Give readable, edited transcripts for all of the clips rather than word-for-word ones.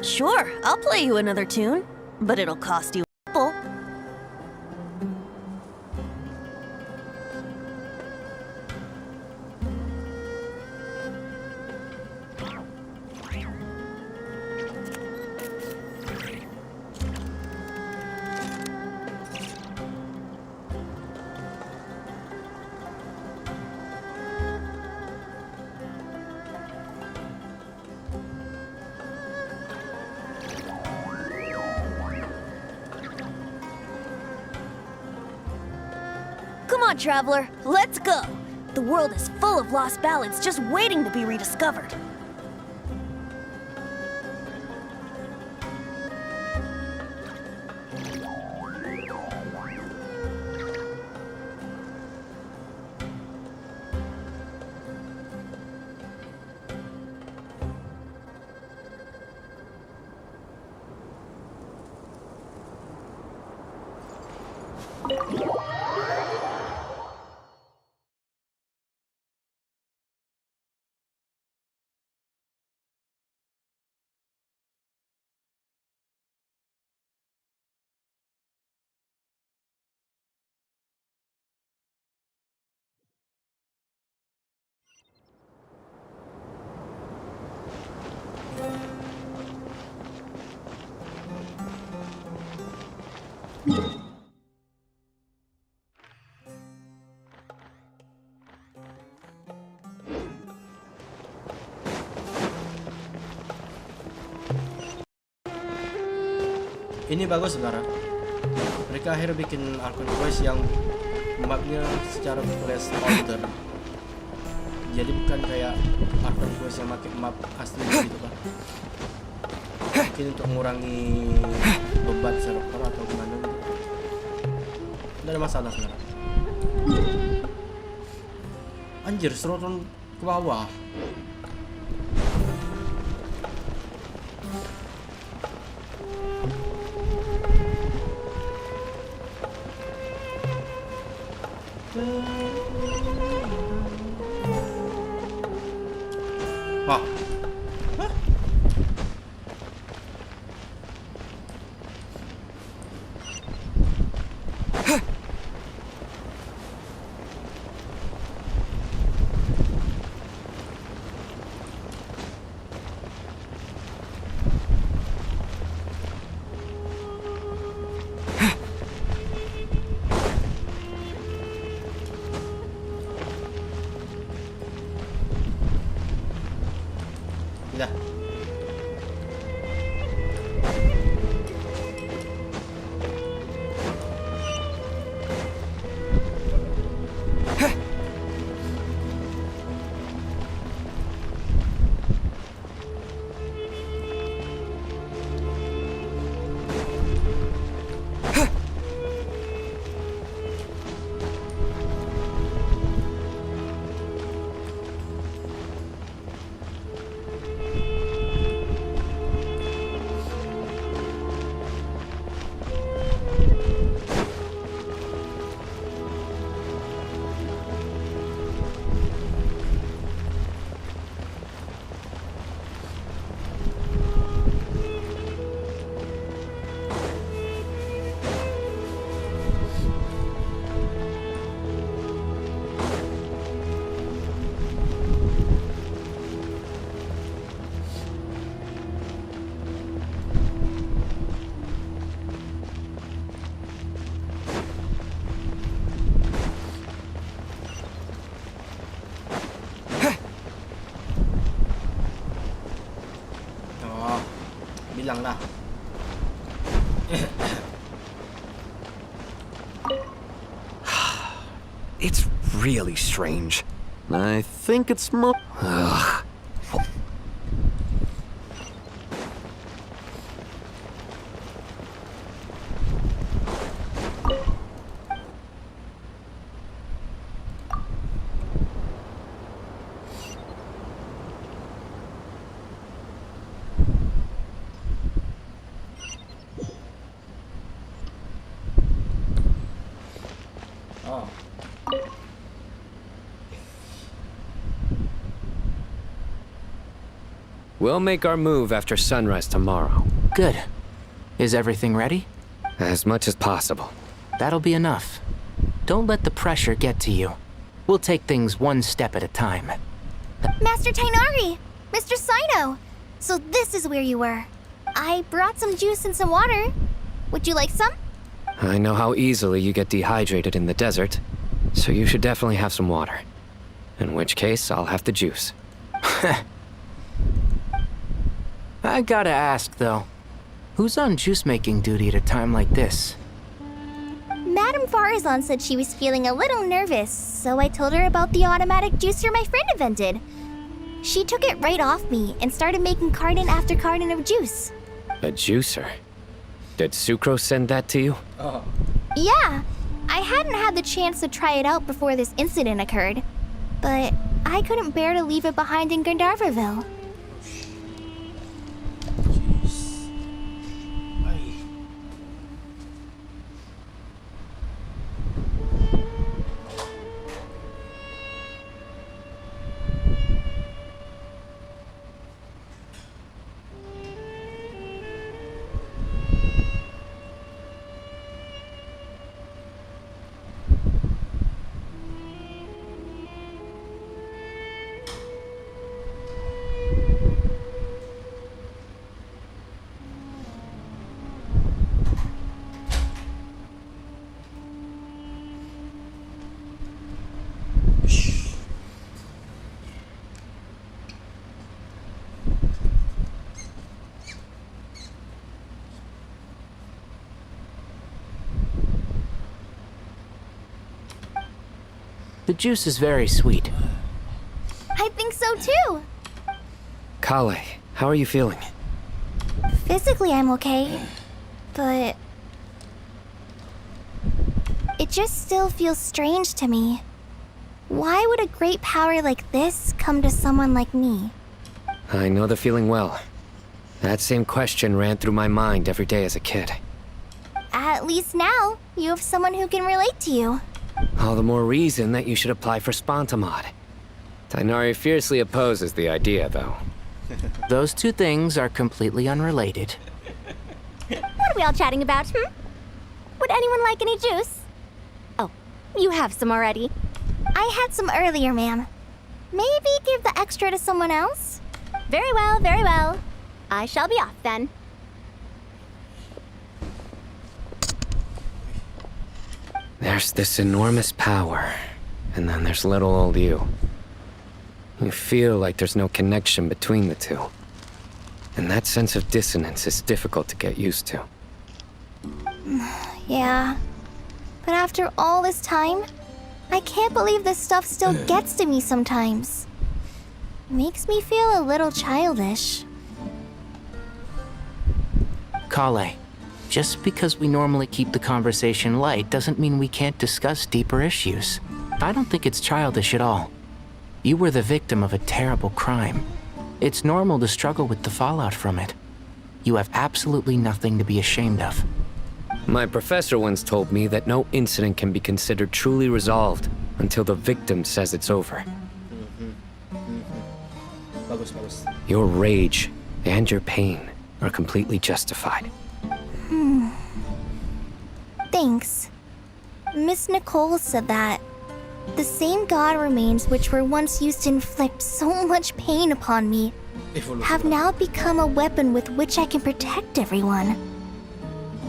Sure, I'll play you another tune, but it'll cost you a couple. Come on, Traveler, let's go! The world is full of lost ballads just waiting to be rediscovered. Ini bagus sebenarnya. Mereka akhirnya bikin Archon quest yang mapnya secara quest order. Jadi bukan kayak Archon quest yang pakai map asli gitu kan. Mungkin untuk mengurangi beban server atau gimana gitu. Tidak ada masalah sebenarnya. Anjir, suruh turun ke bawah. Wah. Hah? Dah. Bilang lah. It's really strange. I think it's more. Ugh. Oh. We'll make our move after sunrise tomorrow. Good. Is everything ready? As much as possible. That'll be enough. Don't let the pressure get to you. We'll take things one step at a time. Master Tainari! Mr. Sino! So this is where you were. I brought some juice and some water. Would you like some? I know how easily you get dehydrated in the desert, so you should definitely have some water. In which case, I'll have the juice. I gotta ask, though. Who's on juice-making duty at a time like this? Madame Farazan said she was feeling a little nervous, so I told her about the automatic juicer my friend invented. She took it right off me and started making carton after carton of juice. A juicer? Did Sucrose send that to you? Oh, Yeah, I hadn't had the chance to try it out before this incident occurred, but I couldn't bear to leave it behind in Gandharvaville. jeez. Ay. The juice is very sweet. I think so too. Kale, how are you feeling? Physically, I'm okay, but it just still feels strange to me. Why would a great power like this come to someone like me? I know the feeling well. That same question ran through my mind every day as a kid. At least now, you have someone who can relate to you. All the more reason that you should apply for Spontamod. Tainari fiercely opposes the idea, though. Those two things are completely unrelated. What are we all chatting about, Would anyone like any juice? Oh, you have some already. I had some earlier, ma'am. Maybe give the extra to someone else? Very well, very well. I shall be off then. There's this enormous power, and then there's little old you. You feel like there's no connection between the two. And that sense of dissonance is difficult to get used to. Yeah. But after all this time, I can't believe this stuff still gets to me sometimes. Makes me feel a little childish. Kale, just because we normally keep the conversation light doesn't mean we can't discuss deeper issues. I don't think it's childish at all. You were the victim of a terrible crime. It's normal to struggle with the fallout from it. You have absolutely nothing to be ashamed of. My professor once told me that no incident can be considered truly resolved until the victim says it's over. Bagus, bagus. Your rage and your pain are completely justified. Thanks. Miss Nicole said that. The same god remains which were once used to inflict so much pain upon me Evolusi have banget. now become a weapon with which I can protect everyone.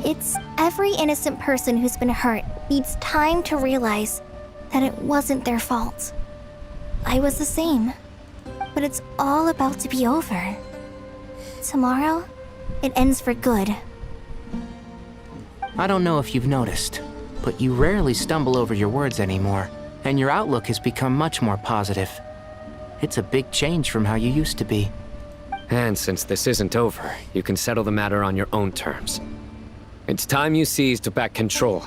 It's every innocent person who's been hurt needs time to realize that it wasn't their fault. I was the same, but it's all about to be over. Tomorrow, it ends for good. I don't know if you've noticed, but you rarely stumble over your words anymore, and your outlook has become much more positive. It's a big change from how you used to be. And since this isn't over, you can settle the matter on your own terms. It's time you seized back control.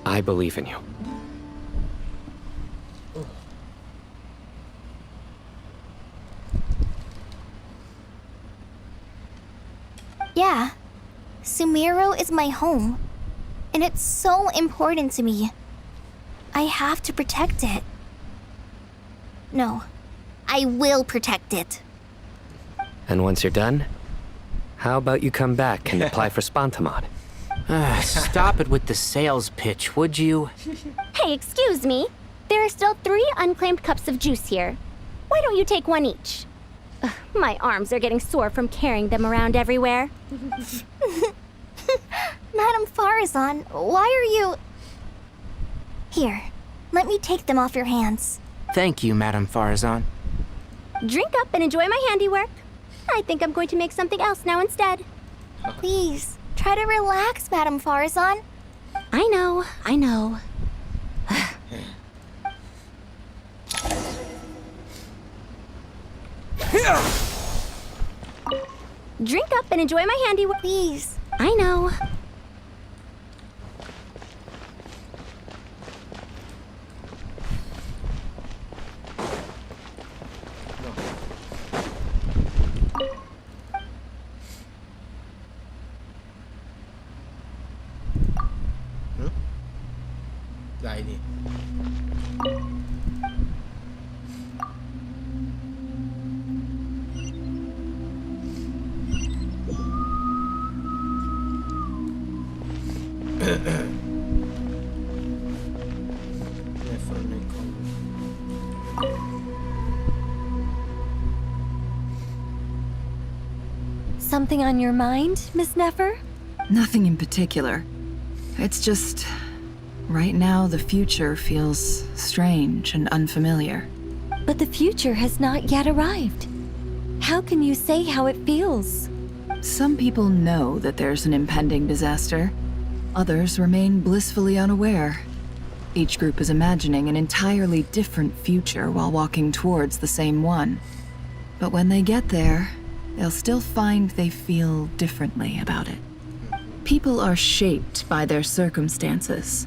I believe in you. Yeah, Sumeru is my home, and it's so important to me. I have to protect it. No, I will protect it. And once you're done, how about you come back and apply for Spontamod? Stop it with the sales pitch, would you? Hey, excuse me. There are still 3 unclaimed cups of juice here. Why don't you take one each? Ugh, my arms are getting sore from carrying them around everywhere. Madame Farazan, why are you... Here, let me take them off your hands. Thank you, Madame Farazan. Drink up and enjoy my handiwork. I think I'm going to make something else now instead. Please, try to relax, Madame Farazan. I know, I know. Drink up and enjoy my handiwork. Please. I know. Nah ini. Never Nikon. Something on your mind, Miss Nefer? Nothing in particular. It's just... right now, the future feels strange and unfamiliar. But the future has not yet arrived. How can you say how it feels? Some people know that there's an impending disaster. Others remain blissfully unaware. Each group is imagining an entirely different future while walking towards the same one. But when they get there, they'll still find they feel differently about it. People are shaped by their circumstances.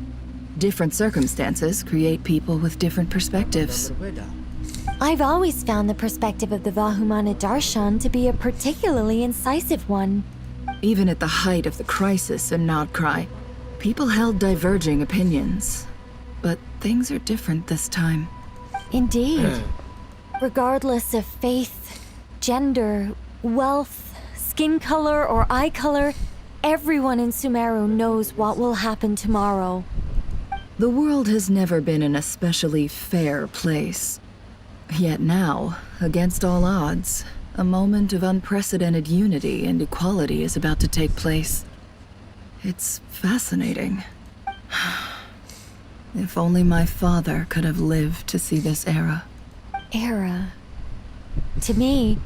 Different circumstances create people with different perspectives. Berbeda. I've always found the perspective of the Vahumana Darshan to be a particularly incisive one. Even at the height of the crisis in Nodcry, people held diverging opinions. But things are different this time. Indeed. Regardless of faith, gender, wealth, skin color, or eye color, everyone in Sumeru knows what will happen tomorrow. The world has never been an especially fair place. Yet now, against all odds, a moment of unprecedented unity and equality is about to take place. It's fascinating. If only my father could have lived to see this era. Era. To me,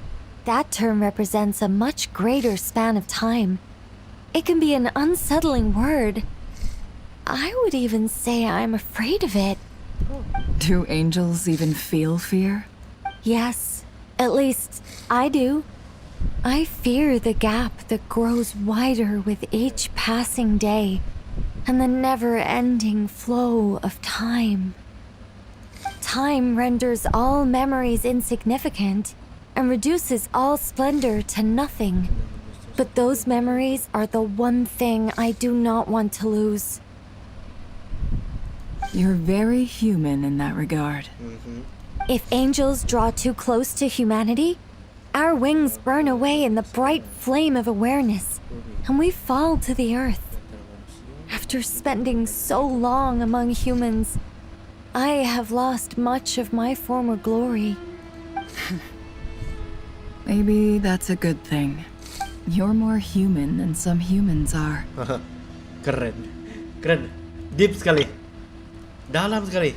that term represents a much greater span of time. It can be an unsettling word. I would even say I'm afraid of it. Do angels even feel fear? Yes, at least I do. I fear the gap that grows wider with each passing day, and the never-ending flow of time. Time renders all memories insignificant and reduces all splendor to nothing. But those memories are the one thing I do not want to lose. You're very human in that regard. If angels draw too close to humanity, our wings burn away in the bright flame of awareness, and we fall to the earth. After spending so long among humans, I have lost much of my former glory. Maybe that's a good thing. You're more human than some humans are. Keren. Keren. Deep sekali. Dalam sekali.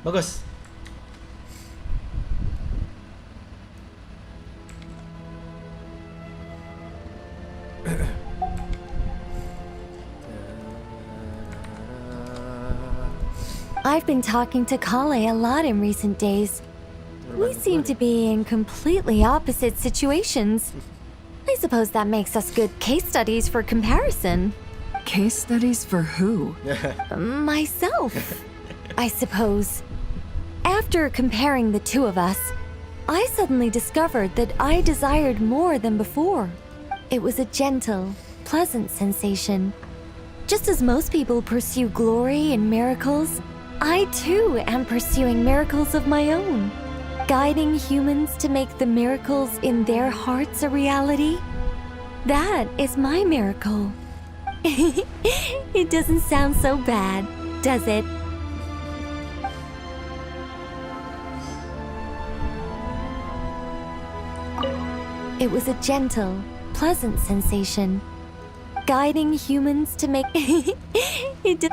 Bagus. I've been talking to Kale a lot in recent days. We seem to be in completely opposite situations. I suppose that makes us good case studies for comparison. Case studies for who? Myself, I suppose. After comparing the two of us, I suddenly discovered that I desired more than before. It was a gentle, pleasant sensation. Just as most people pursue glory and miracles, I too am pursuing miracles of my own. guiding humans to make the miracles in their hearts a reality? That is my miracle. It doesn't sound so bad, does it? It was a gentle, pleasant sensation, guiding humans to make it did.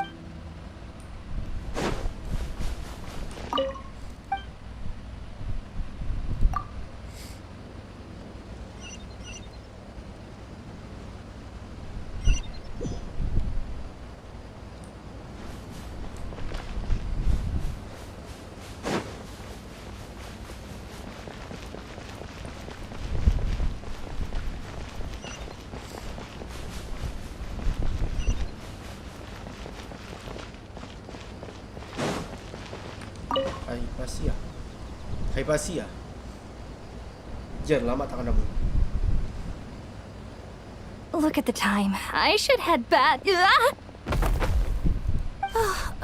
Hypatia. Jen, lama tak kena. Look at the time. I should head back.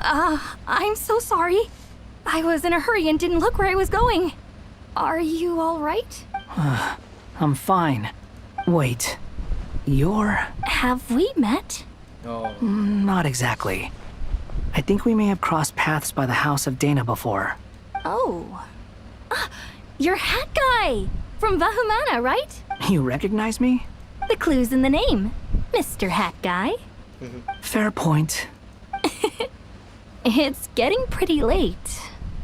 I'm so sorry. I was in a hurry and didn't look where I was going. Are you all right? I'm fine. Wait, you're... Have we met? Oh. Not exactly. I think we may have crossed paths by the house of Dana before. Oh. You're Hat Guy! From Vahumana, right? You recognize me? The clue's in the name. Mr. Hat Guy. Fair point. It's getting pretty late.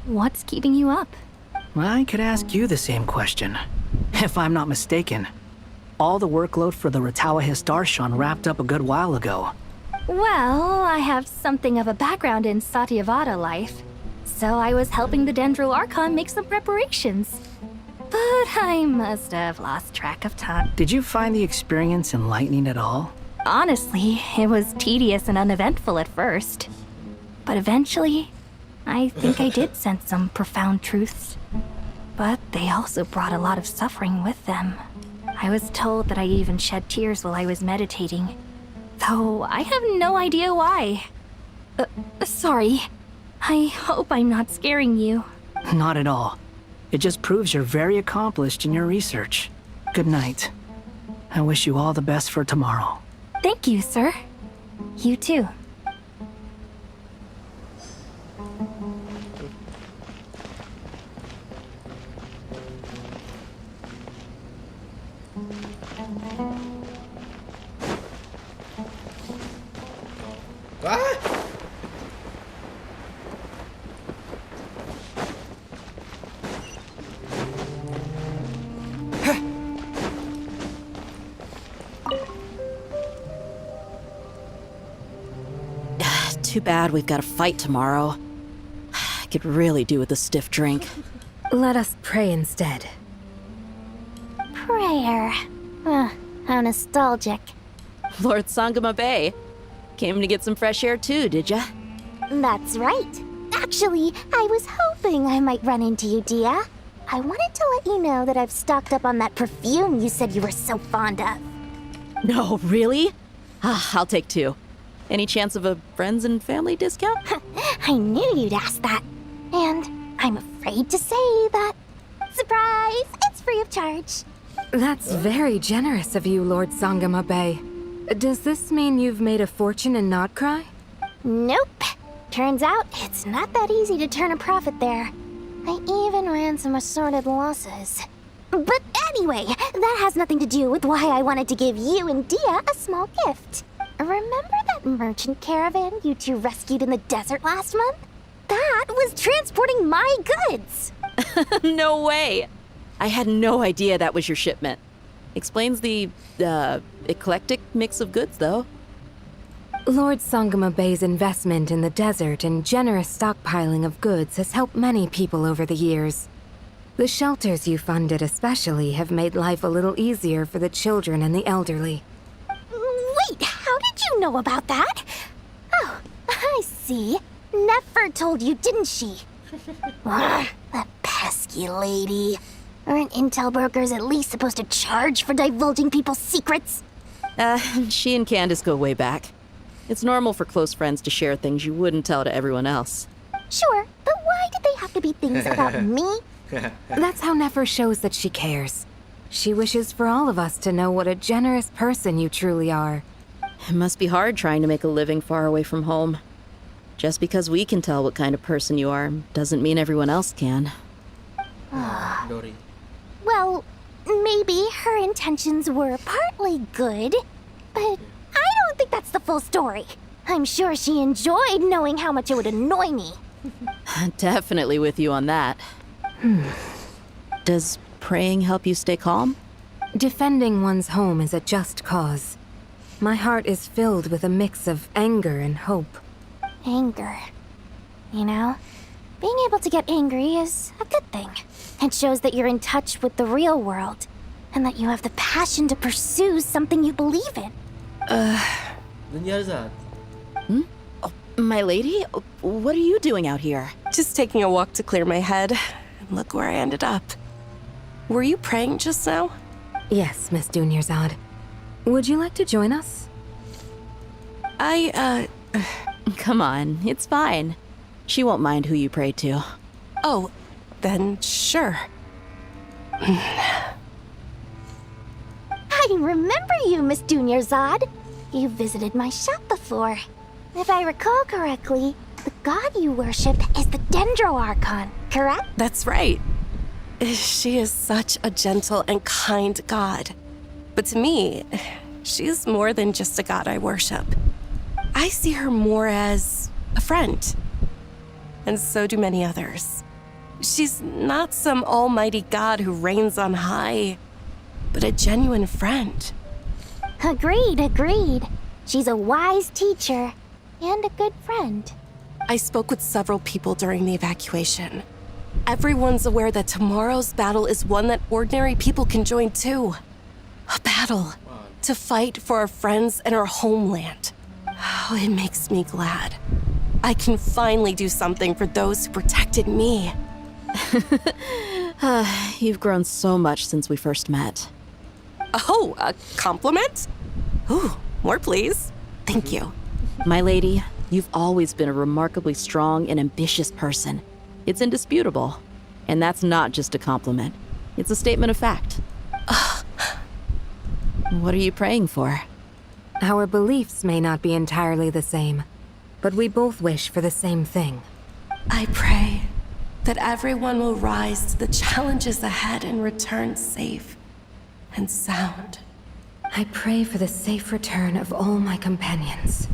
What's keeping you up? I could ask you the same question. If I'm not mistaken, all the workload for the Ratawa Archon wrapped up a good while ago. Well, I have something of a background in Satyavada life, so I was helping the Dendro Archon make some preparations. But I must have lost track of time. Did you find the experience enlightening at all? Honestly, it was tedious and uneventful at first. But eventually, I think I did sense some profound truths. But they also brought a lot of suffering with them. I was told that I even shed tears while I was meditating, though I have no idea why. Sorry. I hope I'm not scaring you. Not at all. It just proves you're very accomplished in your research. Good night. I wish you all the best for tomorrow. Thank you, sir. You too. Ah! Too bad we've got a fight tomorrow. I could really do with a stiff drink. Let us pray instead. Prayer. How nostalgic. Lord Sangama Bay. Came to get some fresh air too, did ya? That's right. Actually, I was hoping I might run into you, Dia. I wanted to let you know that I've stocked up on that perfume you said you were so fond of. No, really? I'll take two. Any chance of a friends and family discount? I knew you'd ask that. And I'm afraid to say that. Surprise! It's free of charge. That's very generous of you, Lord Sangama Bay. Does this mean you've made a fortune in Notcry? Nope. Turns out it's not that easy to turn a profit there. I even ran some assorted losses. But anyway, that has nothing to do with why I wanted to give you and Dia a small gift. Remember that merchant caravan you two rescued in the desert last month? That was transporting my goods! No way! I had no idea that was your shipment. Explains the, eclectic mix of goods, though. Lord Sangama Bay's investment in the desert and generous stockpiling of goods has helped many people over the years. The shelters you funded especially have made life a little easier for the children and the elderly. Wait, how did you know about that? Oh, I see. Nefer told you, didn't she? That pesky lady. Aren't intel brokers at least supposed to charge for divulging people's secrets? She and Candace go way back. It's normal for close friends to share things you wouldn't tell to everyone else. Sure, but why did they have to be things about me? That's how Nefer shows that she cares. She wishes for all of us to know what a generous person you truly are. It must be hard trying to make a living far away from home. Just because we can tell what kind of person you are doesn't mean everyone else can. Dory. Well, maybe her intentions were partly good, but I don't think that's the full story. I'm sure she enjoyed knowing how much it would annoy me. Definitely with you on that. Does praying help you stay calm? Defending one's home is a just cause. My heart is filled with a mix of anger and hope. Anger. You know, being able to get angry is a good thing. It shows that you're in touch with the real world, and that you have the passion to pursue something you believe in. Lanjut. My lady, what are you doing out here? Just taking a walk to clear my head. And look where I ended up. Were you praying just now? Yes, Miss Dunyarzad. Would you like to join us? Come on, it's fine. She won't mind who you pray to. Oh, then sure. I remember you, Miss Dunyarzad. You visited my shop before. If I recall correctly, the god you worship is the Dendro Archon, correct? That's right. She is such a gentle and kind god. But to me, she's more than just a god I worship. I see her more as a friend. And so do many others. She's not some almighty god who reigns on high, but a genuine friend. Agreed. She's a wise teacher and a good friend. I spoke with several people during the evacuation. Everyone's aware that tomorrow's battle is one that ordinary people can join too. A battle to fight for our friends and our homeland. Oh, it makes me glad. I can finally do something for those who protected me. You've grown so much since we first met. Oh, a compliment? Ooh, more please. Thank you. My lady, you've always been a remarkably strong and ambitious person. It's indisputable. And that's not just a compliment. It's a statement of fact. What are you praying for? Our beliefs may not be entirely the same, but we both wish for the same thing. I pray that everyone will rise to the challenges ahead and return safe and sound. I pray for the safe return of all my companions.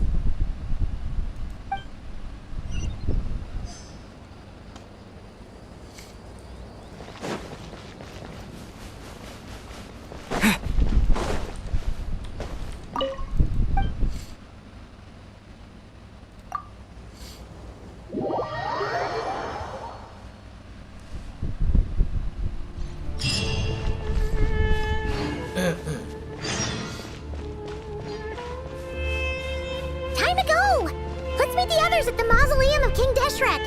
Time to go! Let's meet the others at the mausoleum of King Deshret.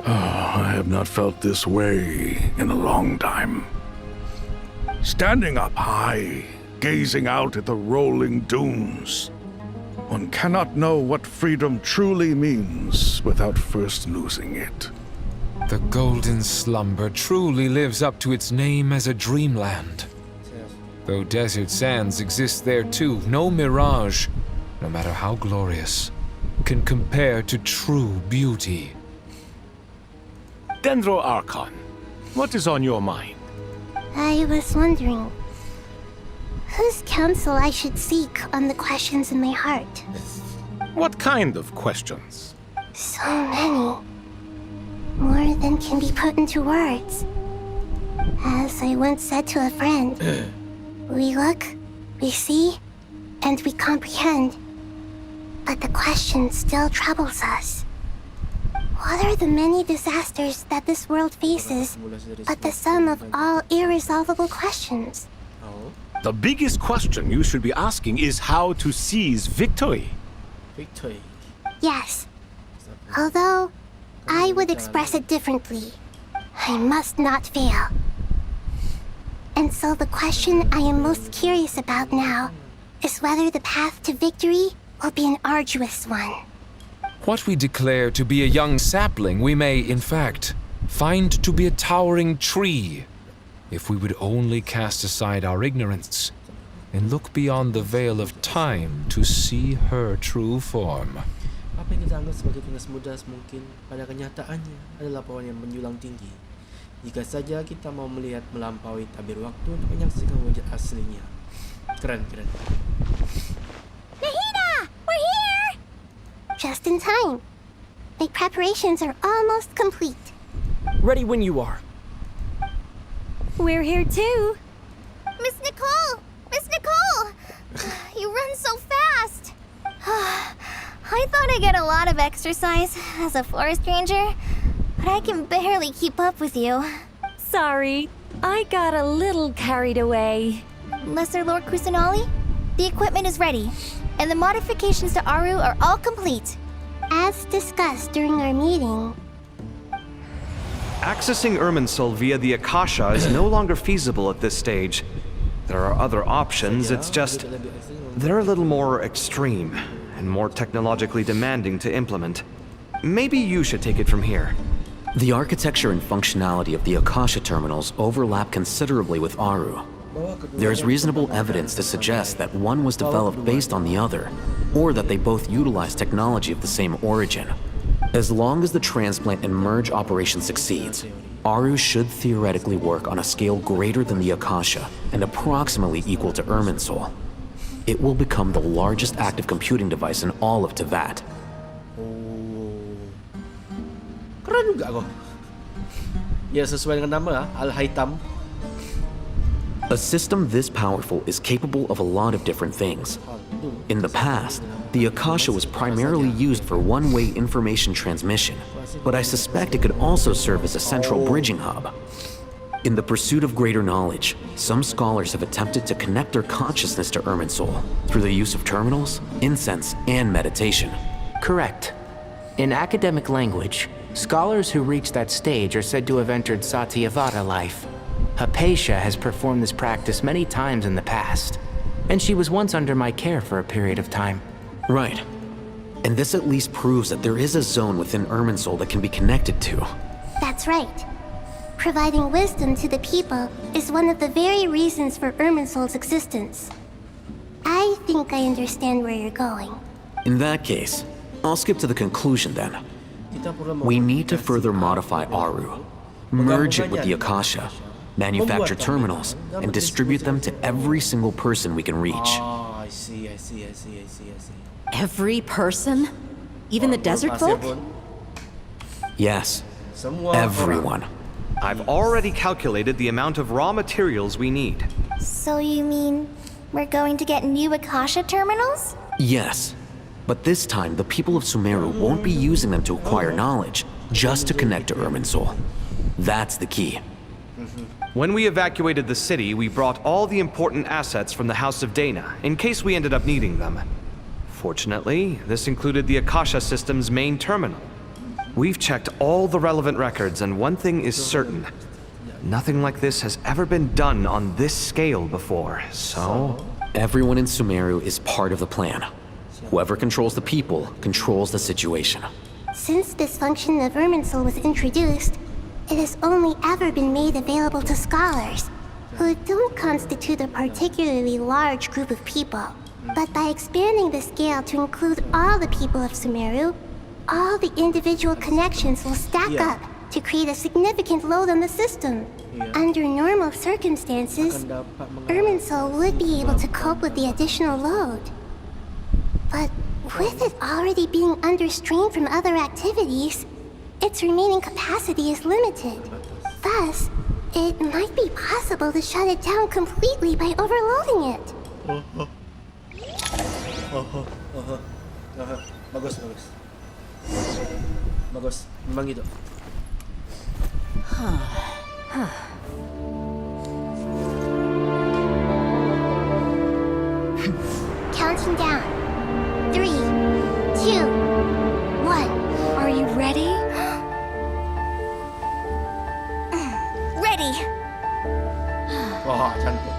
I have not felt this way in a long time. Standing up high, gazing out at the rolling dunes. One cannot know what freedom truly means without first losing it. The golden slumber truly lives up to its name as a dreamland. Though desert sands exist there too, no mirage, no matter how glorious, can compare to true beauty. Dendro Archon, what is on your mind? I was wondering whose counsel I should seek on the questions in my heart. What kind of questions? So many. More than can be put into words. As I once said to a friend, we look, we see, and we comprehend. But the question still troubles us. What are the many disasters that this world faces but the sum of all irresolvable questions? The biggest question you should be asking is how to seize victory. Victory. Yes. Although, I would express it differently. I must not fail. And so the question I am most curious about now is whether the path to victory will be an arduous one. What we declare to be a young sapling, we may, in fact, find to be a towering tree, if we would only cast aside our ignorance and look beyond the veil of time to see her true form. Apa yang kita anggap sebagai tunas muda mungkin pada kenyataannya adalah pohon yang menjulang tinggi. Jika saja kita mau melihat melampaui tabir waktu untuk menyaksikan wujud aslinya. Keren. Nahida! We're here! Just in time. My preparations are almost complete. Ready when you are. We're here too. Miss Nicole! Miss Nicole! You run so fast! I thought I'd get a lot of exercise as a forest ranger, but I can barely keep up with you. Sorry, I got a little carried away. Lesser Lord Kusanali, the equipment is ready, and the modifications to Aru are all complete. As discussed during our meeting, Accessing Irminsul via the Akasha is no longer feasible at this stage. There are other options, it's just they're a little more extreme and more technologically demanding to implement. Maybe you should take it from here. The architecture and functionality of the Akasha terminals overlap considerably with Aru. There is reasonable evidence to suggest that one was developed based on the other, or that they both utilize technology of the same origin. As long as the transplant and merge operation succeeds, Aru should theoretically work on a scale greater than the Akasha and approximately equal to Irminsul. It will become the largest active computing device in all of Teyvat. Keren juga kok. Ya sesuai dengan nama Al-Haytam. A system this powerful is capable of a lot of different things. In the past, the Akasha was primarily used for one-way information transmission, but I suspect it could also serve as a central bridging hub. In the pursuit of greater knowledge, some scholars have attempted to connect their consciousness to Irminsul through the use of terminals, incense, and meditation. Correct. In academic language, scholars who reach that stage are said to have entered Satyavada life. Hypatia has performed this practice many times in the past, and she was once under my care for a period of time. Right. And this at least proves that there is a zone within Irminsul that can be connected to. that's right. Providing wisdom to the people is one of the very reasons for Irminsul's existence. I think I understand where you're going. In that case, I'll skip to the conclusion then. We need to further modify Aru, merge it with the Akasha, manufacture terminals, and distribute them to every single person we can reach. Oh, I see. Every person? Even the desert folk? Yes, everyone. I've already calculated the amount of raw materials we need. So you mean we're going to get new Akasha terminals? Yes, but this time the people of Sumeru won't be using them to acquire knowledge, just to connect to Irminsul. That's the key. When we evacuated the city, we brought all the important assets from the House of Dana, in case we ended up needing them. Fortunately, this included the Akasha system's main terminal. We've checked all the relevant records, and one thing is certain. Nothing like this has ever been done on this scale before, so... Everyone in Sumeru is part of the plan. Whoever controls the people controls the situation. Since this function of Irminsul was introduced, it has only ever been made available to scholars, who don't constitute a particularly large group of people. But by expanding the scale to include all the people of Sumeru, all the individual connections will stack up to create a significant load on the system. Under normal circumstances, Irminsul would be able to cope with the additional load. But with it already being under strain from other activities, its remaining capacity is limited. Thus, it might be possible to shut it down completely by overloading it. Bagus, memang gitu. Counting down. 3, 2, 1. Are you ready? Wah, cantik.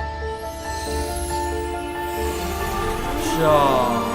Syah.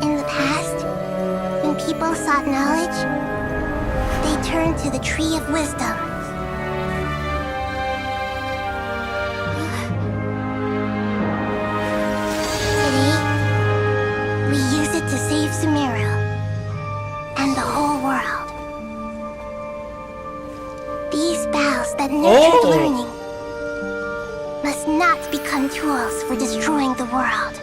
In the past, when people sought knowledge, they turned to the Tree of Wisdom. Today, we use it to save Sumeru and the whole world. These boughs that nurtured learning must not become tools for destroying the world.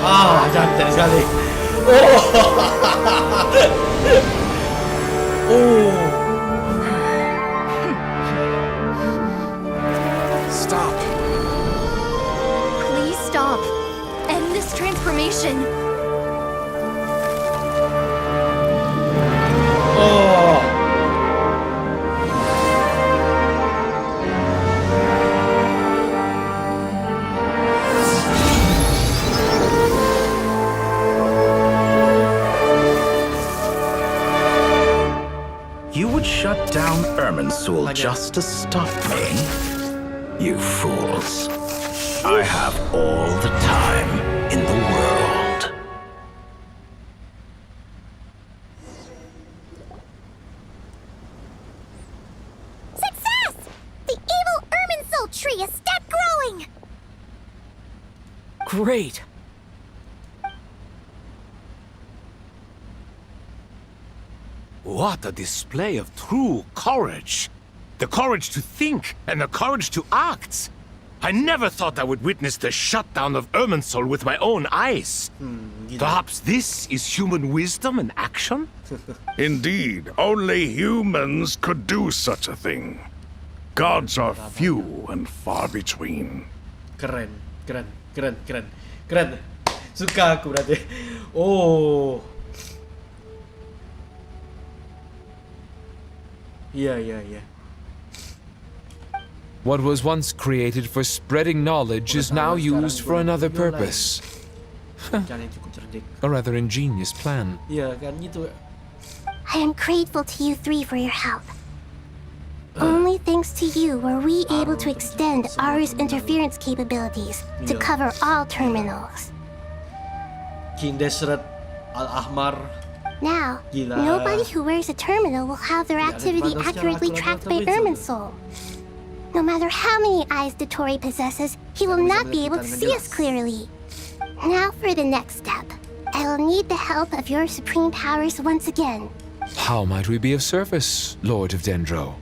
Ah, cantik sekali. Stop. Please stop. End this transformation. You would shut down Irminsul just to stop me? You fools. I have all the time in the world. Success! The evil Irminsul tree is step growing! Great. What a display of true courage. The courage to think and the courage to act. I never thought I would witness the shutdown of Irminsul with my own eyes. Perhaps this is human wisdom in action? Indeed, only humans could do such a thing. Gods are few and far between. Keren, keren, keren, keren, keren. Suka aku berarti. Oh. Yeah. What was once created for spreading knowledge is now used for another purpose. A rather ingenious plan. Iya kan gitu. I am grateful to you three for your help. Only thanks to you were we able to extend Aru's interference capabilities to cover all terminals. King Desert Al-Ahmar. Now, Gila. nobody who wears a terminal will have their activity accurately tracked by Irminsul. No matter how many eyes Dotori possesses, he will not be able to see us clearly. Now for the next step. I will need the help of your supreme powers once again. How might we be of service, Lord of Dendro?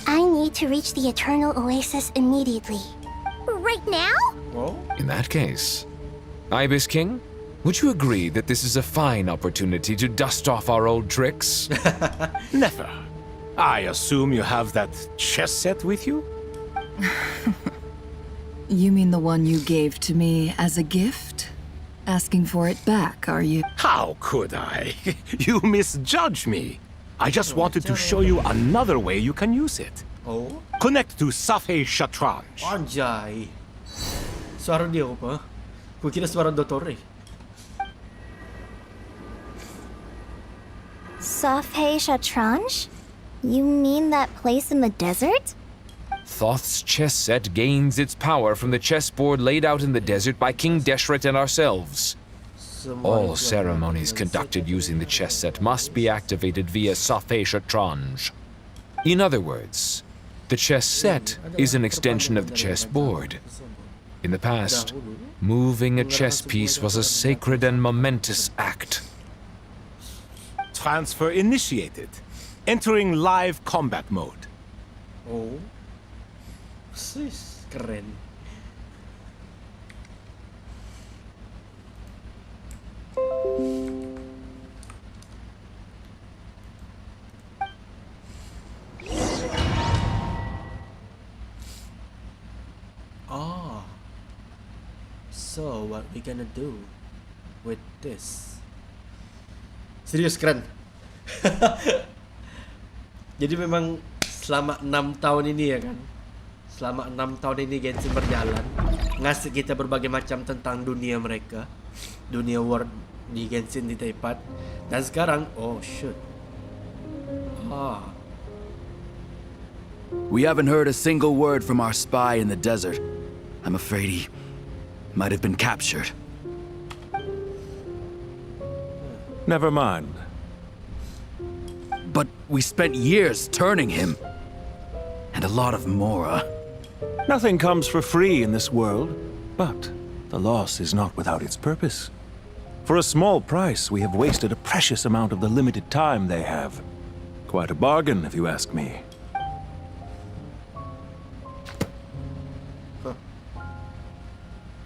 I need to reach the Eternal Oasis immediately. Right now? In that case, Ibis King, would you agree that this is a fine opportunity to dust off our old tricks? Never. I assume you have that chess set with you? You mean the one you gave to me as a gift? Asking for it back, are you? How could I? You misjudge me. I just wanted to show you another way you can use it. Oh? Connect to Safei Shatranj. Anjay. Suara dia apa? Gua kira suara Dotori. Safei Shatranj? You mean that place in the desert? Thoth's chess set gains its power from the chessboard laid out in the desert by King Deshret and ourselves. All ceremonies conducted using the chess set must be activated via Safei Shatranj. In other words, the chess set is an extension of the chessboard. In the past, moving a chess piece was a sacred and momentous act. Transfer initiated. Entering live combat mode. Oh. Sis, keren. So what we gonna do with this? Serius keren. Jadi memang selama 6 tahun ini ya kan, selama 6 tahun ini Genshin berjalan, ngasih kita berbagai macam tentang dunia mereka, dunia world di Genshin di Taipat. Dan sekarang, oh shoot, We haven't heard a single word from our spy in the desert. I'm afraid he might have been captured. Never mind. But we spent years turning him. And a lot of Mora. Nothing comes for free in this world, but the loss is not without its purpose. For a small price, we have wasted a precious amount of the limited time they have. Quite a bargain, if you ask me.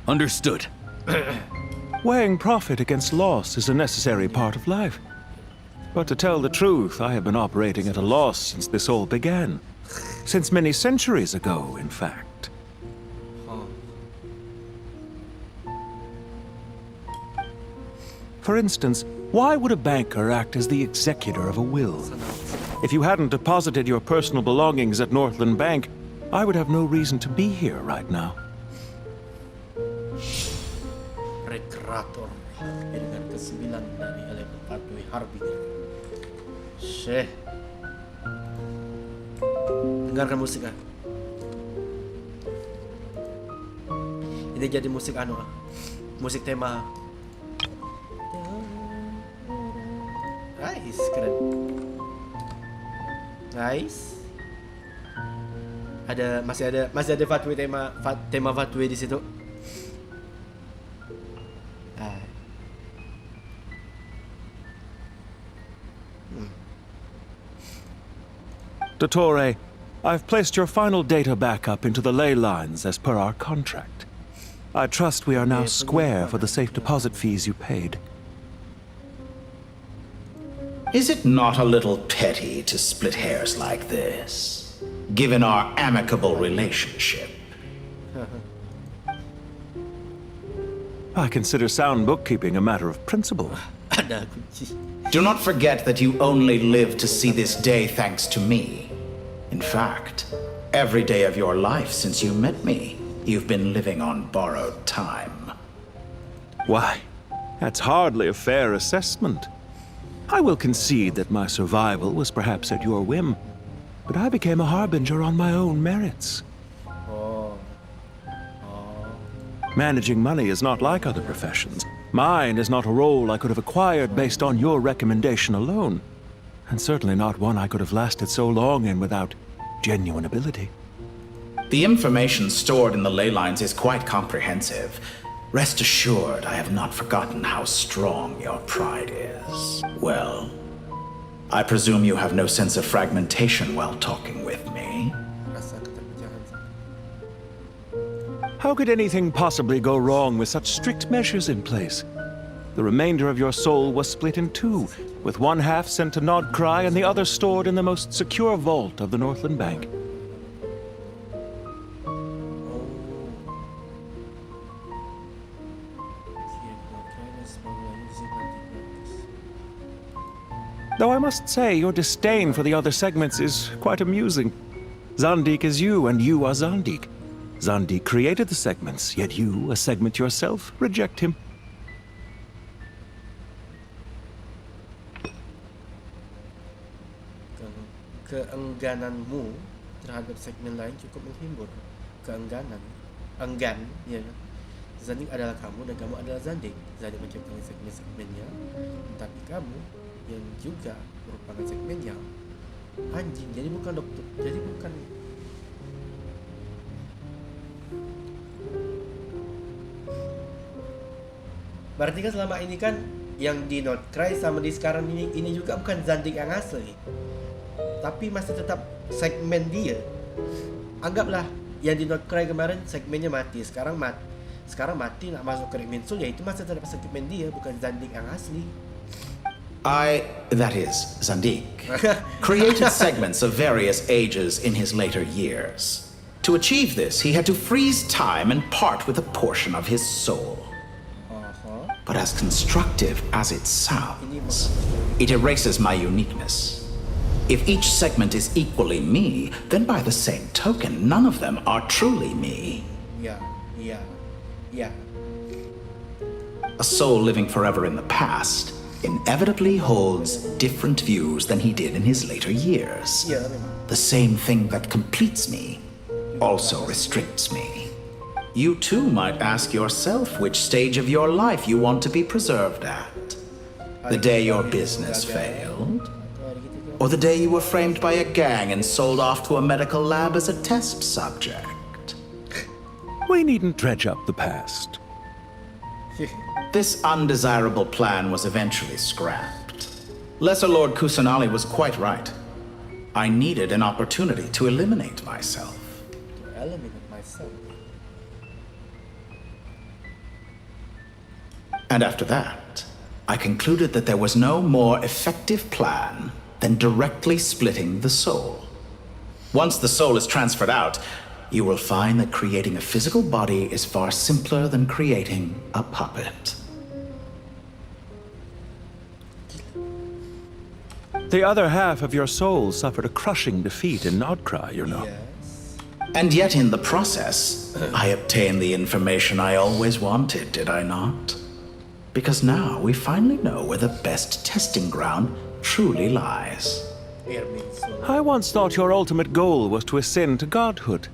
Understood. Weighing profit against loss is a necessary part of life. But to tell the truth, I have been operating at a loss since this all began. Since many centuries ago, in fact. For instance, why would a banker act as the executor of a will? If you hadn't deposited your personal belongings at Northland Bank, I would have no reason to be here right now. Rekreator dengan ke-9 dari elemen pathway Harbinger. Syeh. Dengarkan musik ah. Ini jadi musik anu ah. Musik tema. Nice, keren. Nice. Masih ada pathway tema pathway di situ. Dottore, I've placed your final data backup into the ley lines as per our contract. I trust we are now square for the safe deposit fees you paid. Is it not a little petty to split hairs like this, given our amicable relationship? I consider sound bookkeeping a matter of principle. Do not forget that you only live to see this day thanks to me. In fact, every day of your life since you met me, you've been living on borrowed time. Why, that's hardly a fair assessment. I will concede that my survival was perhaps at your whim, but I became a harbinger on my own merits. Managing money is not like other professions. Mine is not a role I could have acquired based on your recommendation alone, and certainly not one I could have lasted so long in without genuine ability. The information stored in the ley lines is quite comprehensive. Rest assured, I have not forgotten how strong your pride is. Well, I presume you have no sense of fragmentation while talking with me. How could anything possibly go wrong with such strict measures in place? The remainder of your soul was split in two, with one half sent to Nodcry and the other stored in the most secure vault of the Northland Bank. Though I must say, your disdain for the other segments is quite amusing. Zandik is you, and you are Zandik. Zandik created the segments, yet you, a segment yourself, reject him. Keenggananmu terhadap segmen lain cukup menghibur. Enggan, ya. Zandik adalah kamu dan kamu adalah Zandik. Zandik menciptakan segmen-segmennya, tapi kamu yang juga merupakan segmennya anjing. Jadi bukan dokter, jadi bukan. Berarti kan selama ini kan yang di Nodcry sama di sekarang ini juga bukan Zandik yang asli, tapi masih tetap segmen dia. Anggaplah yang di Nodcry kemarin segmennya mati, sekarang mati nak masuk ke Minsul, ya itu masih tetap segmen dia, bukan Zandik yang asli. That is, Zandik, created segments of various ages in his later years. To achieve this, he had to freeze time and part with a portion of his soul. But as constructive as it sounds, it erases my uniqueness. If each segment is equally me, then by the same token, none of them are truly me. Yeah. A soul living forever in the past inevitably holds different views than he did in his later years. The same thing that completes me also restricts me. You too might ask yourself which stage of your life you want to be preserved at. The day your business failed? Or the day you were framed by a gang and sold off to a medical lab as a test subject? We needn't dredge up the past. This undesirable plan was eventually scrapped. Lesser Lord Kusanali was quite right. I needed an opportunity to eliminate myself. And after that, I concluded that there was no more effective plan than directly splitting the soul. Once the soul is transferred out, you will find that creating a physical body is far simpler than creating a puppet. The other half of your soul suffered a crushing defeat in Nodcry, you know. And yet in the process, I obtained the information I always wanted, did I not? Because now we finally know where the best testing ground truly lies. I once thought your ultimate goal was to ascend to godhood.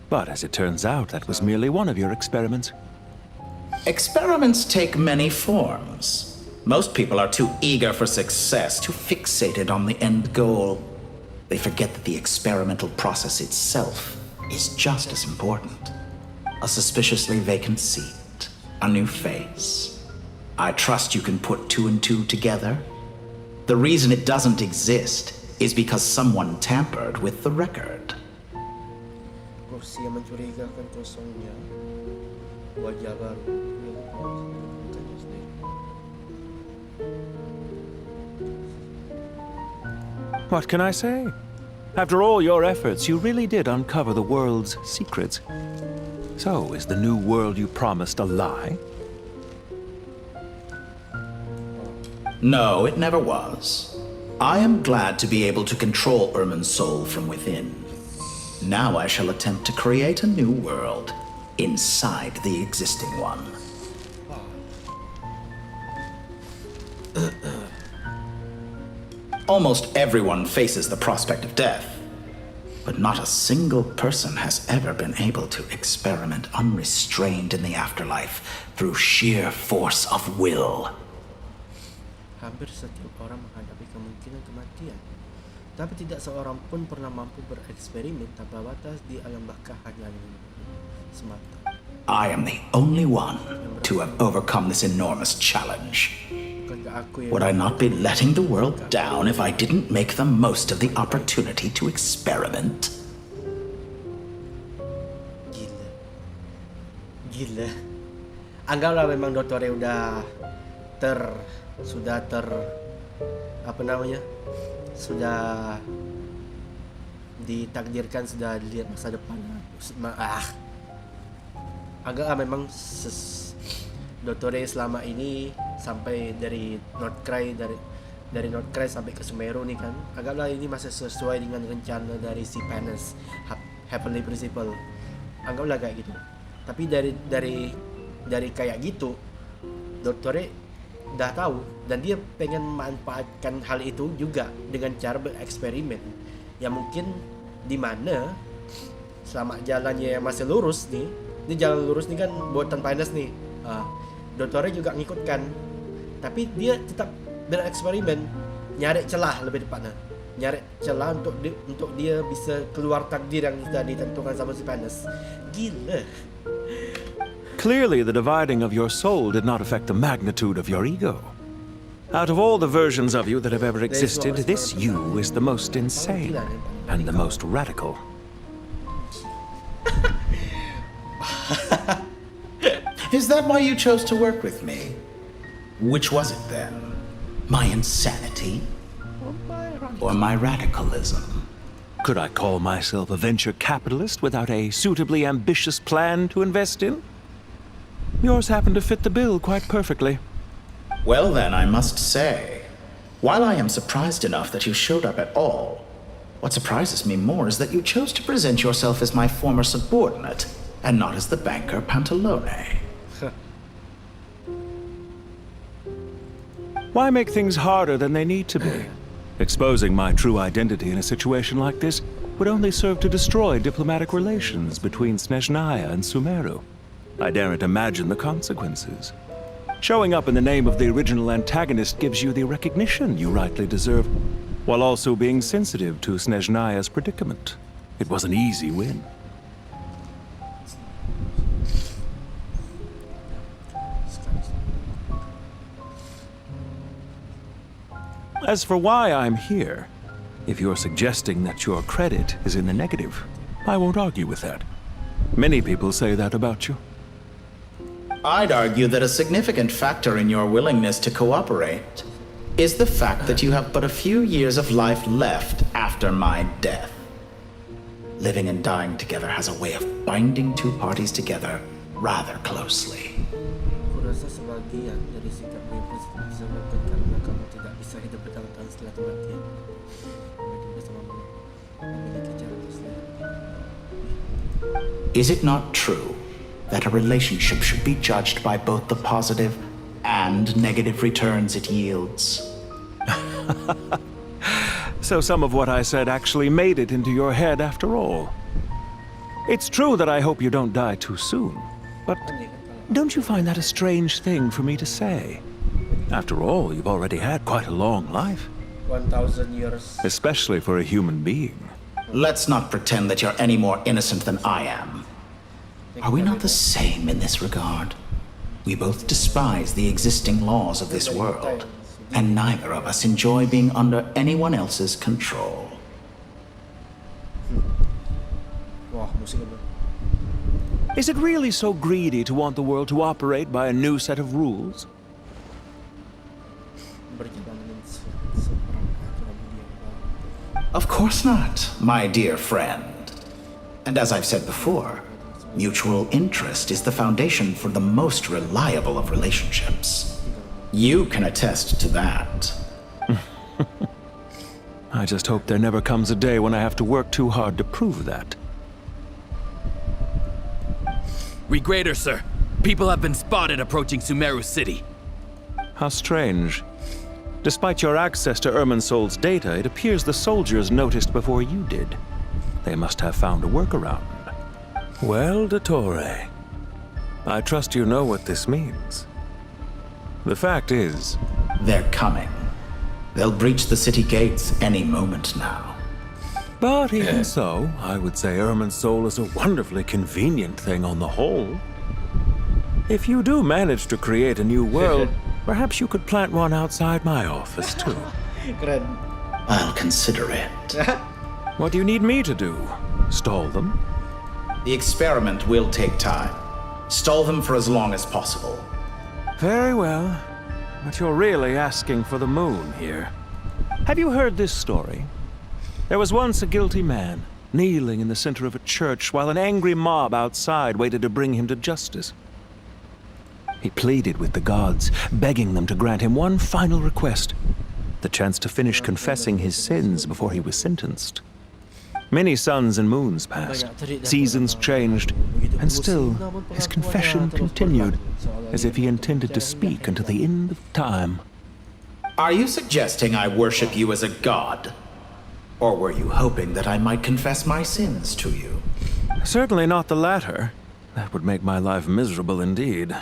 But as it turns out, that was merely one of your experiments. Experiments take many forms. Most people are too eager for success, too fixated on the end goal. They forget that the experimental process itself is just as important. A suspiciously vacant seat, a new face. I trust you can put two and two together. The reason it doesn't exist is because someone tampered with the record. Kursi yang mencurigakan kosongnya, wajah baru. What can I say? After all your efforts, you really did uncover the world's secrets. So, is the new world you promised a lie? No, it never was. I am glad to be able to control Irmin's soul from within. Now I shall attempt to create a new world inside the existing one. Almost everyone faces the prospect of death, but not a single person has ever been able to experiment unrestrained in the afterlife through sheer force of will. Hampir setiap orang menghadapi kemungkinan kematian, tapi tidak seorang pun pernah mampu bereksperimen tanpa batas di alam baka hanya semata. I am the only one to have overcome this enormous challenge. Would I not be letting the world down if I didn't make the most of the opportunity to experiment? Gila. Anggaplah memang Dottore sudah ditakdirkan, sudah dilihat masa depan. Agak memang Dottore selama ini sampai dari Nordcry sampai ke Sumeru nih kan, agaklah ini masih sesuai dengan rencana dari si Panis Heavenly Principle, anggaplah kayak gitu. Tapi dari kayak gitu Dottore udah tahu dan dia pengen memanfaatkan hal itu juga dengan cara bereksperimen yang mungkin dimana selama jalannya yang masih lurus nih, ini jalan lurus nih kan buatan Panis nih, Dottore juga ngikutkan, tapi dia tetap bereksperimen, nyari celah, lebih tepatnya nyari celah untuk dia bisa keluar takdir yang sudah ditentukan sama si Panis. Gila. Clearly, the dividing of your soul did not affect the magnitude of your ego. Out of all the versions of you that have ever existed, this you is the most insane and the most radical. Is that why you chose to work with me? Which was it then? My insanity? Or my radicalism? Could I call myself a venture capitalist without a suitably ambitious plan to invest in? Yours happened to fit the bill quite perfectly. Well then, I must say, while I am surprised enough that you showed up at all, what surprises me more is that you chose to present yourself as my former subordinate, and not as the banker Pantalone. Why make things harder than they need to be? Exposing my true identity in a situation like this would only serve to destroy diplomatic relations between Snezhnaya and Sumeru. I daren't imagine the consequences. Showing up in the name of the original antagonist gives you the recognition you rightly deserve, while also being sensitive to Snezhnaya's predicament. It was an easy win. As for why I'm here, if you're suggesting that your credit is in the negative, I won't argue with that. Many people say that about you. I'd argue that a significant factor in your willingness to cooperate is the fact that you have but a few years of life left after my death. Living and dying together has a way of binding two parties together rather closely. Aku rasa sebagian dari sikapmu yang positif disebabkan karena kamu tidak bisa hidup bertahun-tahun setelah kematian. Hidup bersamamu memiliki cara tersendiri. Is it not true that a relationship should be judged by both the positive and negative returns it yields? So some of what I said actually made it into your head after all. It's true that I hope you don't die too soon, but don't you find that a strange thing for me to say? After all, you've already had quite a long life. 1000 years. Especially for a human being. Let's not pretend that you're any more innocent than I am. Are we not the same in this regard? We both despise the existing laws of this world, and neither of us enjoy being under anyone else's control. Wah, musik itu. Is it really so greedy to want the world to operate by a new set of rules? Of course not, my dear friend. And as I've said before, mutual interest is the foundation for the most reliable of relationships. You can attest to that. I just hope there never comes a day when I have to work too hard to prove that. Regrader, sir. People have been spotted approaching Sumeru City. How strange. Despite your access to Irminsol's data, it appears the soldiers noticed before you did. They must have found a workaround. Well, Dottore, I trust you know what this means. The fact is... They're coming. They'll breach the city gates any moment now. But even so, I would say Irminsol is a wonderfully convenient thing on the whole. If you do manage to create a new world, perhaps you could plant one outside my office, too. I'll consider it. What do you need me to do? Stall them? The experiment will take time. Stall them for as long as possible. Very well. But you're really asking for the moon here. Have you heard this story? There was once a guilty man, kneeling in the center of a church while an angry mob outside waited to bring him to justice. He pleaded with the gods, begging them to grant him one final request, the chance to finish confessing his sins before he was sentenced. Many suns and moons passed, seasons changed, and still his confession continued, as if he intended to speak until the end of time. Are you suggesting I worship you as a god? Or were you hoping that I might confess my sins to you? Certainly not the latter. That would make my life miserable indeed.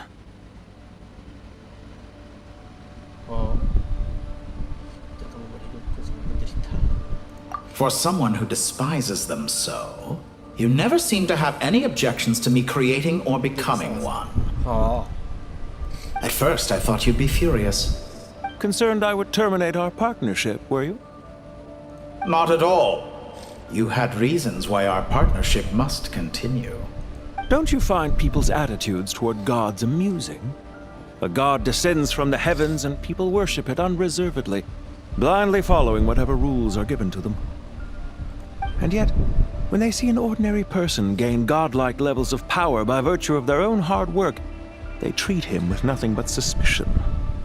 For someone who despises them so, you never seem to have any objections to me creating or becoming one. At first, I thought you'd be furious. Concerned I would terminate our partnership, were you? Not at all. You had reasons why our partnership must continue. Don't you find people's attitudes toward gods amusing? A god descends from the heavens and people worship it unreservedly, blindly following whatever rules are given to them. And yet, when they see an ordinary person gain godlike levels of power by virtue of their own hard work, they treat him with nothing but suspicion.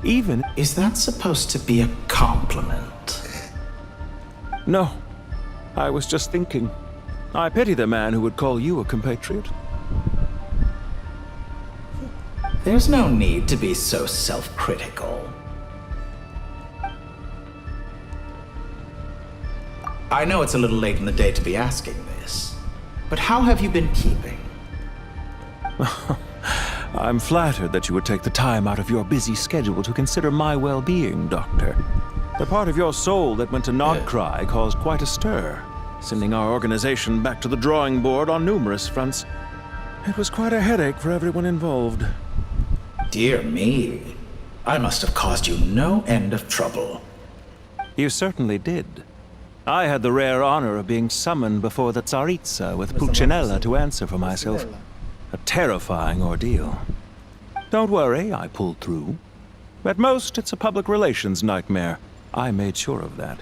Even... Is that supposed to be a compliment? No. I was just thinking. I pity the man who would call you a compatriot. There's no need to be so self-critical. I know it's a little late in the day to be asking this, but how have you been keeping? I'm flattered that you would take the time out of your busy schedule to consider my well-being, Doctor. The part of your soul that went to Nodcry caused quite a stir, sending our organization back to the drawing board on numerous fronts. It was quite a headache for everyone involved. Dear me, I must have caused you no end of trouble. You certainly did. I had the rare honor of being summoned before the Tsaritsa with Pulcinella to answer for myself. A terrifying ordeal. Don't worry, I pulled through. At most, it's a public relations nightmare. I made sure of that.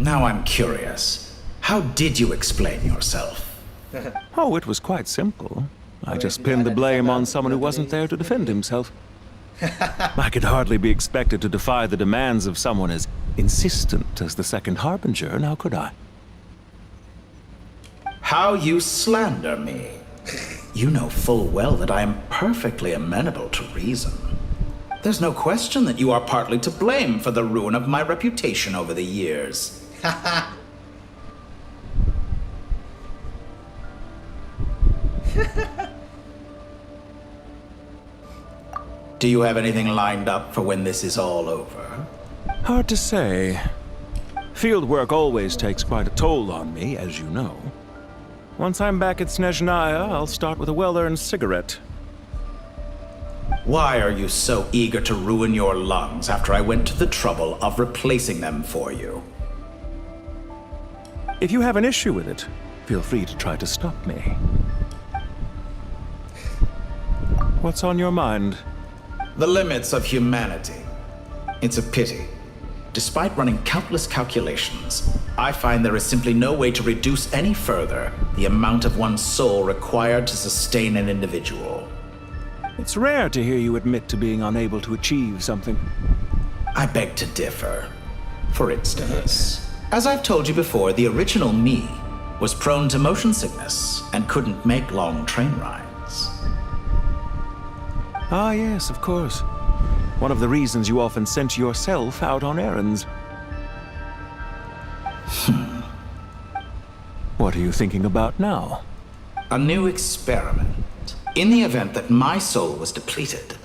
Now I'm curious. How did you explain yourself? Oh, it was quite simple. I just pinned the blame on someone who wasn't there to defend himself. I could hardly be expected to defy the demands of someone as insistent as the Second Harbinger, now could I? How you slander me. You know full well that I am perfectly amenable to reason. There's no question that you are partly to blame for the ruin of my reputation over the years. Do you have anything lined up for when this is all over? Hard to say. Field work always takes quite a toll on me, as you know. Once I'm back at Snezhnaya, I'll start with a well-earned cigarette. Why are you so eager to ruin your lungs after I went to the trouble of replacing them for you? If you have an issue with it, feel free to try to stop me. What's on your mind? The limits of humanity. It's a pity. Despite running countless calculations, I find there is simply no way to reduce any further the amount of one's soul required to sustain an individual. It's rare to hear you admit to being unable to achieve something. I beg to differ. For instance, as I've told you before, the original me was prone to motion sickness and couldn't make long train rides. Ah, yes, of course. One of the reasons you often sent yourself out on errands. What are you thinking about now? A new experiment. In the event that my soul was depleted,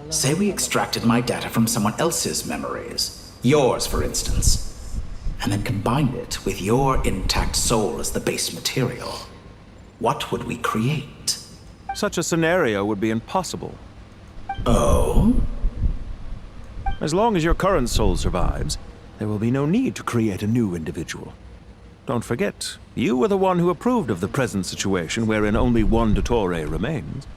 say we extracted my data from someone else's memories, yours for instance, and then combined it with your intact soul as the base material, what would we create? Such a scenario would be impossible. Oh? As long as your current soul survives, there will be no need to create a new individual. Don't forget, you were the one who approved of the present situation wherein only one Dottore remains.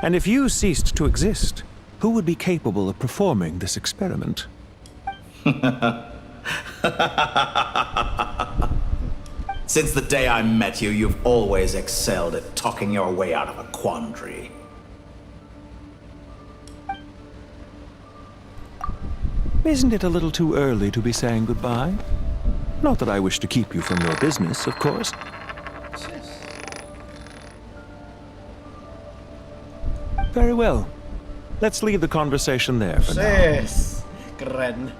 And if you ceased to exist, who would be capable of performing this experiment? Since the day I met you, you've always excelled at talking your way out of a quandary. Isn't it a little too early to be saying goodbye? Not that I wish to keep you from your business, of course. Very well. Let's leave the conversation there for now. Yes, keren.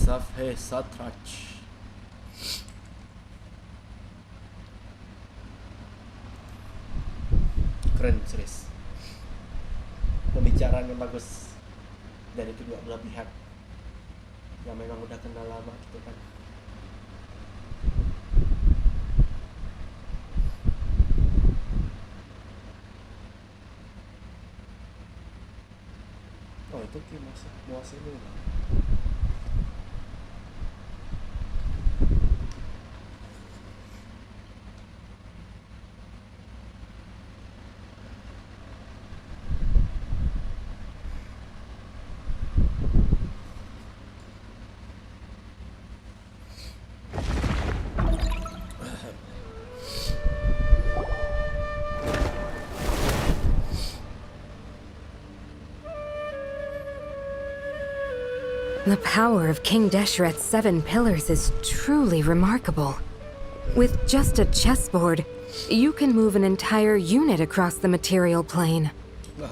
Safhe Satrach. Keren, serius. Pembicaraan yang bagus dari kedua belah pihak yang memang udah kenal lama gitu kan. Oh itu Ki masih muas ini. The power of King Deshret's 7 pillars is truly remarkable. With just a chessboard, you can move an entire unit across the material plane.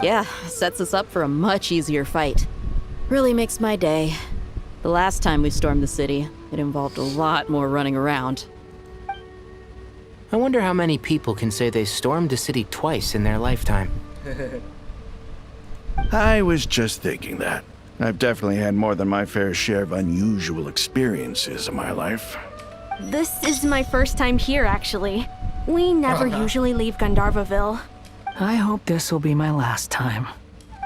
Yeah, sets us up for a much easier fight. Really makes my day. The last time we stormed the city, it involved a lot more running around. I wonder how many people can say they stormed a city twice in their lifetime. I was just thinking that. I've definitely had more than my fair share of unusual experiences in my life. This is my first time here, actually. We never usually leave Gandharvaville. I hope this will be my last time.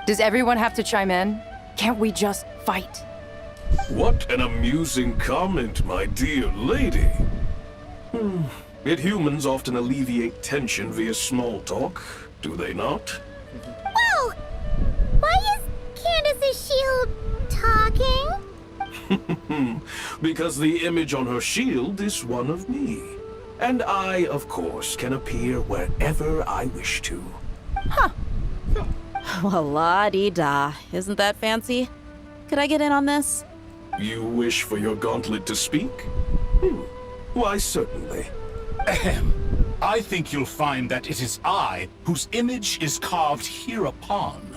Does everyone have to chime in? Can't we just fight? What an amusing comment, my dear lady. Yet humans often alleviate tension via small talk, do they not? Whoa! Why is Candace's shield talking? Because the image on her shield is one of me. And I, of course, can appear wherever I wish to. Huh. Well, la-dee-da. Isn't that fancy? Could I get in on this? You wish for your gauntlet to speak? Why, certainly. Ahem. I think you'll find that it is I whose image is carved hereupon.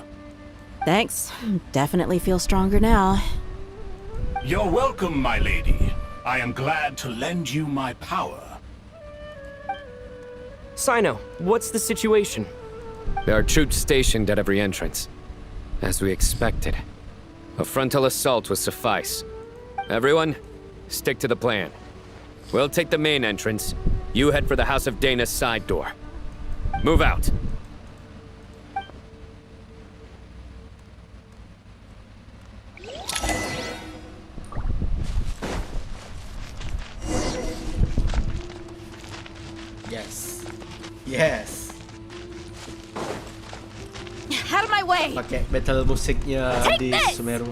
Thanks. Definitely feel stronger now. You're welcome, my lady. I am glad to lend you my power. Sino, what's the situation? There are troops stationed at every entrance. As we expected. A frontal assault will suffice. Everyone, stick to the plan. We'll take the main entrance. You head for the House of Dana's side door. Move out. Yes. Yes. Out of my way! Pakai battle musiknya di Sumeru.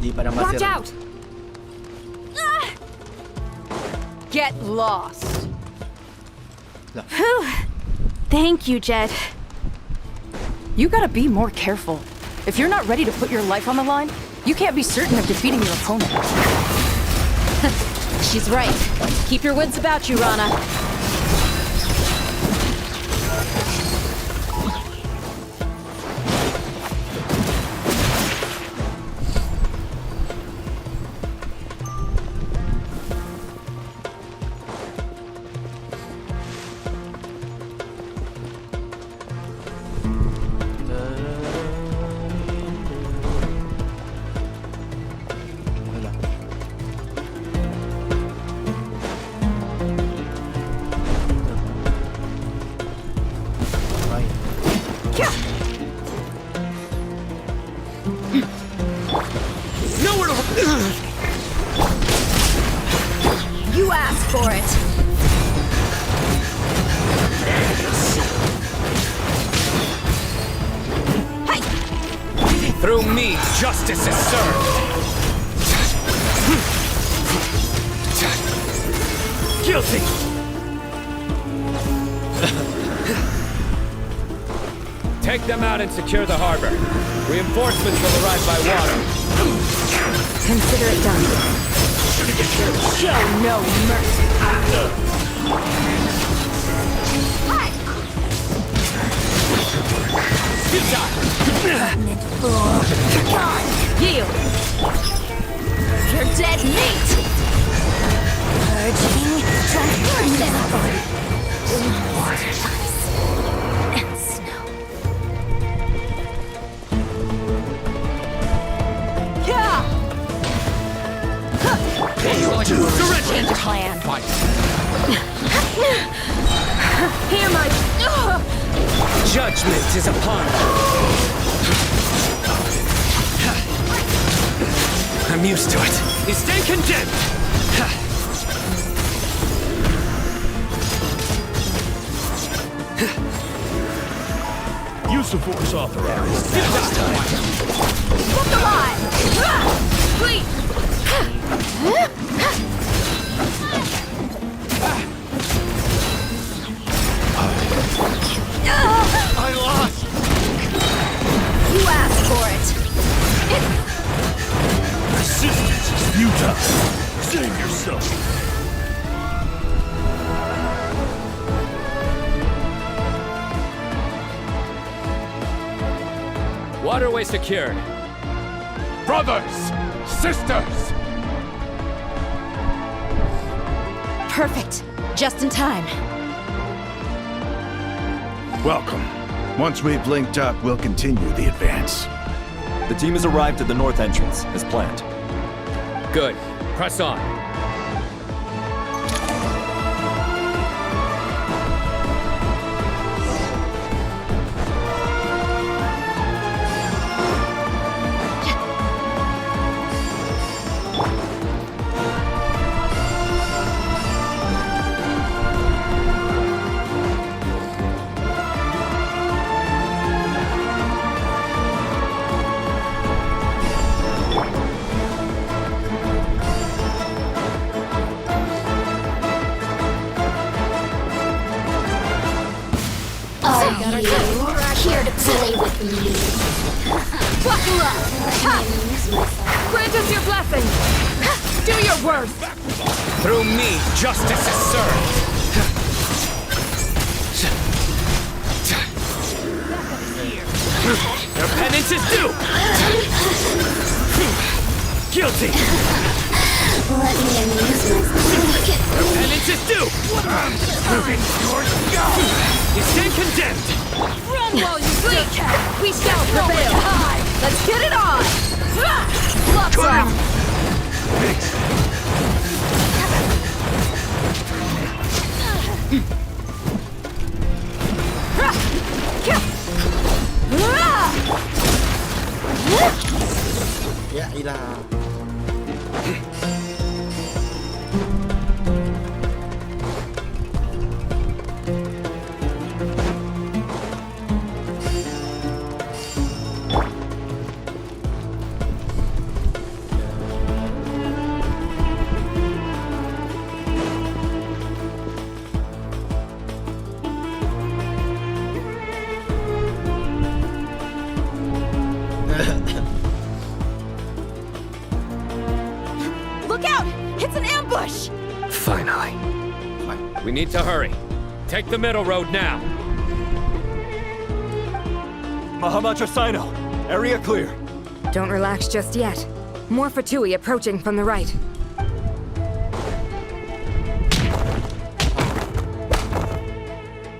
Di padang pasir. Watch out! Get lost. Whew. Thank you, Jed. You gotta be more careful. If you're not ready to put your life on the line, you can't be certain of defeating your opponent. She's right. Keep your wits about you, Rana. You asked for it. Through me, justice is served. Guilty. Take them out and secure the harbor. Reinforcements will arrive by water. Consider it done. Show no mercy. Yield. You're dead meat. Purging, transforming. And snow. Yeah. Change of plan. Hear my Judgment is upon you. I'm used to it. You stay condemned. Use of force authorized. Look alive! Please! I lost! You asked for it! futile. Save yourself. Waterway secured. Brothers! Sisters! Perfect. Just in time. Welcome. Once we've linked up, we'll continue the advance. The team has arrived at the north entrance, as planned. Good. Press on. Here to play with me. Buckle up! Ha! Grant us your blessing! Do your worst! Through me, justice is served. Your penance is due! Guilty! Let me amuse myself. Your penance is due! You stand condemned! Run while you sleep! We shall prevail! Let's get it on! Lots off! Ya ilah. Look out! It's an ambush! Finally. We need to hurry. Take the middle road now. Mahamacha Sino, area clear. Don't relax just yet. More Fatui approaching from the right.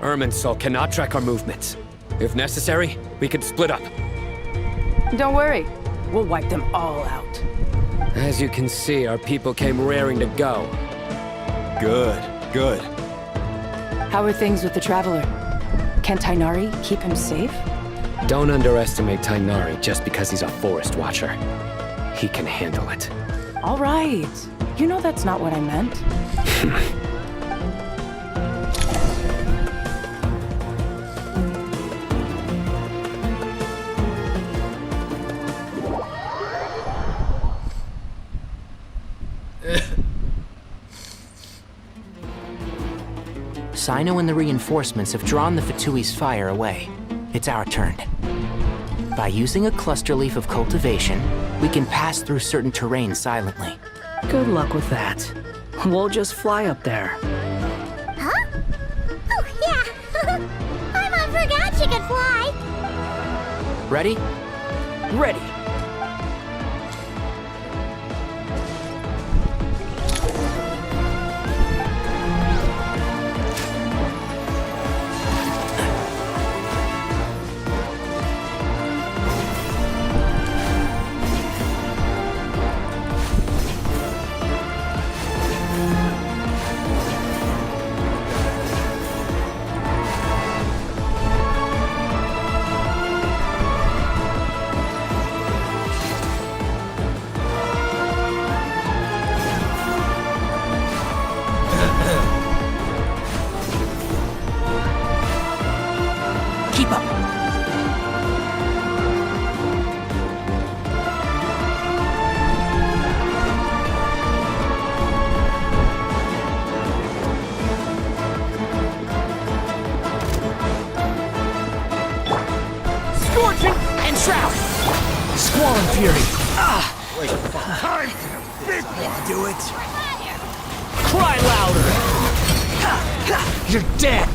Irminsul cannot track our movements. If necessary, we could split up. Don't worry. We'll wipe them all out. As you can see, our people came raring to go. Good, good. How are things with the Traveler? Can Tainari keep him safe? Don't underestimate Tainari just because he's a forest watcher. He can handle it. All right. You know that's not what I meant. Sino and the reinforcements have drawn the Fatui's fire away. It's our turn. By using a cluster leaf of cultivation, we can pass through certain terrain silently. Good luck with that. We'll just fly up there. Huh? Oh, yeah. I forgot you could fly. Ready? Ready. Keep up. Scorching and shroud. Squall and fury. Wait, fuck. Time big one. Do it. Cry louder! You're dead!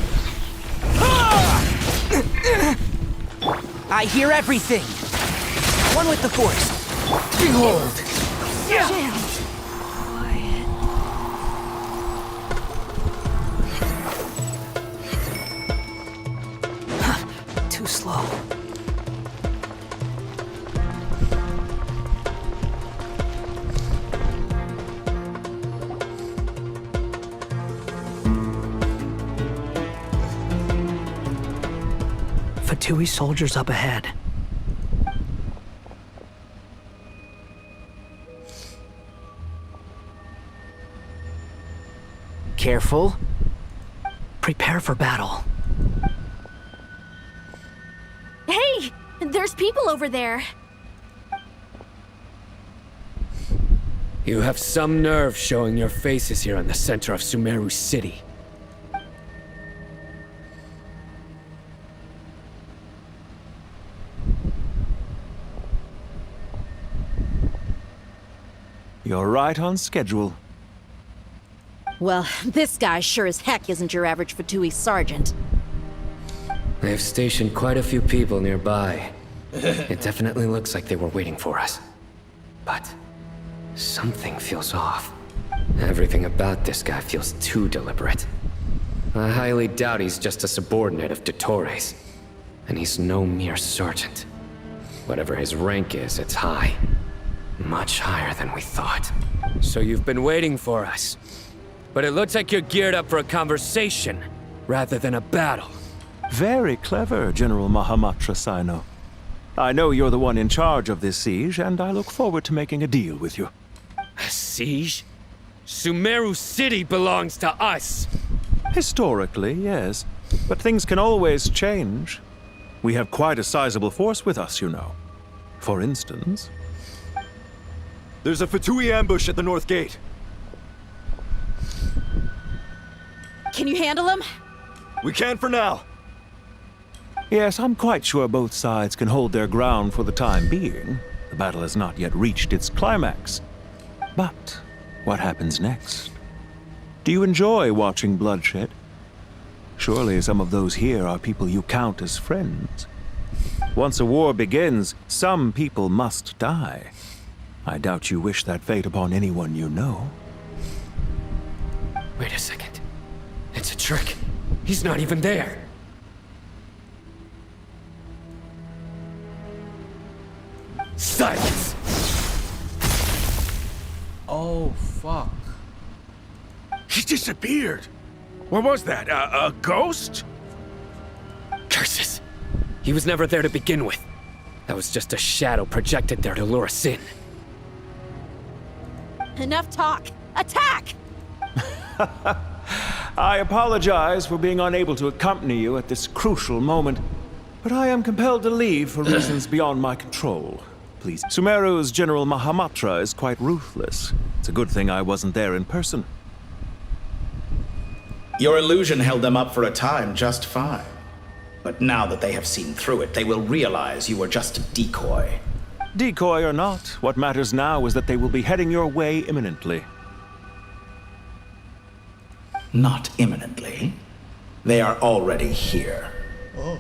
I hear everything! One with the Force. Behold! Too slow. Fatui soldiers up ahead. Careful. Prepare for battle. Hey! There's people over there. You have some nerve showing your faces here in the center of Sumeru City. You're right on schedule. Well, this guy sure as heck isn't your average Fatui sergeant. They've stationed quite a few people nearby. It definitely looks like they were waiting for us. But something feels off. Everything about this guy feels too deliberate. I highly doubt he's just a subordinate of Dottores. And he's no mere sergeant. Whatever his rank is, it's high. Much higher than we thought. So you've been waiting for us. But it looks like you're geared up for a conversation, rather than a battle. Very clever, General Mahamatra Sino. I know you're the one in charge of this siege, and I look forward to making a deal with you. A siege? Sumeru City belongs to us! Historically, yes. But things can always change. We have quite a sizable force with us, you know. For instance... There's a Fatui ambush at the north gate. Can you handle him? We can for now. Yes, I'm quite sure both sides can hold their ground for the time being. The battle has not yet reached its climax. But what happens next? Do you enjoy watching bloodshed? Surely some of those here are people you count as friends. Once a war begins, some people must die. I doubt you wish that fate upon anyone you know. Wait a second. It's a trick. He's not even there. Silence! Oh, fuck. He disappeared. What was that? A ghost? Curses. He was never there to begin with. That was just a shadow projected there to lure us in. Enough talk. Attack! I apologize for being unable to accompany you at this crucial moment, but I am compelled to leave for reasons beyond my control. Please. Sumeru's General Mahamatra is quite ruthless. It's a good thing I wasn't there in person. Your illusion held them up for a time just fine. But now that they have seen through it, they will realize you were just a decoy. Decoy or not, what matters now is that they will be heading your way imminently. Not imminently. They are already here. Oh.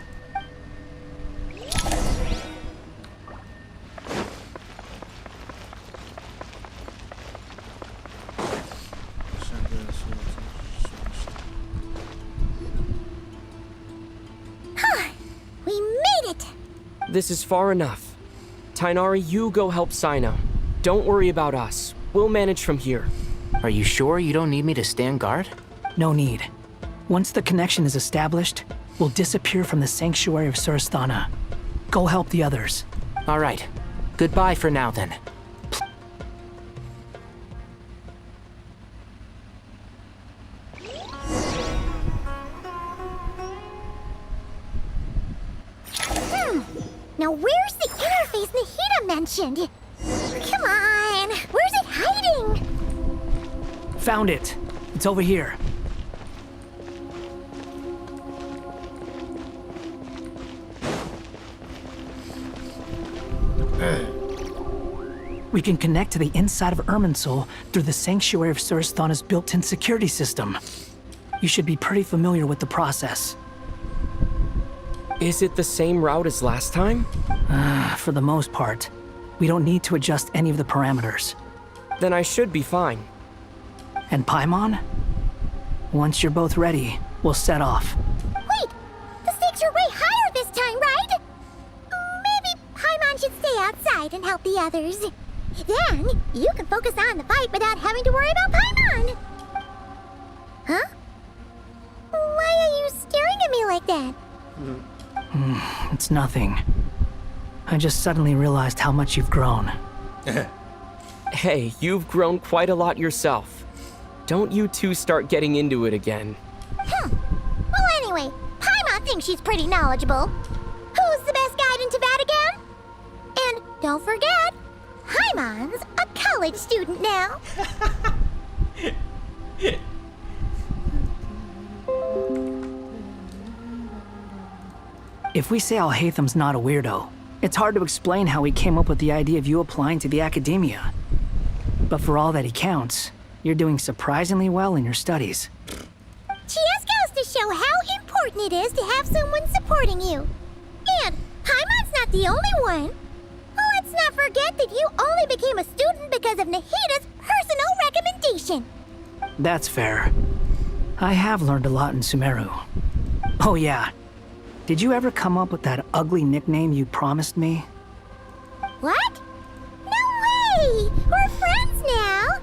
We made it! This is far enough. Tainari, you go help Sino. Don't worry about us. We'll manage from here. Are you sure you don't need me to stand guard? No need. Once the connection is established, we'll disappear from the sanctuary of Surasthana. Go help the others. All right. Goodbye for now, then. Now where's the interface Nahida mentioned? Come on, where's it hiding? Found it. It's over here. We can connect to the inside of Irminsul through the Sanctuary of Surasthana's built-in security system. You should be pretty familiar with the process. Is it the same route as last time? For the most part. We don't need to adjust any of the parameters. Then I should be fine. And Paimon? Once you're both ready, we'll set off. Wait! The stakes are way higher this time, right? Maybe Paimon should stay outside and help the others. Then, you can focus on the fight without having to worry about Paimon. Huh? Why are you staring at me like that? It's nothing. I just suddenly realized how much you've grown. Hey, you've grown quite a lot yourself. Don't you two start getting into it again. Well, anyway, Paimon thinks she's pretty knowledgeable. Who's the best guide in Teyvat again? And don't forget, Paimon's a college student now. If we say Alhatham's not a weirdo, it's hard to explain how he came up with the idea of you applying to the academia. But for all that he counts, you're doing surprisingly well in your studies. Just goes to show how important it is to have someone supporting you. And Paimon's not the only one. Let's not forget that you only became a student because of Nahida's personal recommendation. That's fair. I have learned a lot in Sumeru. Oh yeah. Did you ever come up with that ugly nickname you promised me? What? No way! We're friends now!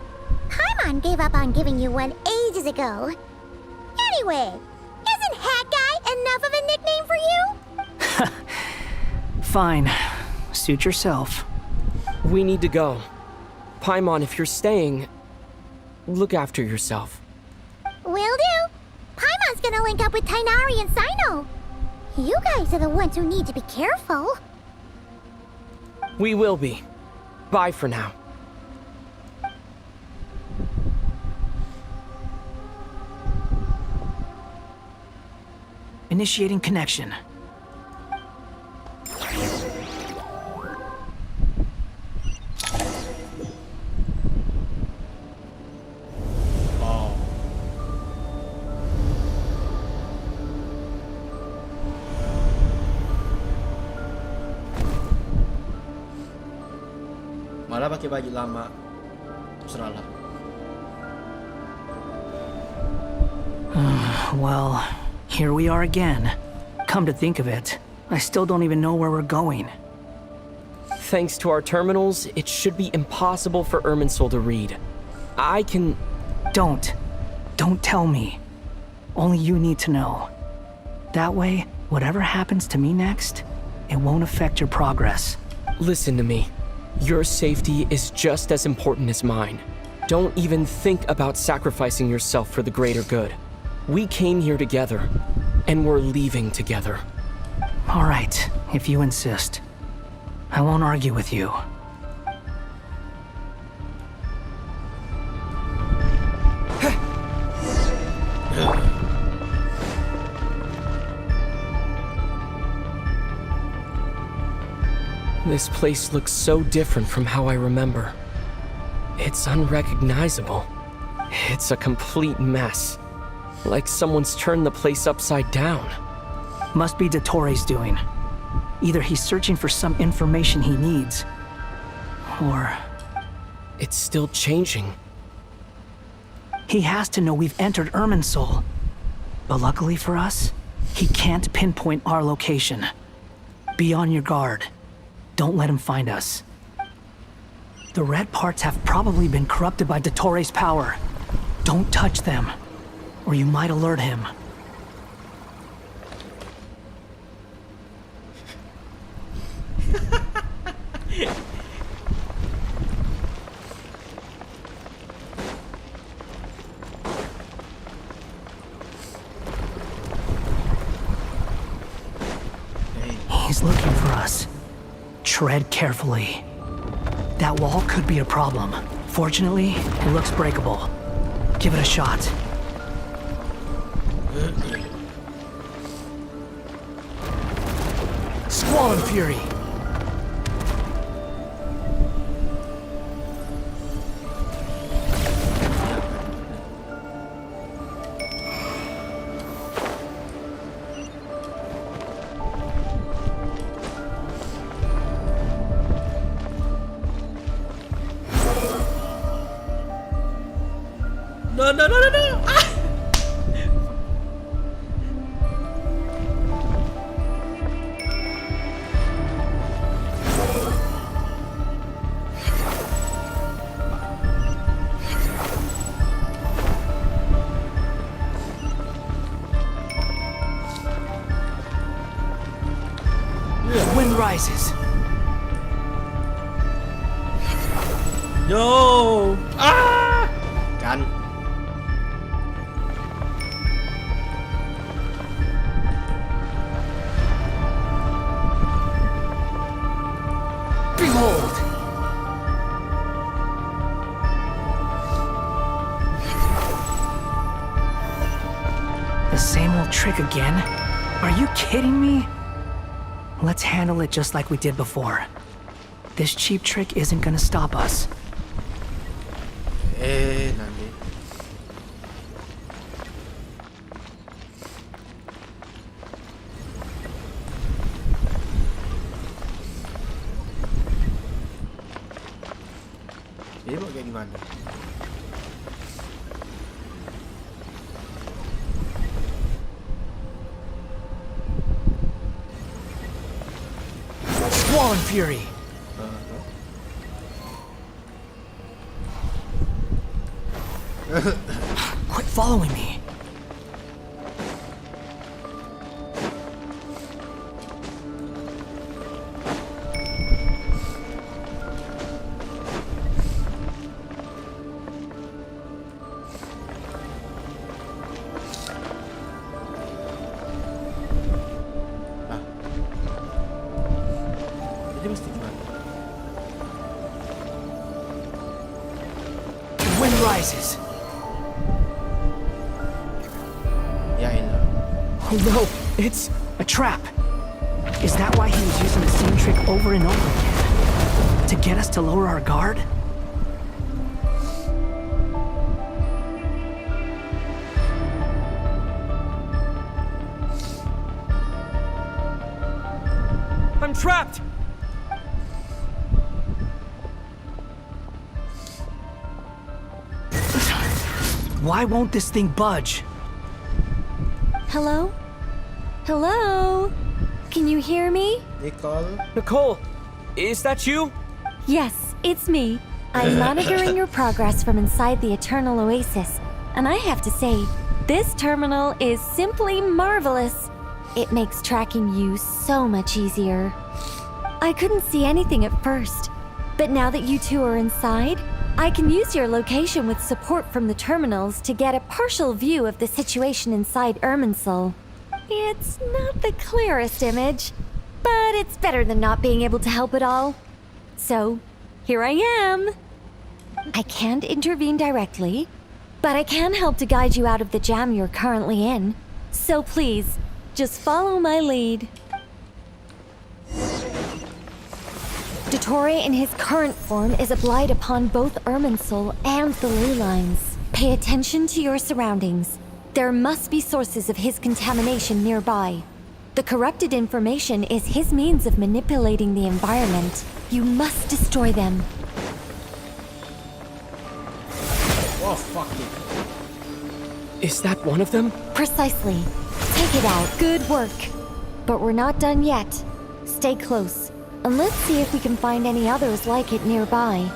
Paimon gave up on giving you one ages ago. Anyway, isn't Hat Guy enough of a nickname for you? Fine. Suit yourself. We need to go. Paimon, if you're staying, look after yourself. Will do. Paimon's gonna link up with Tighnari and Cyno. You guys are the ones who need to be careful. We will be. Bye for now. Initiating connection. Malah pakai baju lama. Terserah lah. Well, here we are again. Come to think of it, I still don't even know where we're going. Thanks to our terminals, it should be impossible for Irminsul to read. I can... Don't tell me. Only you need to know. That way, whatever happens to me next, it won't affect your progress. Listen to me. Your safety is just as important as mine. Don't even think about sacrificing yourself for the greater good. We came here together, and we're leaving together. All right, if you insist. I won't argue with you. This place looks so different from how I remember. It's unrecognizable. It's a complete mess. Like someone's turned the place upside down. Must be Dottoro's doing. Either he's searching for some information he needs, or... It's still changing. He has to know we've entered Irminsul. But luckily for us, he can't pinpoint our location. Be on your guard. Don't let him find us. The red parts have probably been corrupted by Dottoro's power. Don't touch them, or you might alert him. He's looking for us. Tread carefully. That wall could be a problem. Fortunately, it looks breakable. Give it a shot. Squall and Fury! No, no, no, no, no. Ah! Wind rises. Yo! Ah! Kan. Behold! The same old trick again? Are you kidding me? Let's handle it just like we did before. This cheap trick isn't gonna stop us. Nanti. Ini mau kayak gimana? Swollen Fury! Quit following me. Jadi mesti gimana? The wind rises. Oh no, it's a trap. Is that why he was using the same trick over and over again? To get us to lower our guard? I'm trapped! Why won't this thing budge? Hello? Hello? Can you hear me? Nicole, is that you? Yes, it's me. I'm monitoring your progress from inside the Eternal Oasis, and I have to say, this terminal is simply marvelous. It makes tracking you so much easier. I couldn't see anything at first, but now that you two are inside, I can use your location with support from the terminals to get a partial view of the situation inside Irminsul. It's not the clearest image, but it's better than not being able to help at all. So, here I am. I can't intervene directly, but I can help to guide you out of the jam you're currently in. So please, just follow my lead. Dottore in his current form is a blight upon both Irminsul and the ley lines. Pay attention to your surroundings. There must be sources of his contamination nearby. The corrupted information is his means of manipulating the environment. You must destroy them. Oh, fuck it. Is that one of them? Precisely. Take it out. Good work. But we're not done yet. Stay close. And let's see if we can find any others like it nearby.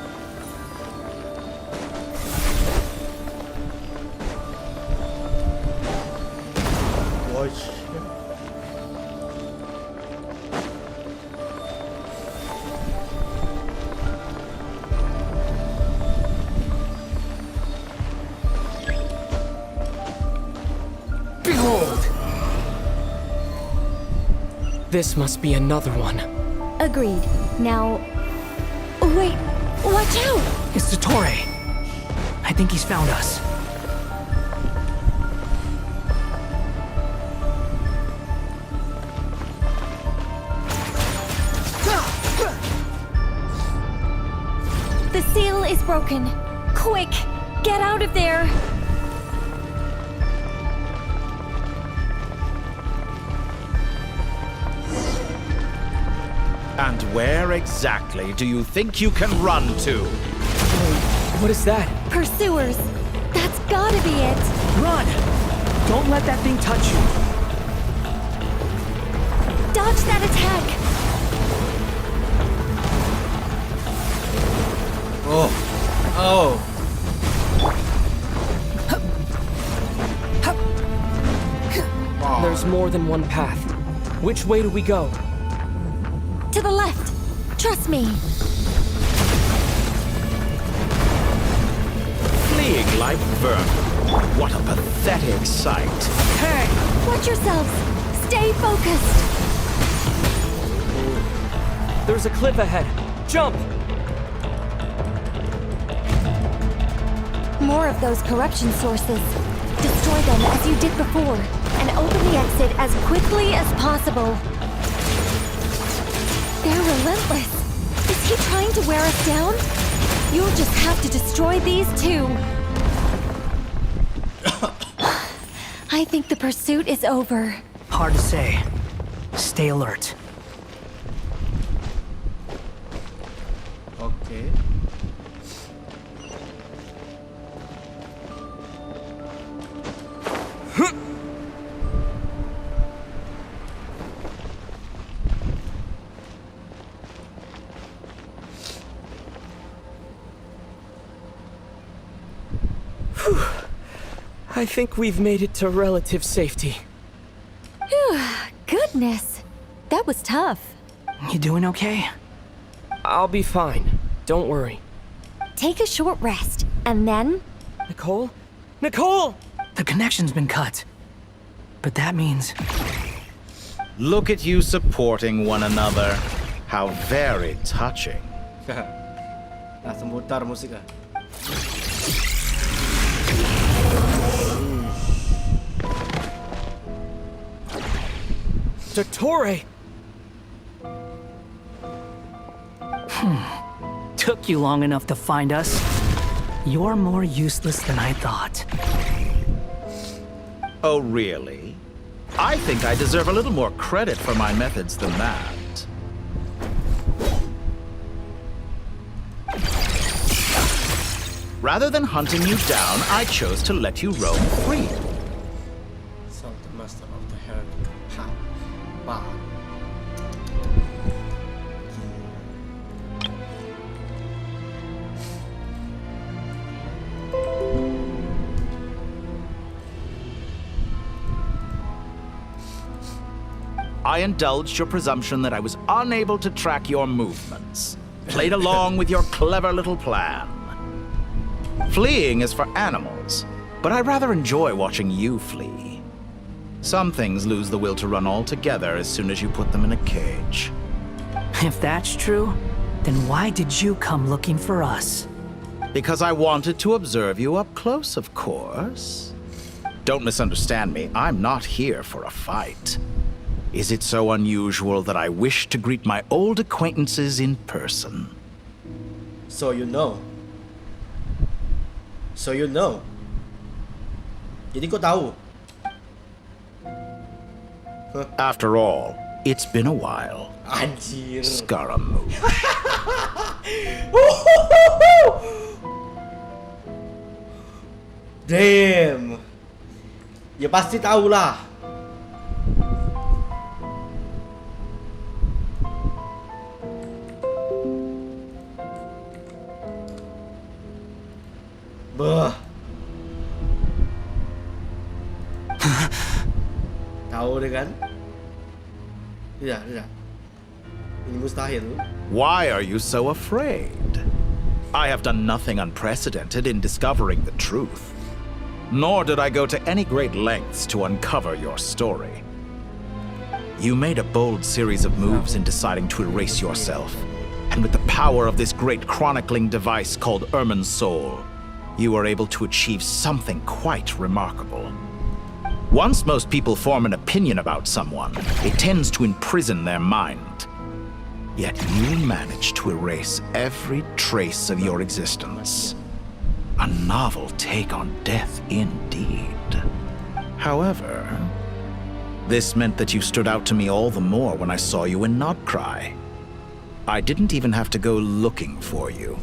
Behold! This must be another one. Agreed. Now... Wait! Watch out! It's Dottore. I think he's found us. The seal is broken. Quick! Get out of there! And where exactly do you think you can run to? What is that? Pursuers! That's That's gotta be it. Run! Don't let that thing touch you. Dodge that attack. Oh. Oh. There's more than one path. Which way do we go? To the left. Trust me. Fleeing like vermin. What a pathetic sight. Hey! Watch yourselves. Stay focused. There's a cliff ahead. Jump! More of those corruption sources. Destroy them as you did before, and open the exit as quickly as possible. They're relentless. Is he trying to wear us down? You'll just have to destroy these too. I think the pursuit is over. Hard to say. Stay alert. Okay. I think we've made it to relative safety. Goodness. That was tough. You doing okay? I'll be fine. Don't worry. Take a short rest, and then... Nicole? Nicole! The connection's been cut. But that means... Look at you supporting one another. How very touching. Langsung putar musik ah. Dottore! Took you long enough to find us. You're more useless than I thought. Oh, really? I think I deserve a little more credit for my methods than that. Rather than hunting you down, I chose to let you roam free. South Master of the Heretic. Ha. Bah. I indulged your presumption that I was unable to track your movements. Played along with your clever little plan. Fleeing is for animals, but I rather enjoy watching you flee. Some things lose the will to run altogether as soon as you put them in a cage. If that's true, then why did you come looking for us? Because I wanted to observe you up close, of course. Don't misunderstand me, I'm not here for a fight. Is it so unusual that I wish to greet my old acquaintances in person? So you know. So you know. Jadi kau tahu. After all, it's been a while. Anjir. Scaramouche. Damn. Ya pasti tahu lah. Bah. Tahu deh kan? Tidak. Ini mustahil. Why are you so afraid? I have done nothing unprecedented in discovering the truth. Nor did I go to any great lengths to uncover your story. You made a bold series of moves in deciding to erase yourself. And with the power of this great chronicling device called Irmin's Soul, you were able to achieve something quite remarkable. Once most people form an opinion about someone, it tends to imprison their mind. Yet you managed to erase every trace of your existence. A novel take on death indeed. However, this meant that you stood out to me all the more when I saw you in Notcry. I didn't even have to go looking for you.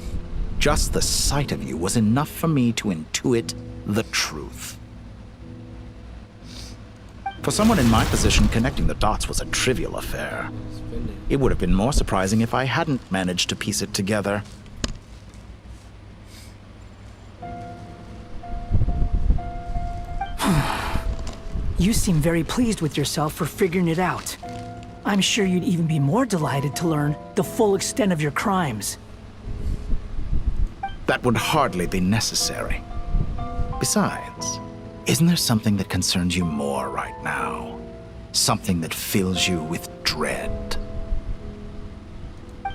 Just the sight of you was enough for me to intuit the truth. For someone in my position, connecting the dots was a trivial affair. It would have been more surprising if I hadn't managed to piece it together. You seem very pleased with yourself for figuring it out. I'm sure you'd even be more delighted to learn the full extent of your crimes. That would hardly be necessary. Besides, isn't there something that concerns you more right now? Something that fills you with dread?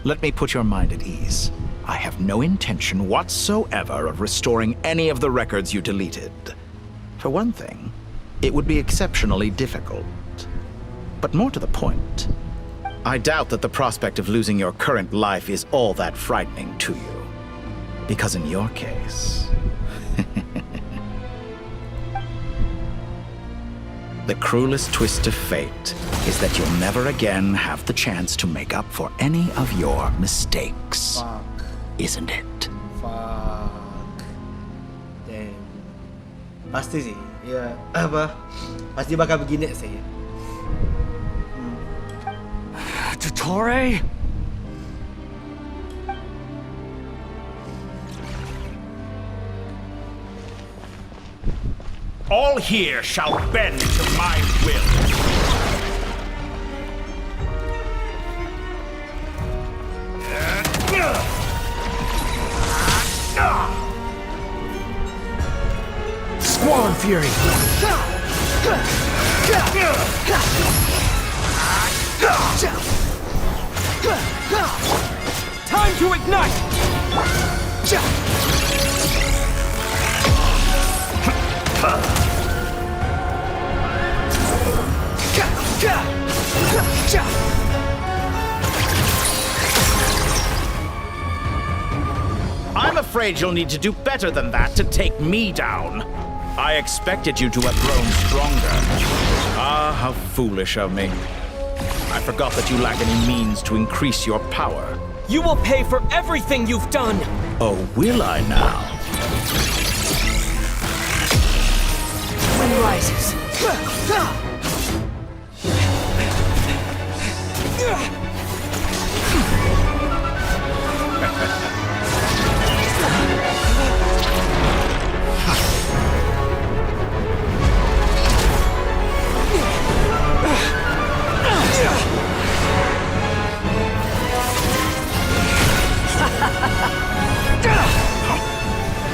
Let me put your mind at ease. I have no intention whatsoever of restoring any of the records you deleted. For one thing, it would be exceptionally difficult. But more to the point, I doubt that the prospect of losing your current life is all that frightening to you. Because in your case, the cruelest twist of fate is that you'll never again have the chance to make up for any of your mistakes. Fuck. Isn't it? Fuck. Damn. Pasti sih. Ya, apa? Pasti bakal begini sih. Dottore? All here shall bend to my will. Squall and Fury! Time to ignite! I'm afraid you'll need to do better than that to take me down. I expected you to have grown stronger. Ah, how foolish of me. I forgot that you lack any means to increase your power. You will pay for everything you've done! Oh, will I now? Wind rises.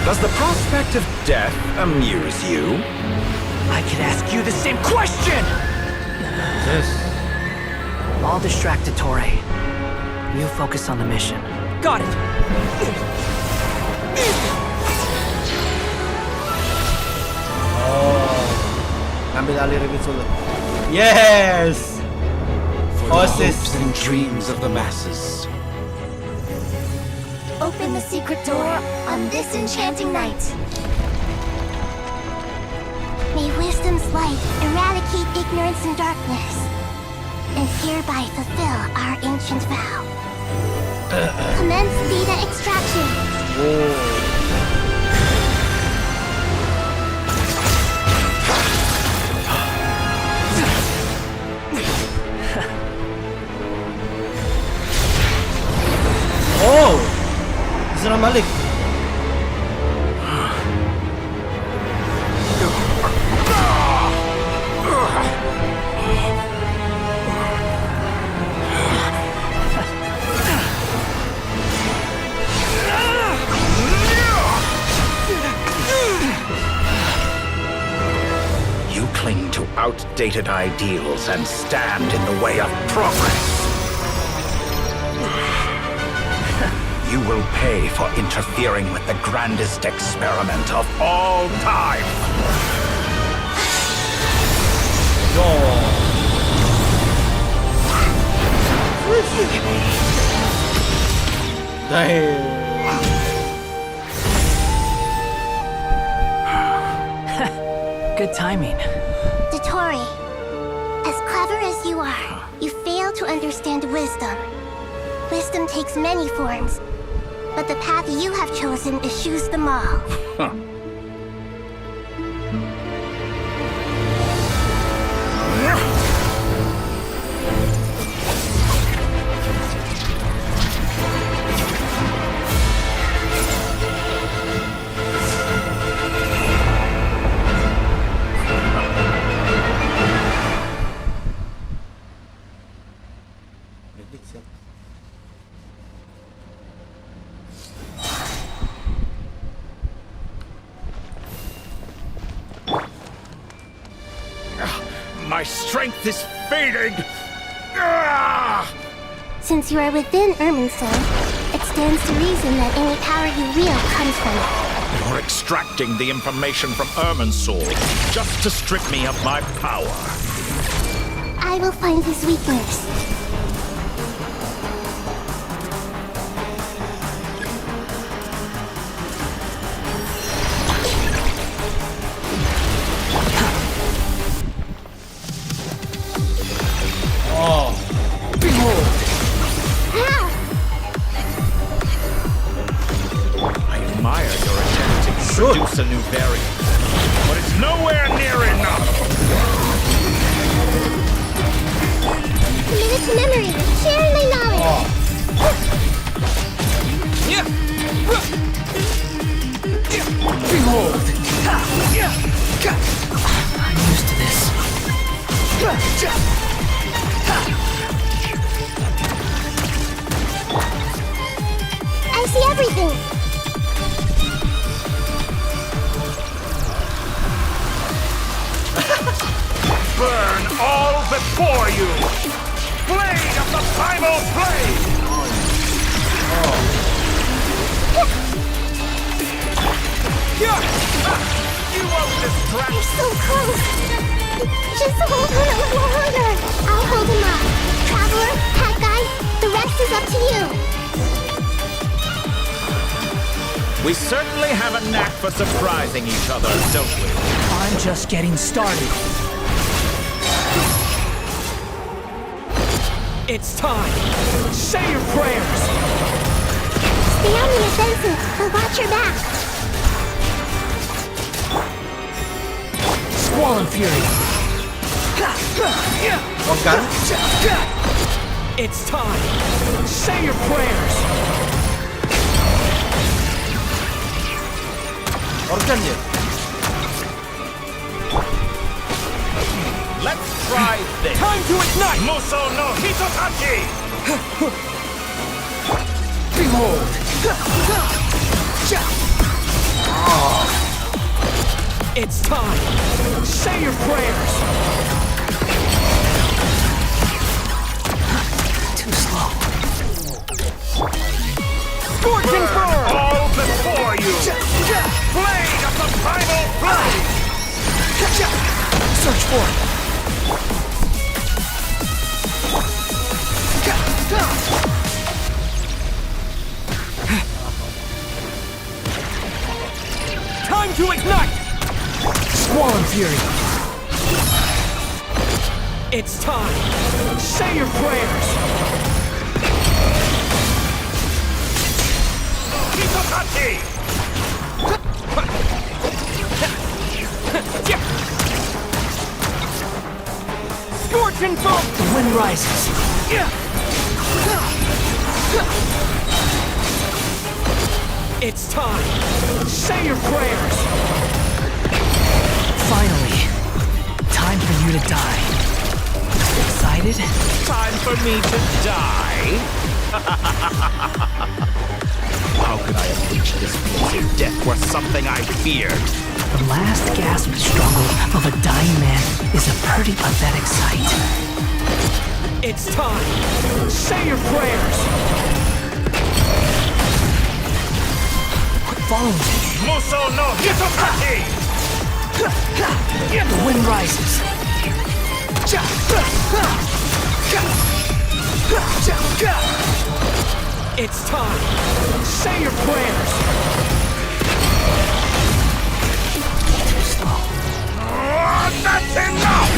Does the prospect of death amuse you? I could ask you the same question! Yes. I'll distract Dottore. You focus on the mission. Got it! Oh. Ambil alih Rebit Solo. Yes! For the hopes and dreams of the masses. Open the secret door on this enchanting night. May wisdom's light eradicate ignorance and darkness, and hereby fulfill our ancient vow. Commence data extraction. Oh! Diserang balik. You cling to outdated ideals and stand in the way of progress. You will pay for interfering with the grandest experiment of all time. Good timing. Dottore, as clever as you are, you fail to understand wisdom. Wisdom takes many forms, but the path you have chosen eschews them all. My strength is fading! Ah! Since you are within Irminsul, it stands to reason that any power you wield comes from it. You're extracting the information from Irminsul just to strip me of my power. I will find his weakness. Behold! I admire your attempt to introduce a new variant, but it's nowhere near enough! Committed to memory, sharing my knowledge. Behold! I'm used to this. I see everything. Burn all before you! Blade of the primal blade! You won't distract! You're so close. Just hold on a little longer. I'll hold him up. Traveler, Hat Guy, the rest is up to you. We certainly have a knack for surprising each other, don't we? I'm just getting started. It's time. Say your prayers. Stay on the offensive, but watch your back. Squall Fury. It's time. Say your prayers. Archon ya? Let's try this. Time to ignite. Muso no Hitotachi! Behold. It's time. Say your prayers. Too slow. Scorching burn. All before you! Blade of the primal blade! Search for it. Time to ignite! Squall Fury. It's time. Say your prayers. Hitotachi! Scorching bolt! The wind rises. It's time. Say your prayers. Finally, time for you to die. Excited? Time for me to die? How could I have reached this place if death were something I feared? The last gasp struggle of a dying man is a pretty pathetic sight. It's time. Say your prayers. Quit following me. Muso no Hitotachi! The wind rises. It's time. Say your prayers. Too slow. That's enough!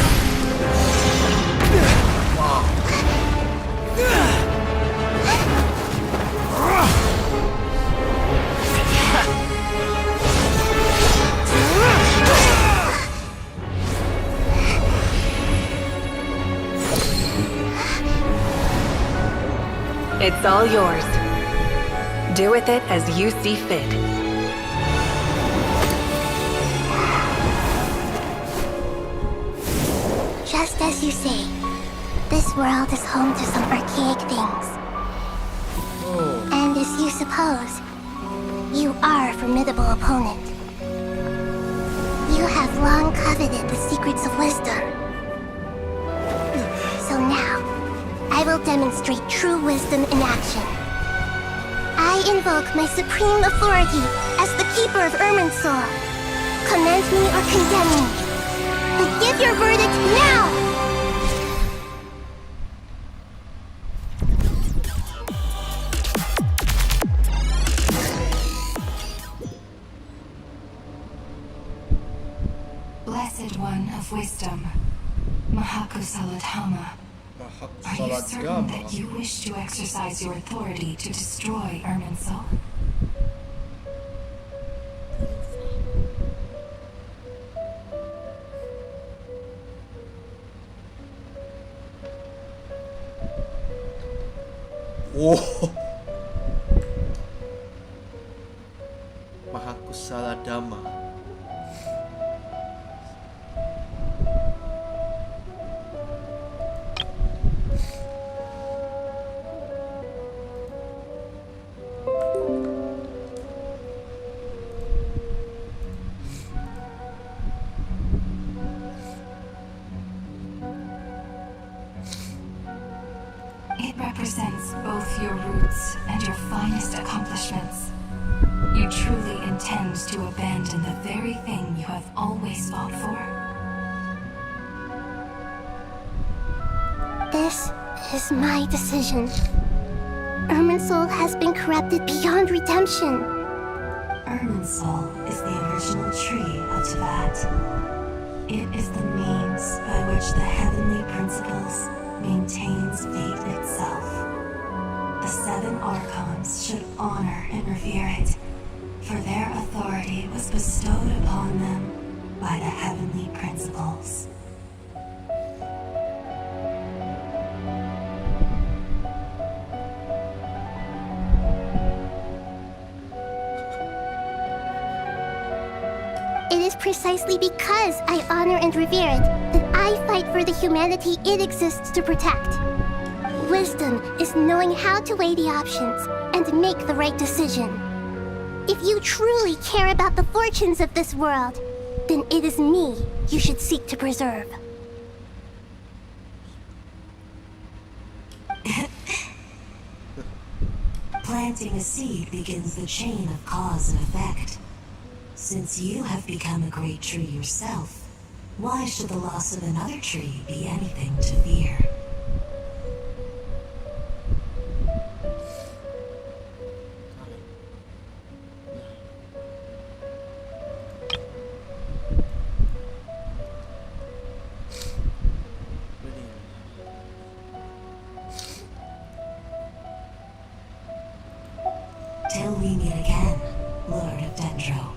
It's all yours. Do with it as you see fit. Just as you say, this world is home to some archaic things. And as you suppose, you are a formidable opponent. You have long coveted the secrets of wisdom. I will demonstrate true wisdom in action. I invoke my supreme authority as the keeper of Irminsul. Commend me or condemn me. But give your verdict now! Blessed One of Wisdom, Mahakusaladhama, are you certain that you wish to exercise your authority to destroy Irminsul? Oh. Mahakusaladhama. It represents both your roots and your finest accomplishments. You truly intend to abandon the very thing you have always fought for. This is my decision. Irminsul has been corrupted beyond redemption. Irminsul is the original tree of Teyvat. It is the means by which the heavenly principles maintains fate itself. The 7 Archons should honor and revere it, for their authority was bestowed upon them by the heavenly principles. It is precisely because I honor and revere it that I fight for the humanity it exists to protect. Wisdom is knowing how to weigh the options and make the right decision. If you truly care about the fortunes of this world, then it is me you should seek to preserve. Planting a seed begins the chain of cause and effect. Since you have become a great tree yourself, why should the loss of another tree be anything to fear? Till we meet again, Lord of Dendro.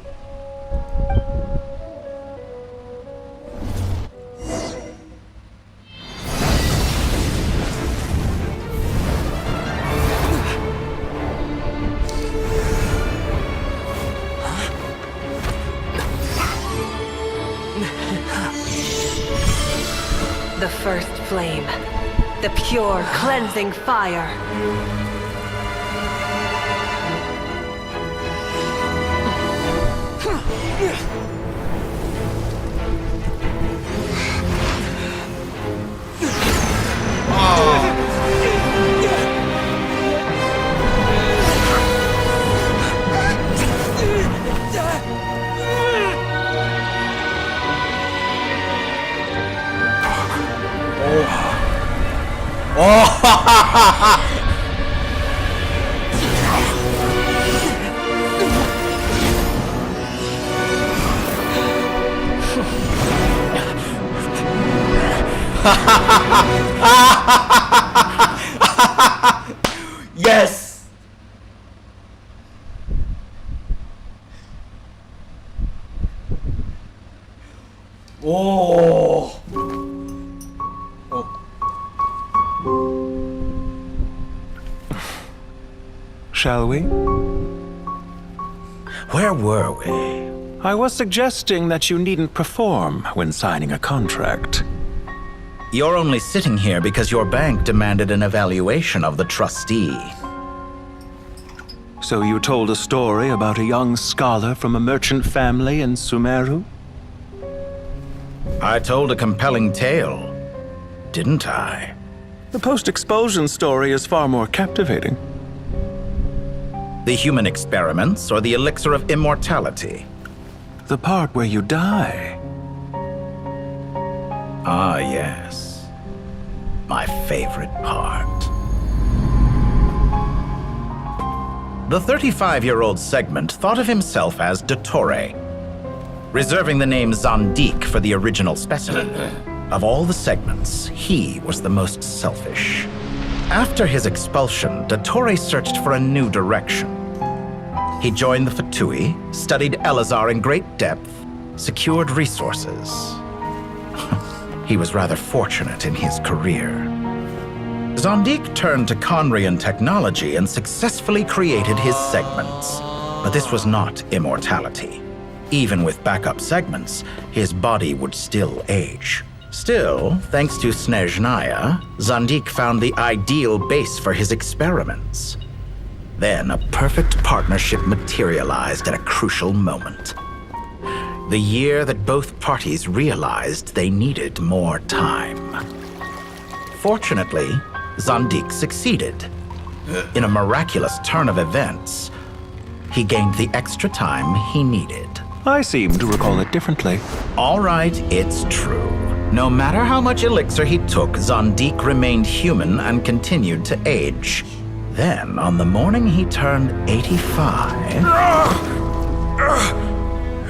The first flame. The pure, cleansing fire. Yes. Oh. Shall we? Where were we? I was suggesting that you needn't perform when signing a contract. You're only sitting here because your bank demanded an evaluation of the trustee. So you told a story about a young scholar from a merchant family in Sumeru? I told a compelling tale, didn't I? The post-expulsion story is far more captivating. The human experiments or the elixir of immortality? The part where you die. Ah, yes. My favorite part. The 35-year-old Segment thought of himself as Dottore, reserving the name Zandik for the original specimen. Of all the Segments, he was the most selfish. After his expulsion, Dottore searched for a new direction. He joined the Fatui, studied Elazar in great depth, secured resources. He was rather fortunate in his career. Zandik turned to Conrian technology and successfully created his segments. But this was not immortality. Even with backup segments, his body would still age. Still, thanks to Snezhnaya, Zandik found the ideal base for his experiments. Then a perfect partnership materialized at a crucial moment. The year that both parties realized they needed more time. Fortunately, Zandik succeeded. In a miraculous turn of events, he gained the extra time he needed. I seem to recall it differently. All right, it's true. No matter how much elixir he took, Zandik remained human and continued to age. Then, on the morning he turned 85...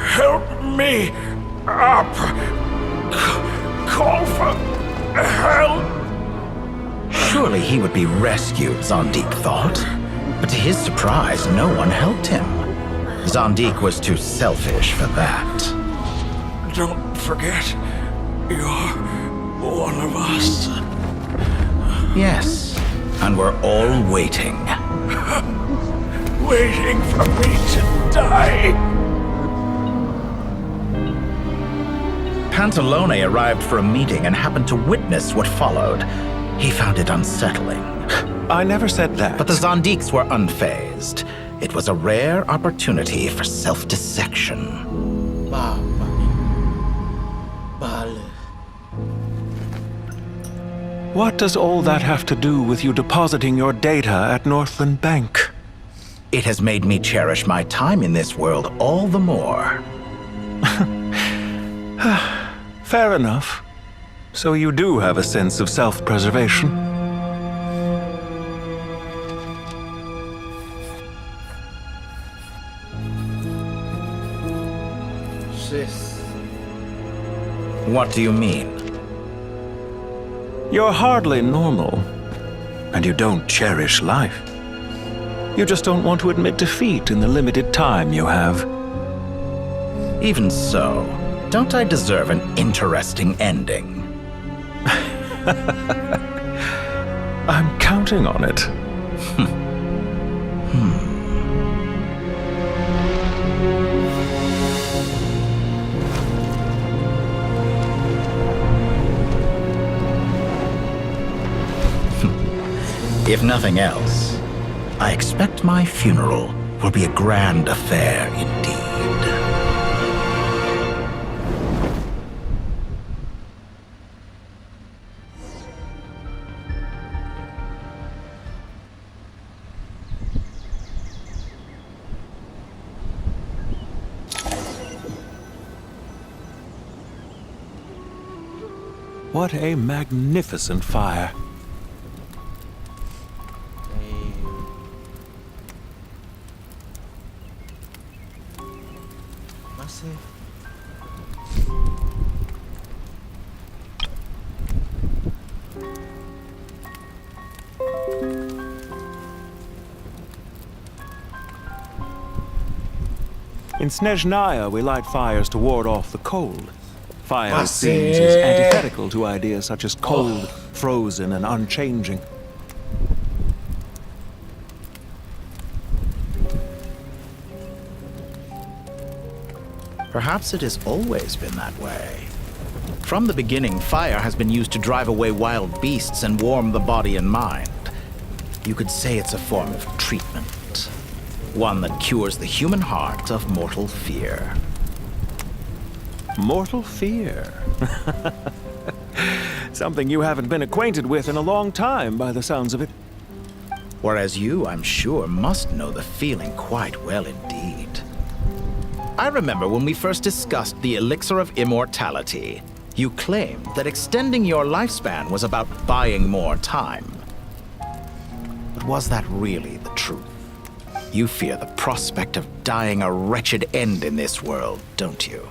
Help me up! Call for help! Surely he would be rescued, Zandik thought. But to his surprise, no one helped him. Zandik was too selfish for that. Don't forget, you're one of us. Yes, and we're all waiting. Waiting for me to die. Pantalone arrived for a meeting and happened to witness what followed. He found it unsettling. I never said that. But the Zandiks were unfazed. It was a rare opportunity for self-dissection. What does all that have to do with you depositing your data at Northland Bank? It has made me cherish my time in this world all the more. Fair enough. So you do have a sense of self-preservation. What do you mean? You're hardly normal, and you don't cherish life. You just don't want to admit defeat in the limited time you have. Even so, don't I deserve an interesting ending? I'm counting on it. If nothing else, I expect my funeral will be a grand affair indeed. What a magnificent fire. In Snezhnaya, we light fires to ward off the cold. Fire, it seems, is antithetical to ideas such as cold, frozen, and unchanging. Perhaps it has always been that way. From the beginning, fire has been used to drive away wild beasts and warm the body and mind. You could say it's a form of treatment. One that cures the human heart of mortal fear. Mortal fear? Something you haven't been acquainted with in a long time, by the sounds of it. Whereas you, I'm sure, must know the feeling quite well indeed. I remember when we first discussed the elixir of immortality, you claimed that extending your lifespan was about buying more time. But was that really the truth? You fear the prospect of dying a wretched end in this world, don't you?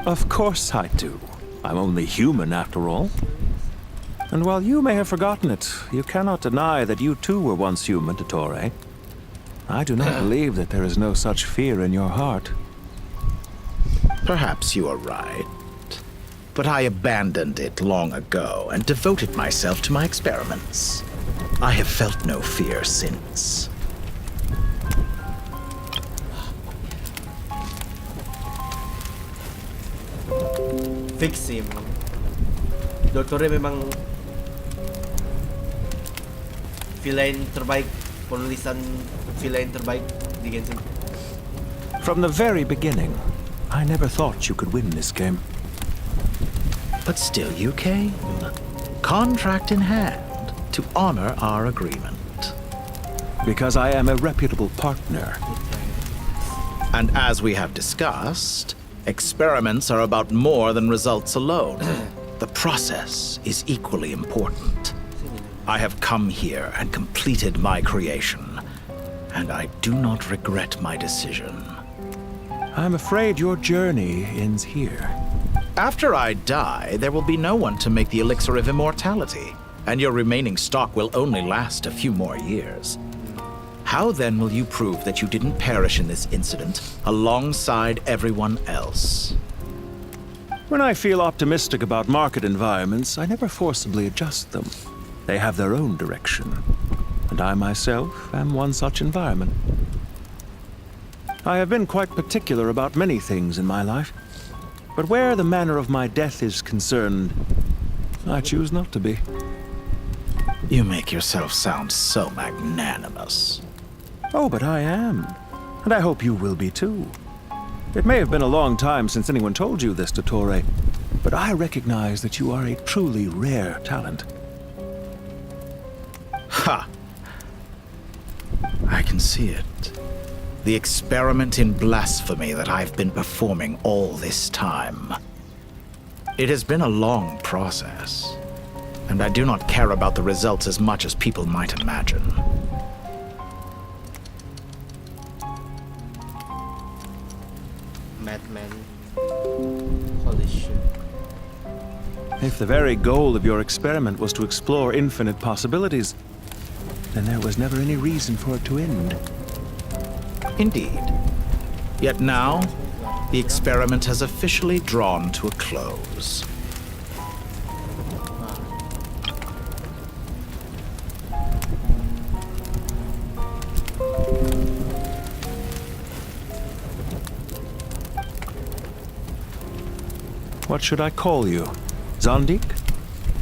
Of course I do. I'm only human, after all. And while you may have forgotten it, you cannot deny that you too were once human, Dottore. I do not believe that there is no such fear in your heart. Perhaps you are right. But I abandoned it long ago and devoted myself to my experiments. I have felt no fear since. Fix sih memang. Dottore memang villain terbaik, penulisan villain terbaik di Genshin. From the very beginning, I never thought you could win this game. But still you came, contract in hand, to honor our agreement. Because I am a reputable partner. And as we have discussed, experiments are about more than results alone. The process is equally important. I have come here and completed my creation, and I do not regret my decision. I'm afraid your journey ends here. After I die, there will be no one to make the elixir of immortality, and your remaining stock will only last a few more years. How then will you prove that you didn't perish in this incident alongside everyone else? When I feel optimistic about market environments, I never forcibly adjust them. They have their own direction, and I myself am one such environment. I have been quite particular about many things in my life, but where the manner of my death is concerned, I choose not to be. You make yourself sound so magnanimous. Oh, but I am. And I hope you will be too. It may have been a long time since anyone told you this, Dottore, but I recognize that you are a truly rare talent. Ha! I can see it. The experiment in blasphemy that I've been performing all this time. It has been a long process, and I do not care about the results as much as people might imagine. Madman. Holy shit. If the very goal of your experiment was to explore infinite possibilities, then there was never any reason for it to end. Indeed. Yet now, the experiment has officially drawn to a close. What should I call you? Zondik?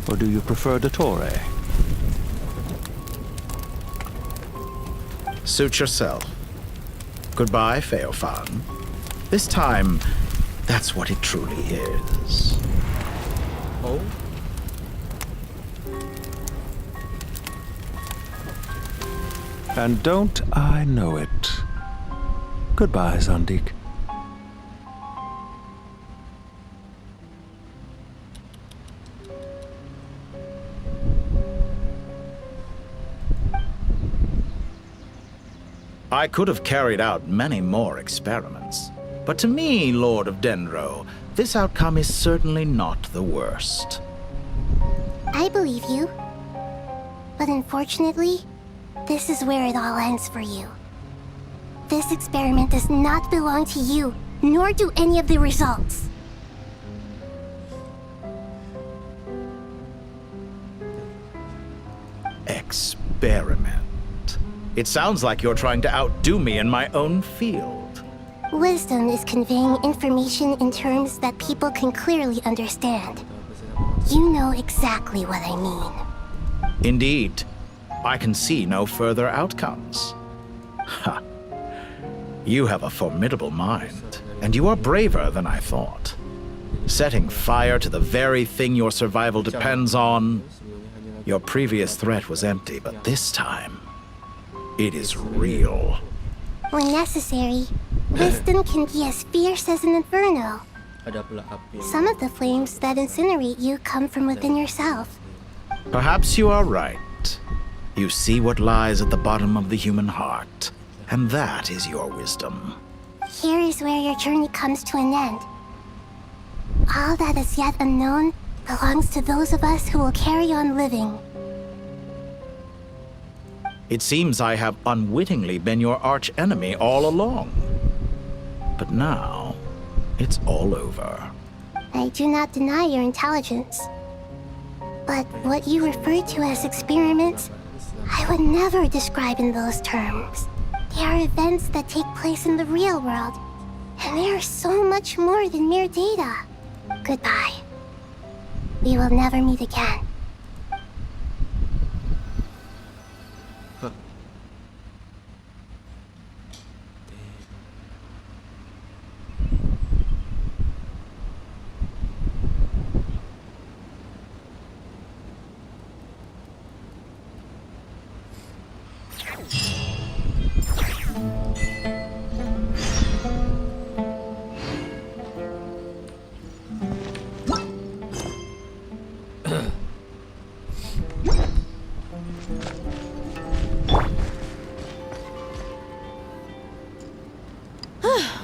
Or do you prefer Dottore? Suit yourself. Goodbye, Feofan. This time, that's what it truly is. Oh? And don't I know it? Goodbye, Zondik. I could have carried out many more experiments, but to me, Lord of Dendro, this outcome is certainly not the worst. I believe you. But unfortunately, this is where it all ends for you. This experiment does not belong to you, nor do any of the results. Experiment. It sounds like you're trying to outdo me in my own field. Wisdom is conveying information in terms that people can clearly understand. You know exactly what I mean. Indeed. I can see no further outcomes. Ha. You have a formidable mind, and you are braver than I thought. setting fire to the very thing your survival depends on. Your previous threat was empty, but this time, it is real. When necessary, wisdom can be as fierce as an inferno. Ada pula api. Some of the flames that incinerate you come from within yourself. Perhaps you are right. You see what lies at the bottom of the human heart, and that is your wisdom. Here is where your journey comes to an end. All that is yet unknown belongs to those of us who will carry on living. It seems I have unwittingly been your arch-enemy all along. But now, it's all over. I do not deny your intelligence. But what you refer to as experiments, I would never describe in those terms. They are events that take place in the real world, and they are so much more than mere data. Goodbye. We will never meet again.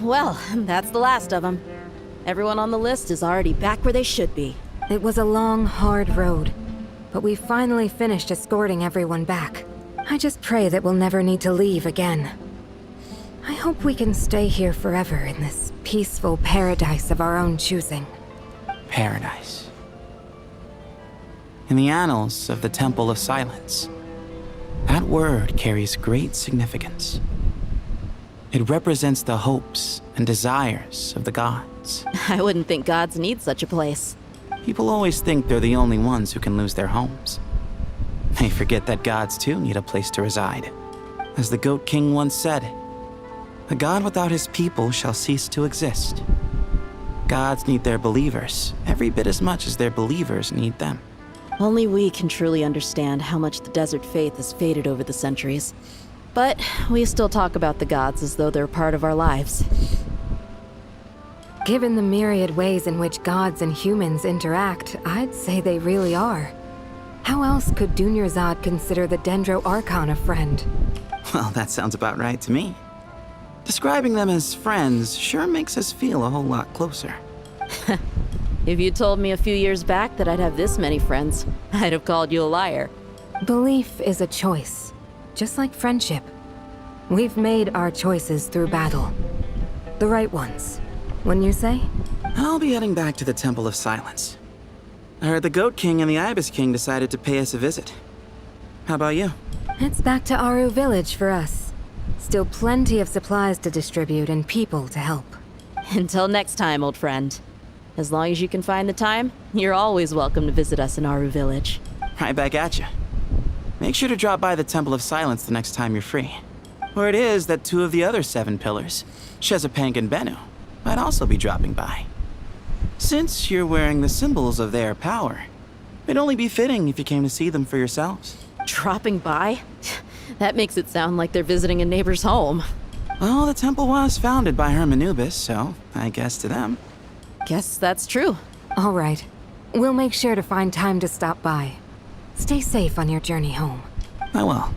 Well, that's the last of them. Everyone on the list is already back where they should be. It was a long, hard road, but we finally finished escorting everyone back. I just pray that we'll never need to leave again. I hope we can stay here forever in this peaceful paradise of our own choosing. Paradise. In the annals of the Temple of Silence, that word carries great significance. It represents the hopes and desires of the gods. I wouldn't think gods need such a place. People always think they're the only ones who can lose their homes. They forget that gods too need a place to reside. As the Goat King once said, "A god without his people shall cease to exist." Gods need their believers every bit as much as their believers need them. Only we can truly understand how much the desert faith has faded over the centuries. But we still talk about the gods as though they're part of our lives. Given the myriad ways in which gods and humans interact, I'd say they really are. How else could Dunyarzad consider the Dendro Archon a friend? Well, that sounds about right to me. Describing them as friends sure makes us feel a whole lot closer. If you told me a few years back that I'd have this many friends, I'd have called you a liar. Belief is a choice, just like friendship. We've made our choices through battle. The right ones, wouldn't you say? I'll be heading back to the Temple of Silence. I heard the Goat King and the Ibis King decided to pay us a visit. How about you? It's back to Aru Village for us. Still plenty of supplies to distribute and people to help. Until next time, old friend. As long as you can find the time, you're always welcome to visit us in Aru Village. Right back at you. Make sure to drop by the Temple of Silence the next time you're free. Where it is that two of the other 7 pillars, Chesapank and Bennu, might also be dropping by. Since you're wearing the symbols of their power, it'd only be fitting if you came to see them for yourselves. Dropping by? That makes it sound like they're visiting a neighbor's home. Well, the temple was founded by Hermanubis, so I guess to them. Guess that's true. All right. We'll make sure to find time to stop by. Stay safe on your journey home. I will.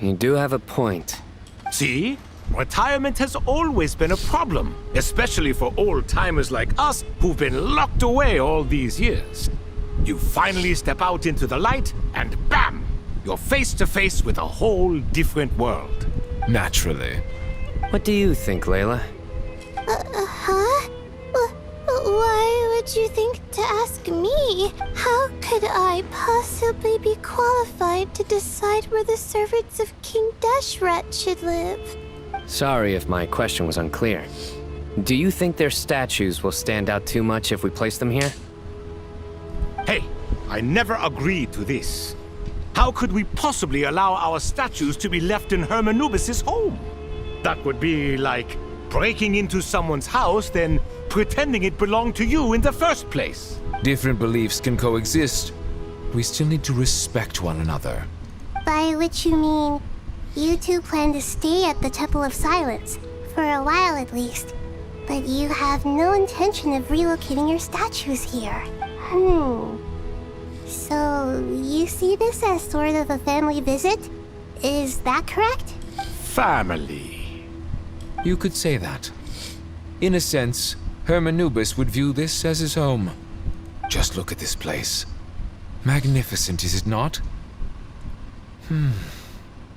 You do have a point. See? Retirement has always been a problem, especially for old-timers like us who've been locked away all these years. You finally step out into the light, and bam! You're face to face with a whole different world. Naturally. What do you think, Layla? Huh? Why would you think to ask me? How could I possibly be qualified to decide where the servants of King Deshret should live? Sorry if my question was unclear. Do you think their statues will stand out too much if we place them here? Hey, I never agreed to this. How could we possibly allow our statues to be left in Hermanubis' home? That would be like breaking into someone's house, then pretending it belonged to you in the first place. Different beliefs can coexist. We still need to respect one another. By which you mean, you two plan to stay at the Temple of Silence, for a while at least. But you have no intention of relocating your statues here. So, you see this as sort of a family visit? Is that correct? Family. You could say that. In a sense, Hermanubis would view this as his home. Just look at this place. Magnificent, is it not?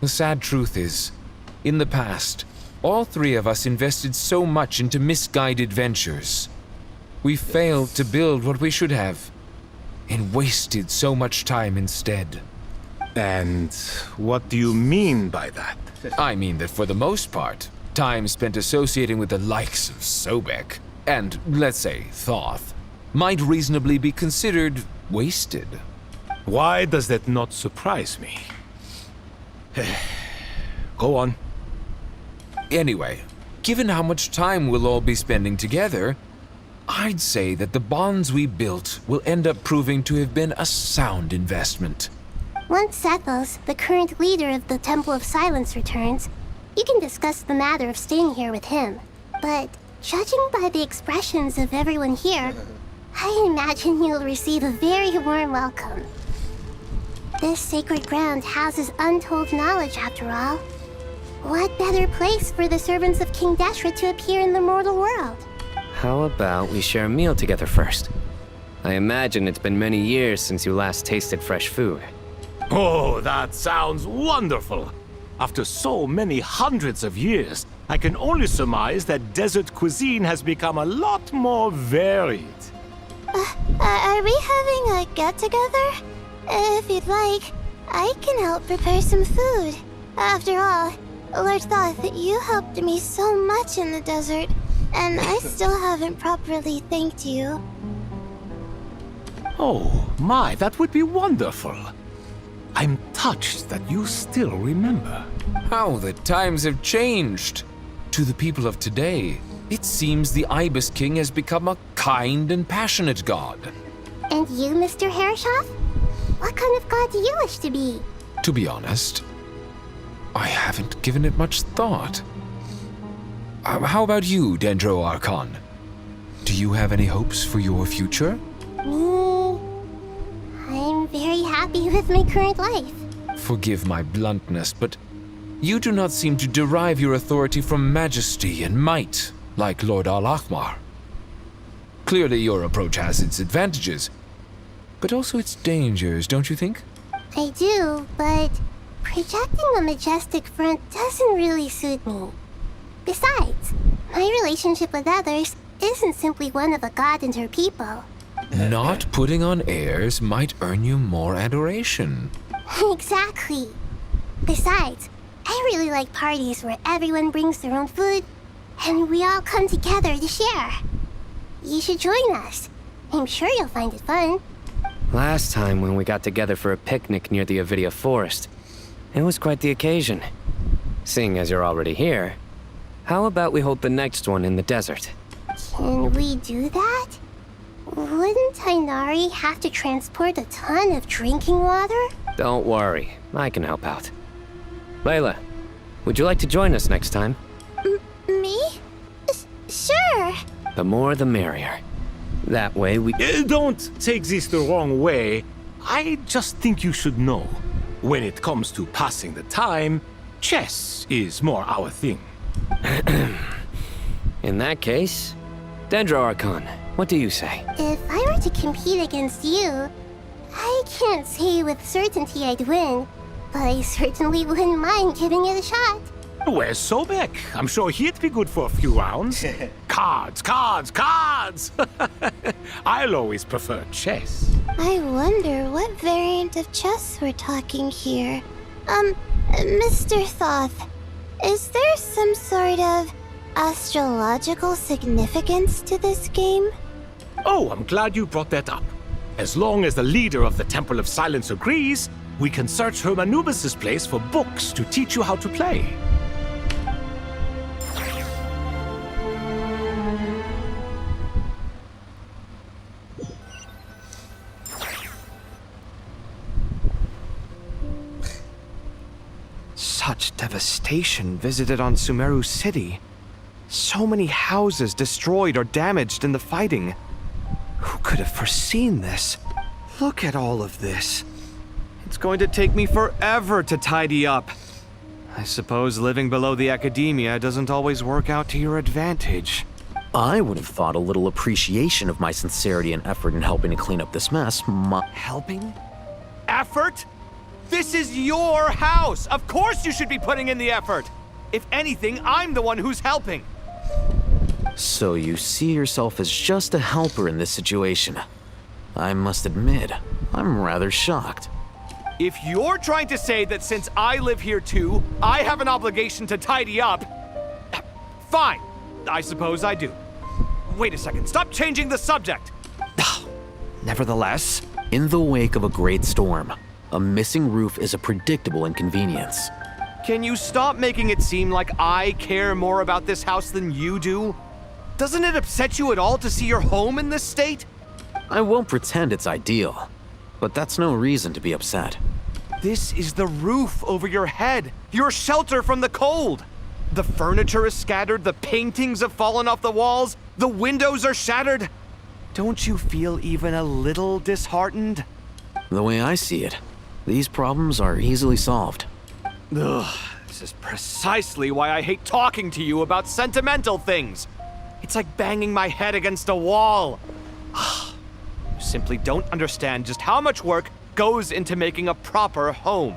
The sad truth is, in the past, all three of us invested so much into misguided ventures. We failed to build what we should have, and wasted so much time instead. And what do you mean by that? I mean that for the most part, time spent associating with the likes of Sobek, and, let's say, Thoth, might reasonably be considered wasted. Why does that not surprise me? Go on. Anyway, given how much time we'll all be spending together, I'd say that the bonds we built will end up proving to have been a sound investment. Once Sethos, the current leader of the Temple of Silence, returns, you can discuss the matter of staying here with him. But judging by the expressions of everyone here, I imagine you'll receive a very warm welcome. This sacred ground houses untold knowledge, after all. What better place for the servants of King Deshret to appear in the mortal world? How about we share a meal together first? I imagine it's been many years since you last tasted fresh food. Oh, that sounds wonderful! After so many hundreds of years, I can only surmise that desert cuisine has become a lot more varied. Are we having a get-together? If you'd like, I can help prepare some food. After all, Lord Thoth, you helped me so much in the desert, and I still haven't properly thanked you. Oh, my, that would be wonderful. I'm touched that you still remember. How the times have changed. To the people of today, it seems the Ibis King has become a kind and passionate god. And you, Mr. Herreshoff? What kind of god do you wish to be? To be honest, I haven't given it much thought. How about you, Dendro Archon? Do you have any hopes for your future? Me? I'm very happy with my current life. Forgive my bluntness, but you do not seem to derive your authority from majesty and might, like Lord Al-Ahmar. Clearly your approach has its advantages, but also its dangers, don't you think? I do, but projecting a majestic front doesn't really suit me. Besides, my relationship with others isn't simply one of a god and her people. Not putting on airs might earn you more adoration. Exactly. Besides, I really like parties where everyone brings their own food and we all come together to share. You should join us. I'm sure you'll find it fun. Last time when we got together for a picnic near the Avidia Forest, it was quite the occasion. Seeing as you're already here, how about we hold the next one in the desert? Can we do that? Wouldn't Tainari have to transport a ton of drinking water? Don't worry, I can help out. Layla, would you like to join us next time? Me? Sure. The more the merrier. That way we... Don't take this the wrong way. I just think you should know. When it comes to passing the time, chess is more our thing. In that case, Dendro Archon, what do you say? If I were to compete against you, I can't say with certainty I'd win, but I certainly wouldn't mind giving it a shot. Where's Sobek? I'm sure he'd be good for a few rounds. Cards, cards, cards! I'll always prefer chess. I wonder what variant of chess we're talking here. Mr. Thoth, is there some sort of astrological significance to this game? Oh, I'm glad you brought that up. As long as the leader of the Temple of Silence agrees, we can search Hermanubis' place for books to teach you how to play. Such devastation visited on Sumeru City. So many houses destroyed or damaged in the fighting. Who could have foreseen this? Look at all of this. It's going to take me forever to tidy up. I suppose living below the academia doesn't always work out to your advantage. I would have thought a little appreciation of my sincerity and effort in helping to clean up this mess. Helping? Effort? This is your house! Of course you should be putting in the effort! If anything, I'm the one who's helping. So you see yourself as just a helper in this situation. I must admit, I'm rather shocked. If you're trying to say that since I live here too, I have an obligation to tidy up, fine. I suppose I do. Wait a second, stop changing the subject! Nevertheless, in the wake of a great storm, a missing roof is a predictable inconvenience. Can you stop making it seem like I care more about this house than you do? Doesn't it upset you at all to see your home in this state? I won't pretend it's ideal, but that's no reason to be upset. This is the roof over your head, your shelter from the cold. The furniture is scattered, the paintings have fallen off the walls, the windows are shattered. Don't you feel even a little disheartened? The way I see it, these problems are easily solved. Ugh, this is precisely why I hate talking to you about sentimental things. It's like banging my head against a wall. You simply don't understand just how much work goes into making a proper home.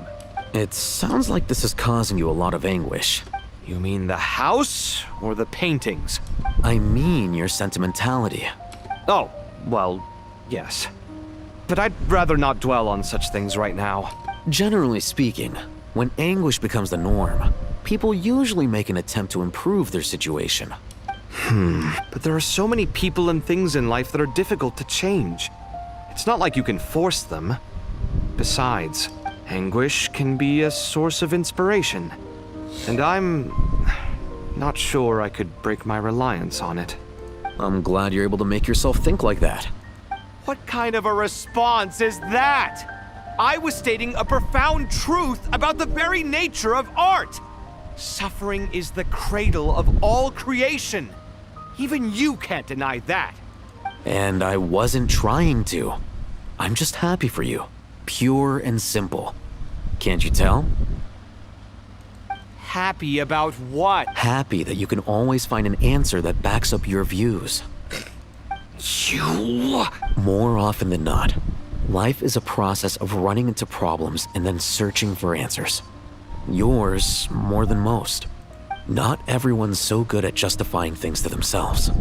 It sounds like this is causing you a lot of anguish. You mean the house or the paintings? I mean your sentimentality. Oh, well, yes. But I'd rather not dwell on such things right now. Generally speaking, when anguish becomes the norm, people usually make an attempt to improve their situation. But there are so many people and things in life that are difficult to change. It's not like you can force them. Besides, anguish can be a source of inspiration. And I'm not sure I could break my reliance on it. I'm glad you're able to make yourself think like that. What kind of a response is that? I was stating a profound truth about the very nature of art. Suffering is the cradle of all creation. Even you can't deny that. And I wasn't trying to. I'm just happy for you. Pure and simple. Can't you tell? Happy about what? Happy that you can always find an answer that backs up your views. You... More often than not, life is a process of running into problems and then searching for answers. Yours more than most. Not everyone's so good at justifying things to themselves.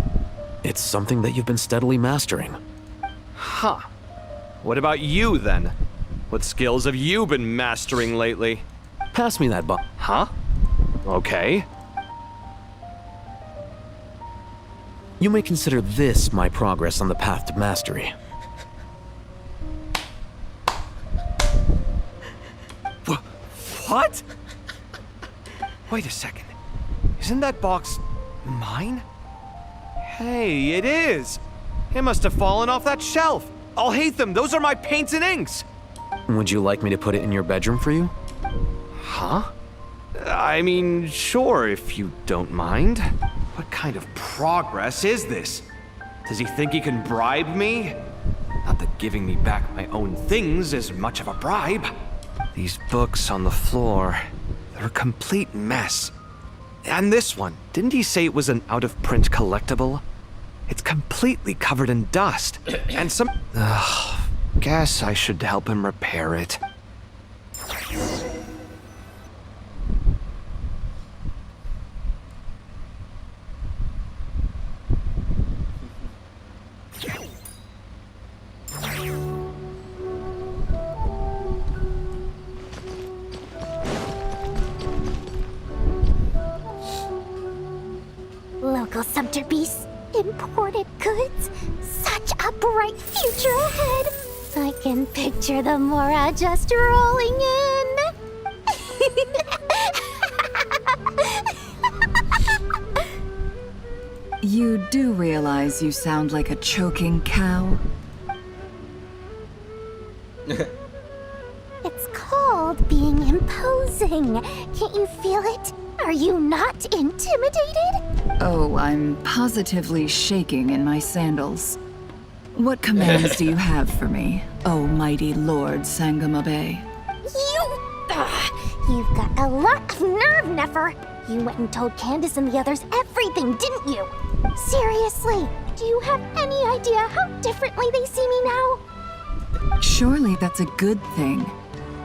It's something that you've been steadily mastering. Huh. What about you, then? What skills have you been mastering lately? Pass me that book. Huh? Okay. You may consider this my progress on the path to mastery. What? Wait a second. Isn't that box mine? Hey, it is. It must have fallen off that shelf. I'll hate them. Those are my paints and inks. Would you like me to put it in your bedroom for you? Huh? I mean, sure, if you don't mind. What kind of progress is this? Does he think he can bribe me? Not that giving me back my own things is much of a bribe. These books on the floor, they're a complete mess. And this one, didn't he say it was an out-of-print collectible? It's completely covered in dust. And some... guess I should help him repair it. imported goods. Such a bright future ahead. I can picture the Mora just rolling in. You do realize you sound like a choking cow? It's called being imposing. Can't you feel it? Are you not intimidated? Oh, I'm positively shaking in my sandals. What commands do you have for me, oh mighty Lord Sangamabe? You've got a lot of nerve, Nefer. You went and told Candace and the others everything, didn't you? Seriously, do you have any idea how differently they see me now? Surely that's a good thing.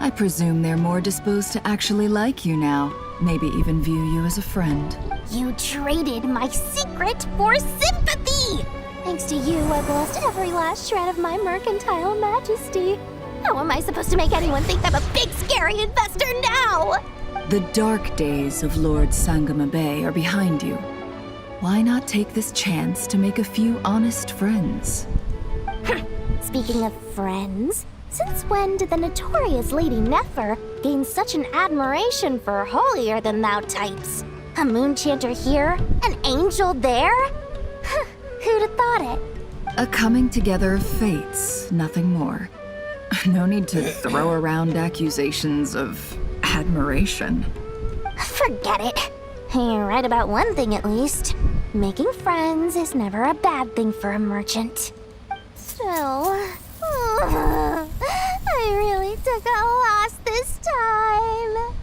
I presume they're more disposed to actually like you now, maybe even view you as a friend. You traded my secret for sympathy! Thanks to you, I've lost every last shred of my mercantile majesty. How am I supposed to make anyone think I'm a big, scary investor now? The dark days of Lord Sangamabe are behind you. Why not take this chance to make a few honest friends? Speaking of friends, since when did the notorious Lady Nefer gain such an admiration for holier-than-thou types? A moon chanter here? An angel there? Who'd have thought it? A coming together of fates, nothing more. No need to throw around accusations of admiration. Forget it. You're right about one thing at least. Making friends is never a bad thing for a merchant. Still, I really took a loss this time.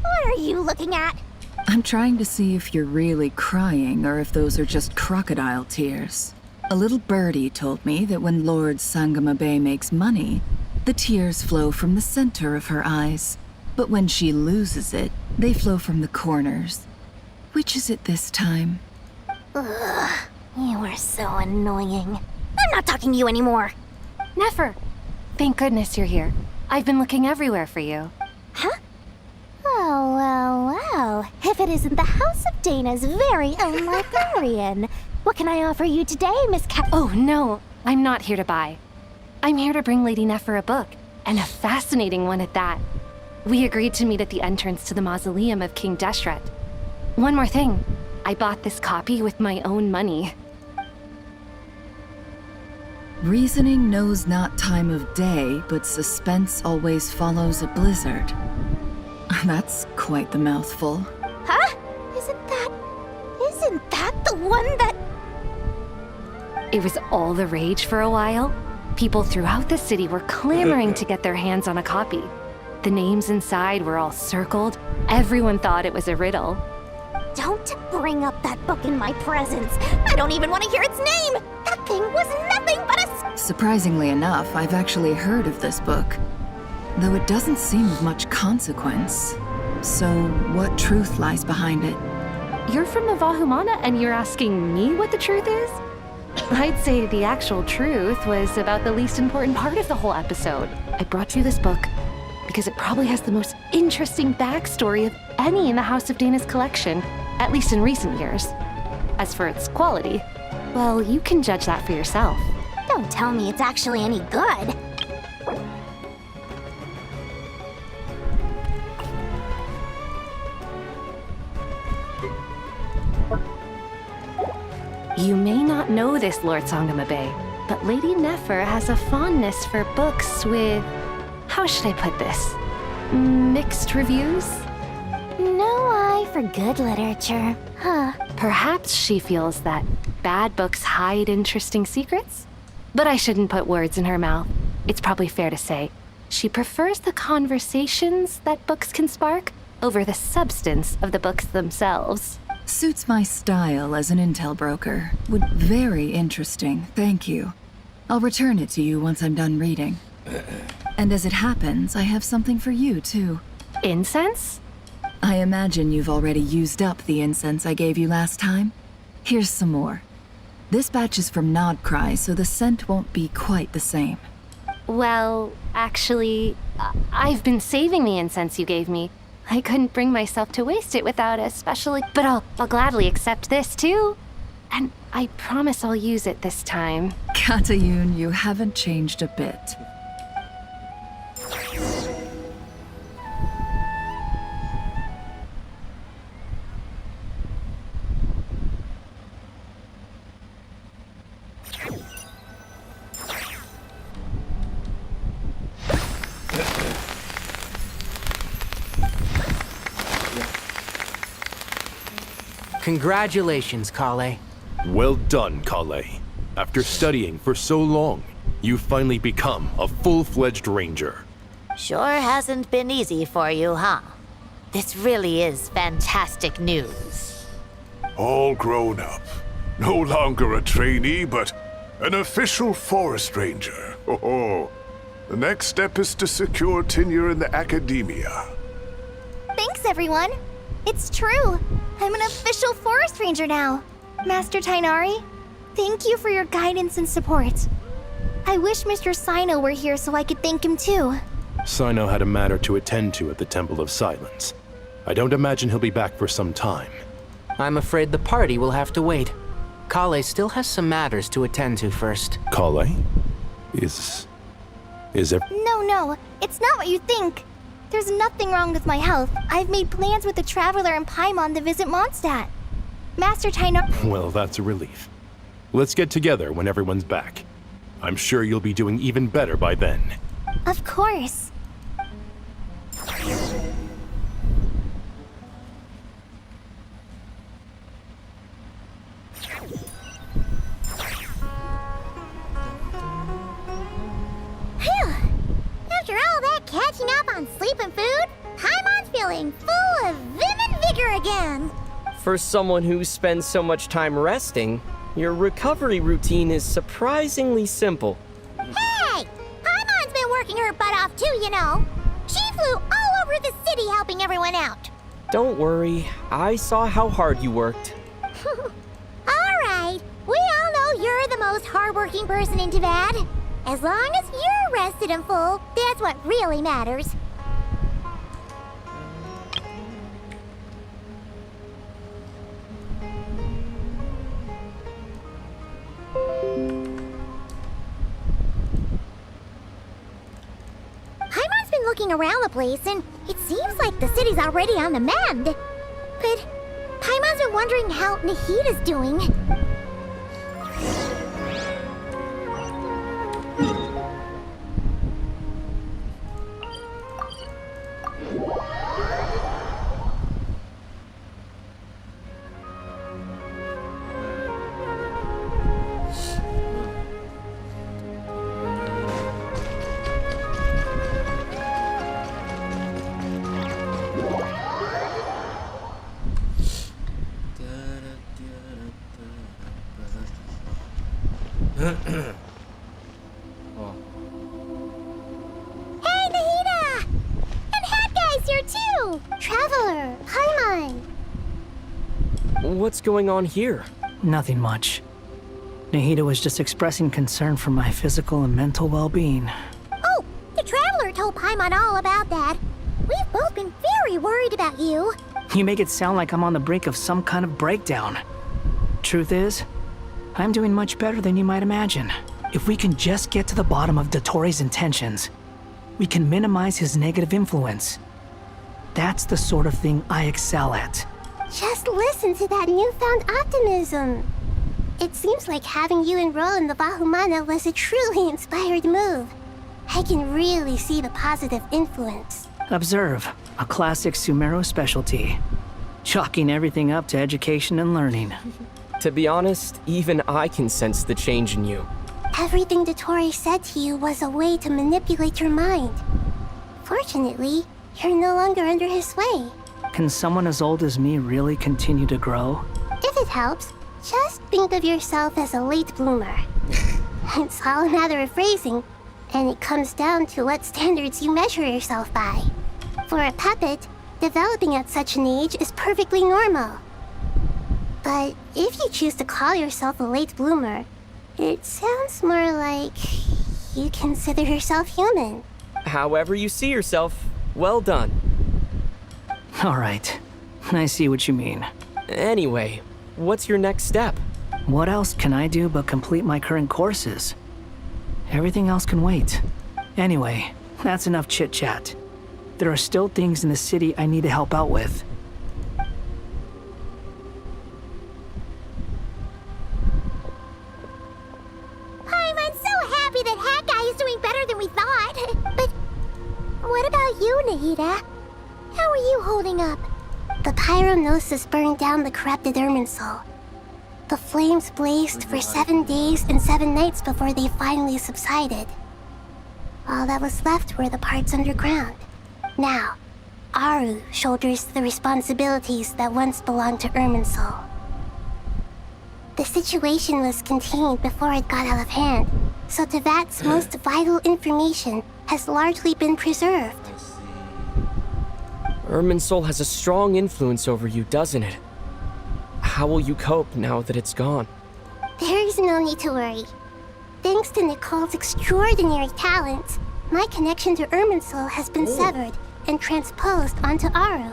What are you looking at? I'm trying to see if you're really crying or if those are just crocodile tears. A little birdie told me that when Lord Sangamabe makes money, the tears flow from the center of her eyes. But when she loses it, they flow from the corners. Which is it this time? Ugh, you are so annoying. I'm not talking to you anymore. Nefer, thank goodness you're here. I've been looking everywhere for you. Huh? Oh, well. If it isn't the House of Dana's very own librarian. What can I offer you today, Miss Cat? Oh, no. I'm not here to buy. I'm here to bring Lady Nefer a book, and a fascinating one at that. We agreed to meet at the entrance to the mausoleum of King Deshret. One more thing. I bought this copy with my own money. Reasoning knows not time of day, but suspense always follows a blizzard. That's quite the mouthful. Huh? Isn't that the one that... It was all the rage for a while. People throughout the city were clamoring to get their hands on a copy. The names inside were all circled. Everyone thought it was a riddle. Don't bring up that book in my presence. I don't even want to hear its name. That thing was nothing but a... Surprisingly enough, I've actually heard of this book. Though it doesn't seem of much consequence. So, what truth lies behind it? You're from the Vahumana and you're asking me what the truth is? I'd say the actual truth was about the least important part of the whole episode. I brought you this book because it probably has the most interesting backstory of any in the House of Dana's collection, at least in recent years. As for its quality, well, you can judge that for yourself. Don't tell me it's actually any good. You may not know this, Lord Sangamabe, but Lady Nefer has a fondness for books with... how should I put this? Mixed reviews? No eye for good literature, huh? Perhaps she feels that bad books hide interesting secrets? But I shouldn't put words in her mouth. It's probably fair to say she prefers the conversations that books can spark over the substance of the books themselves. Suits my style as an intel broker. Very interesting, thank you. I'll return it to you once I'm done reading. And as it happens, I have something for you, too. Incense? I imagine you've already used up the incense I gave you last time. Here's some more. This batch is from Nodcry, so the scent won't be quite the same. Well, actually, I've been saving the incense you gave me. I couldn't bring myself to waste it without a special, but I'll gladly accept this too. And I promise I'll use it this time. Katayun, you haven't changed a bit. Congratulations, Kale. Well done, Kale. After studying for so long, you've finally become a full-fledged ranger. Sure hasn't been easy for you, huh? This really is fantastic news. All grown up. No longer a trainee, but an official forest ranger. Oh, the next step is to secure tenure in the academia. Thanks, everyone. It's true. I'm an official forest ranger now. Master Tainari, thank you for your guidance and support. I wish Mr. Sino were here so I could thank him too. Sino had a matter to attend to at the Temple of Silence. I don't imagine he'll be back for some time. I'm afraid the party will have to wait. Kale still has some matters to attend to first. Kale? Is it? No, it's not what you think. There's nothing wrong with my health. I've made plans with the Traveler and Paimon to visit Mondstadt. Master Tainari— Well, that's a relief. Let's get together when everyone's back. I'm sure you'll be doing even better by then. Of course. Phew! After all that catching up on sleep and food, Paimon's feeling full of vim and vigor again. For someone who spends so much time resting, your recovery routine is surprisingly simple. Hey! Paimon's been working her butt off too, you know. She flew all over the city helping everyone out. Don't worry, I saw how hard you worked. Alright, we all know you're the most hardworking person in Tavad. As long as you're rested and full, that's what really matters. Paimon's been looking around the place, and it seems like the city's already on the mend. But Paimon's been wondering how Nahida's doing. Oh. Hey, Nahida! And Hat Guy's here too! Traveler, Paimon! What's going on here? Nothing much. Nahida was just expressing concern for my physical and mental well-being. Oh, the Traveler told Paimon all about that. We've both been very worried about you. You make it sound like I'm on the brink of some kind of breakdown. Truth is, I'm doing much better than you might imagine. If we can just get to the bottom of Dottoro's intentions, we can minimize his negative influence. That's the sort of thing I excel at. Just listen to that newfound optimism. It seems like having you enroll in the Vahumana was a truly inspired move. I can really see the positive influence. Observe, a classic Sumeru specialty. Chalking everything up to education and learning. To be honest, even I can sense the change in you. Everything Dottori said to you was a way to manipulate your mind. Fortunately, you're no longer under his sway. Can someone as old as me really continue to grow? If it helps, just think of yourself as a late bloomer. It's all a matter of phrasing, and it comes down to what standards you measure yourself by. For a puppet, developing at such an age is perfectly normal. But if you choose to call yourself a late bloomer, it sounds more like you consider yourself human. However you see yourself, well done. Alright, I see what you mean. Anyway, what's your next step? What else can I do but complete my current courses? Everything else can wait. Anyway, that's enough chit-chat. There are still things in the city I need to help out with. I'm so happy that Hat Guy is doing better than we thought. But what about you, Nahida? How are you holding up? The pyronosis burned down the corrupted Irminsul. The flames blazed for 7 days and 7 nights before they finally subsided. All that was left were the parts underground. Now, Aru shoulders the responsibilities that once belonged to Irminsul. The situation was contained before it got out of hand, so Tevat's most vital information has largely been preserved. Irminsul has a strong influence over you, doesn't it? How will you cope now that it's gone? There is no need to worry. Thanks to Nicole's extraordinary talents, my connection to Irminsul has been severed and transposed onto Aru.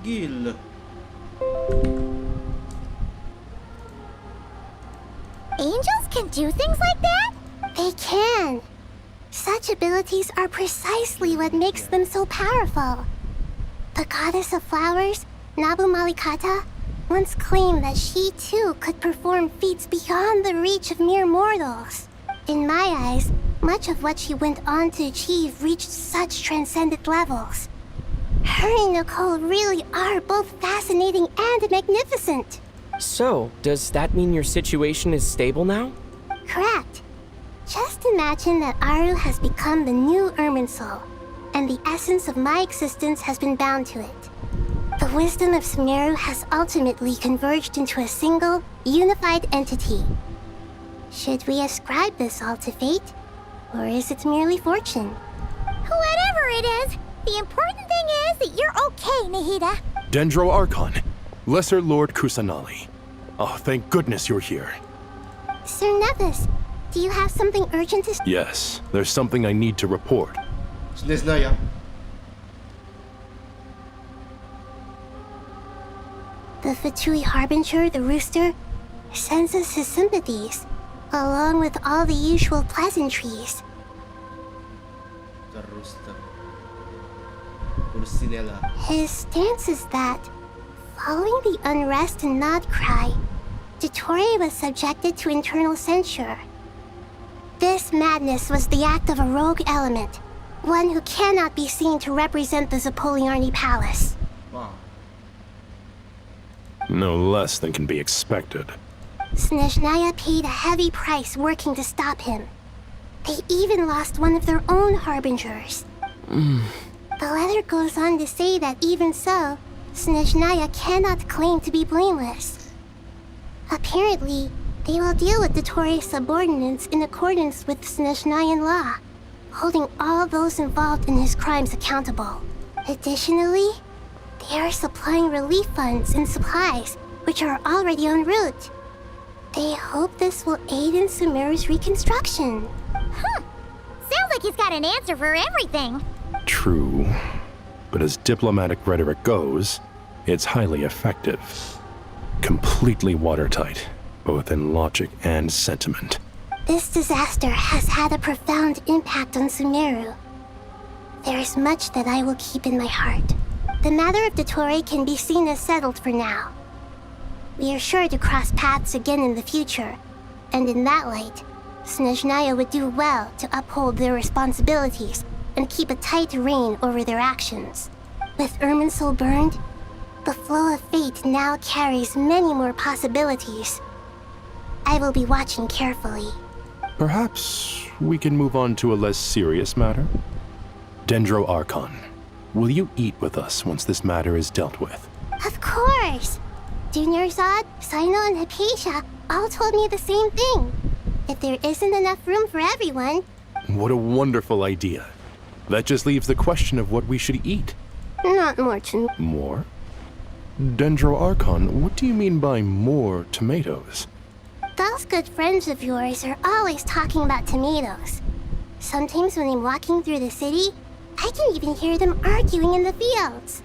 Gila. Angels can do things like that? They can. Such abilities are precisely what makes them so powerful. The goddess of flowers, Nabu Malikata, once claimed that she too could perform feats beyond the reach of mere mortals. In my eyes, much of what she went on to achieve reached such transcendent levels. Her and Nicole really are both fascinating and magnificent. So, does that mean your situation is stable now? Correct. Just imagine that Aru has become the new Irminsul, and the essence of my existence has been bound to it. The wisdom of Sumeru has ultimately converged into a single, unified entity. Should we ascribe this all to fate, or is it merely fortune? Whatever it is, the important thing is that you're okay, Nahida. Dendro Archon, Lesser Lord Kusanali. Oh, thank goodness you're here. Sir Nevis, do you have something urgent to... Yes, there's something I need to report. Snezhnaya. The Fatui Harbinger, the Rooster, sends us his sympathies, along with all the usual pleasantries. The Rooster. Pulcinella. His stance is that, following the unrest and Nod Cry, Dottore was subjected to internal censure. This madness was the act of a rogue element, one who cannot be seen to represent the Zapoliarni Palace. Wow. No less than can be expected. Snezhnaya paid a heavy price working to stop him. They even lost one of their own harbingers. The letter goes on to say that even so, Snezhnaya cannot claim to be blameless. Apparently, they will deal with Dottore's subordinates in accordance with Snezhnayan law, holding all those involved in his crimes accountable. Additionally, they are supplying relief funds and supplies, which are already en route. They hope this will aid in Sumeru's reconstruction. Sounds like he's got an answer for everything. True. But as diplomatic rhetoric goes, it's highly effective. Completely watertight, both in logic and sentiment. This disaster has had a profound impact on Sumeru. There is much that I will keep in my heart. The matter of Dottore can be seen as settled for now. We are sure to cross paths again in the future, and in that light, Snezhnaya would do well to uphold their responsibilities and keep a tight rein over their actions. With Irminsul burned, the flow of fate now carries many more possibilities. I will be watching carefully. Perhaps we can move on to a less serious matter? Dendro Archon, will you eat with us once this matter is dealt with? Of course! Dunyarzad, Sino, and Hypatia all told me the same thing. If there isn't enough room for everyone... What a wonderful idea. That just leaves the question of what we should eat. Not more More? Dendro Archon, what do you mean by more tomatoes? Those good friends of yours are always talking about tomatoes. Sometimes when I'm walking through the city, I can even hear them arguing in the fields.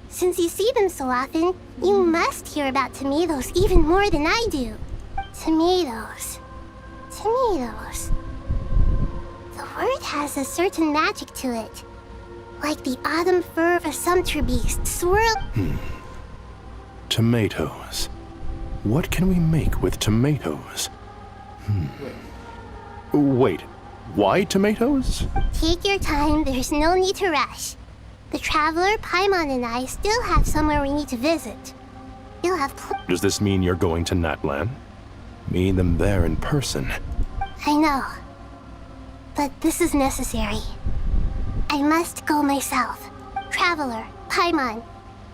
Since you see them so often, you must hear about tomatoes even more than I do. Tomatoes. Tomatoes. The word has a certain magic to it. Like the autumn fur of a sumpter beast swirl... Tomatoes. What can we make with tomatoes? Wait, why tomatoes? Take your time, there's no need to rush. The traveler, Paimon, and I still have somewhere we need to visit. You'll have Does this mean you're going to Natlan? Meet them there in person. I know. But this is necessary. I must go myself. Traveler, Paimon,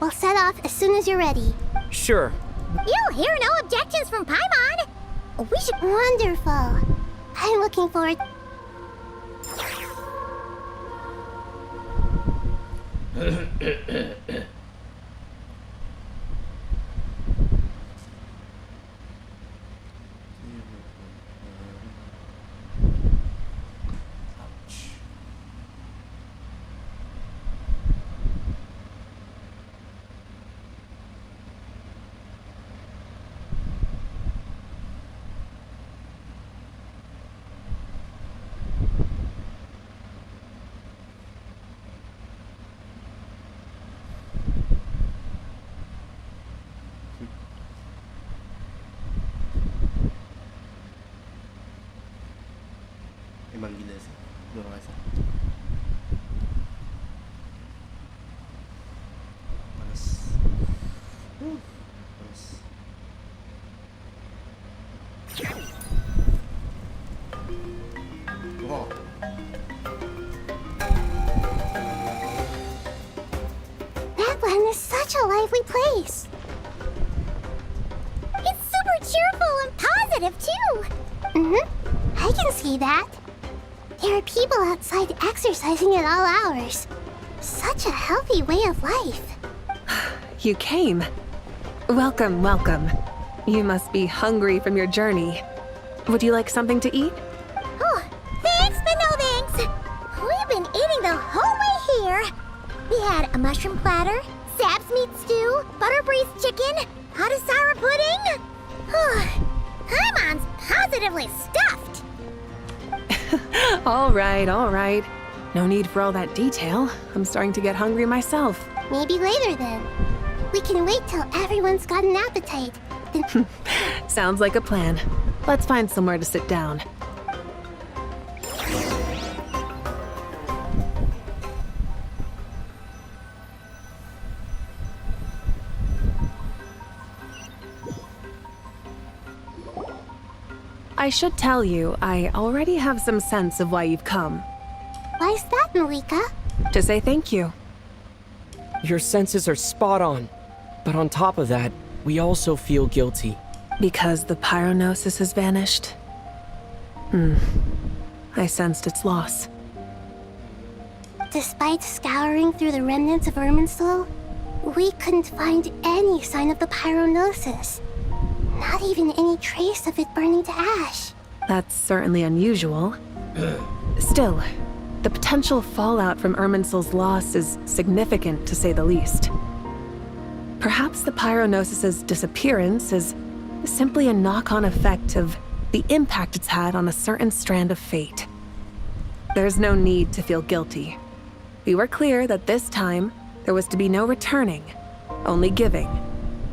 we'll set off as soon as you're ready. Sure. You'll hear no objections from Paimon. We should... Wonderful. I'm looking forward... Emang gila sih, luar biasa. Panas. Panas. Wow. Natlan is such a lively place. It's super cheerful and positive, too. I can see that. There are people outside exercising at all hours. Such a healthy way of life. You came. Welcome, welcome. You must be hungry from your journey. Would you like something to eat? Oh, thanks, but no thanks. We've been eating the whole way here. We had a mushroom platter, Sap's meat stew, butter braised chicken, Hadasara pudding. Paimon's positively stuffed. All right, all right. No need for all that detail. I'm starting to get hungry myself. Maybe later then. We can wait till everyone's got an appetite. Sounds like a plan. Let's find somewhere to sit down. I should tell you, I already have some sense of why you've come. Why's that, Malika? To say thank you. Your senses are spot on. But on top of that, we also feel guilty. Because the pyronosis has vanished? I sensed its loss. Despite scouring through the remnants of Irminsul, we couldn't find any sign of the pyronosis. Not even any trace of it burning to ash. That's certainly unusual. Still, the potential fallout from Irminsul's loss is significant, to say the least. Perhaps the pyronosis's disappearance is simply a knock-on effect of the impact it's had on a certain strand of fate. There's no need to feel guilty. We were clear that this time, there was to be no returning, only giving.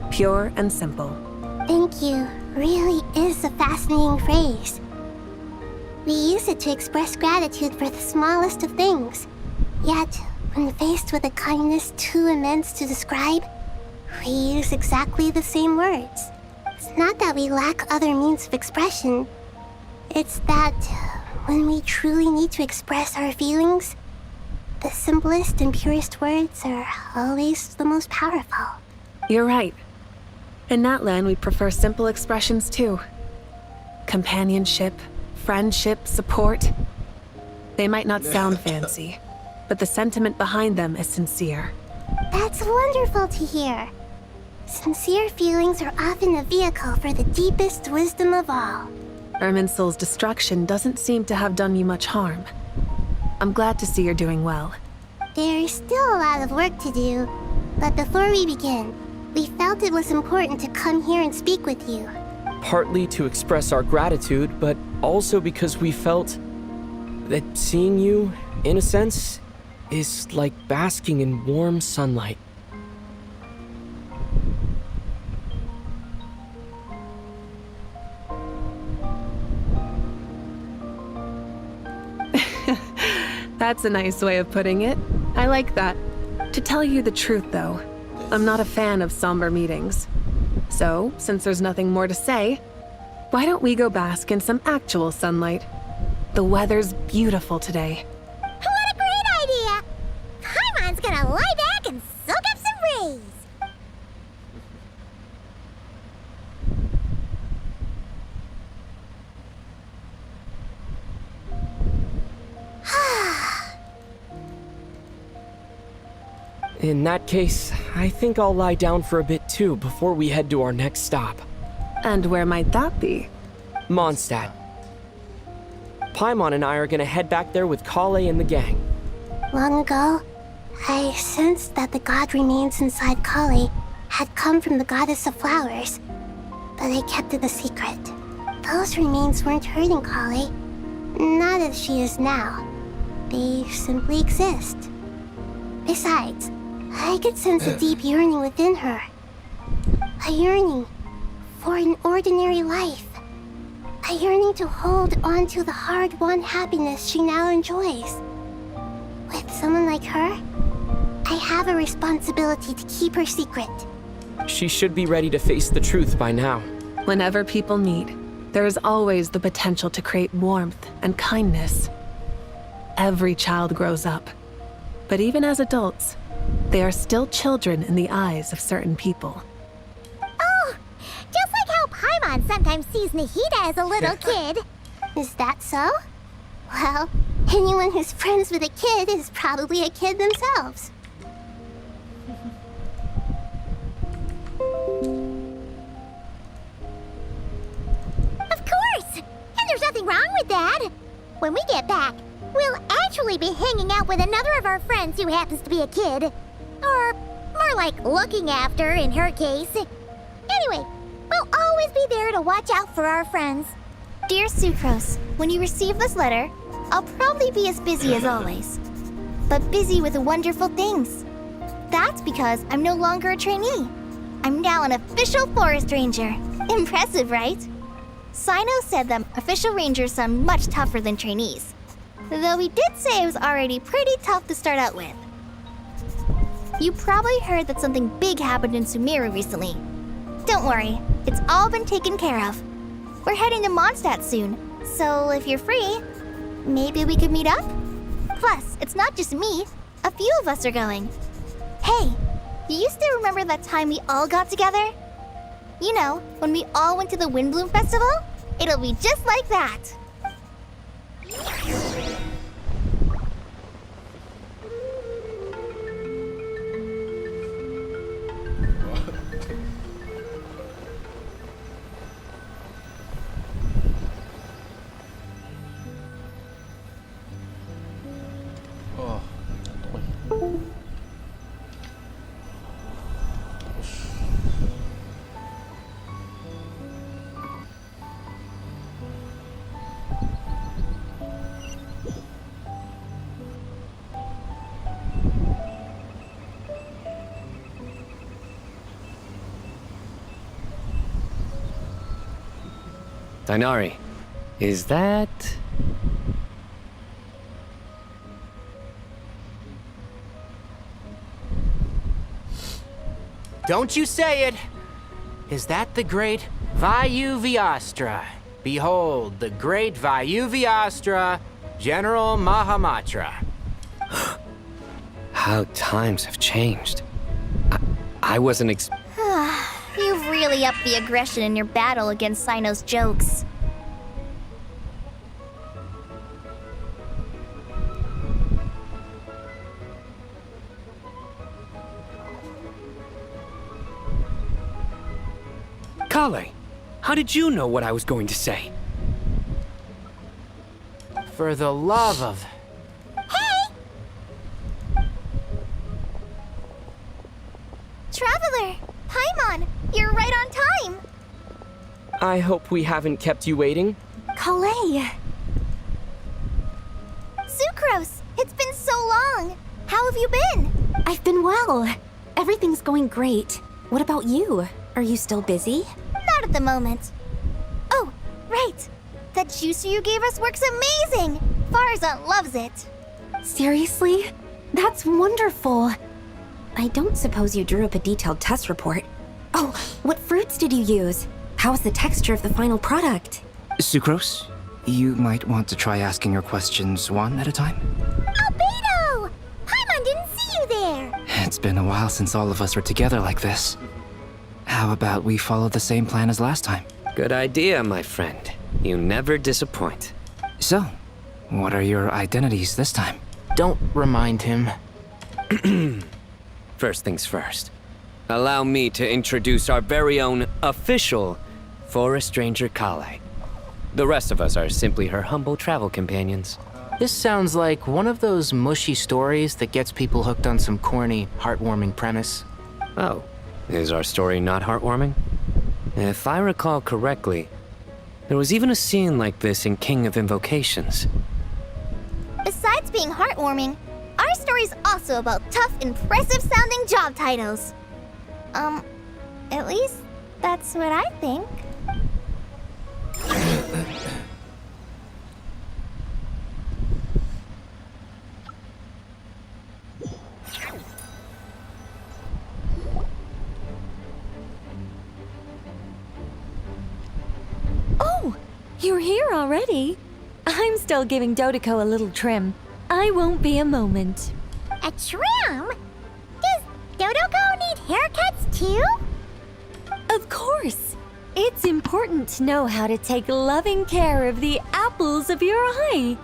Pure and simple. Thank you really is a fascinating phrase. We use it to express gratitude for the smallest of things. Yet, when faced with a kindness too immense to describe, we use exactly the same words. It's not that we lack other means of expression. It's that when we truly need to express our feelings, the simplest and purest words are always the most powerful. You're right. In Natlan, we prefer simple expressions too. Companionship, friendship, support. They might not sound fancy, but the sentiment behind them is sincere. That's wonderful to hear. Sincere feelings are often a vehicle for the deepest wisdom of all. Irminsul's destruction doesn't seem to have done you much harm. I'm glad to see you're doing well. There's still a lot of work to do, but before we begin, we felt it was important to come here and speak with you. Partly to express our gratitude, but also because we felt that seeing you, in a sense, is like basking in warm sunlight. That's a nice way of putting it. I like that. To tell you the truth, though, I'm not a fan of somber meetings. So, since there's nothing more to say, why don't we go bask in some actual sunlight? The weather's beautiful today. What a great idea! Paimon's gonna lie back and soak up some rays. In that case, I think I'll lie down for a bit too before we head to our next stop. And where might that be? Mondstadt. Paimon and I are gonna head back there with Kale and the gang. Long ago, I sensed that the god remains inside Kali had come from the goddess of flowers, but I kept it a secret. Those remains weren't hurting Kali, not as she is now. They simply exist. Besides, I could sense a deep yearning within her. A yearning for an ordinary life. A yearning to hold on to the hard-won happiness she now enjoys. With someone like her, I have a responsibility to keep her secret. She should be ready to face the truth by now. Whenever people meet, there is always the potential to create warmth and kindness. Every child grows up. But even as adults, they are still children in the eyes of certain people. Oh, just like how Paimon sometimes sees Nahida as a little kid. Is that so? Well, anyone who's friends with a kid is probably a kid themselves. Of course! And there's nothing wrong with that. When we get back, we'll actually be hanging out with another of our friends who happens to be a kid. Or more like looking after, in her case. Anyway, we'll always be there to watch out for our friends. Dear Sucrose, when you receive this letter, I'll probably be as busy as always. But busy with wonderful things. That's because I'm no longer a trainee. I'm now an official forest ranger. Impressive, right? Sino said that official rangers sound much tougher than trainees. Though he did say it was already pretty tough to start out with. You probably heard that something big happened in Sumeru recently. Don't worry, it's all been taken care of. We're heading to Mondstadt soon, so if you're free, maybe we could meet up? Plus, it's not just me, a few of us are going. Hey, do you still remember that time we all got together? You know, when we all went to the Windbloom Festival? It'll be just like that. Dainari, is that... Don't you say it! Is that the great Vayu-Vyastra? Behold, the great Vayu-Vyastra, General Mahamatra. How times have changed. I wasn't You've really upped the aggression in your battle against Sino's jokes. Kale, how did you know what I was going to say? For the love of... traveler! Paimon, you're right on time! I hope we haven't kept you waiting. Kalei. Sucrose, it's been so long! How have you been? I've been well. Everything's going great. What about you? Are you still busy? Not at the moment. Oh, right. That juicer you gave us works amazing! Farzan loves it. Seriously? That's wonderful. I don't suppose you drew up a detailed test report. Oh, what fruits did you use? How's the texture of the final product? Sucrose, you might want to try asking your questions one at a time. Albedo! Paimon didn't see you there! It's been a while since all of us were together like this. How about we follow the same plan as last time? Good idea, my friend. You never disappoint. So, what are your identities this time? Don't remind him. First things first. Allow me to introduce our very own official Forest Ranger Kalei. The rest of us are simply her humble travel companions. This sounds like one of those mushy stories that gets people hooked on some corny, heartwarming premise. Oh, is our story not heartwarming? If I recall correctly, there was even a scene like this in King of Invocations. Besides being heartwarming, our story's also about tough, impressive-sounding job titles. At least that's what I think. Oh, you're here already? I'm still giving Dodeko a little trim. I won't be a moment. A trim? Does Dodoko need haircuts too? Of course. It's important to know how to take loving care of the apples of your eye.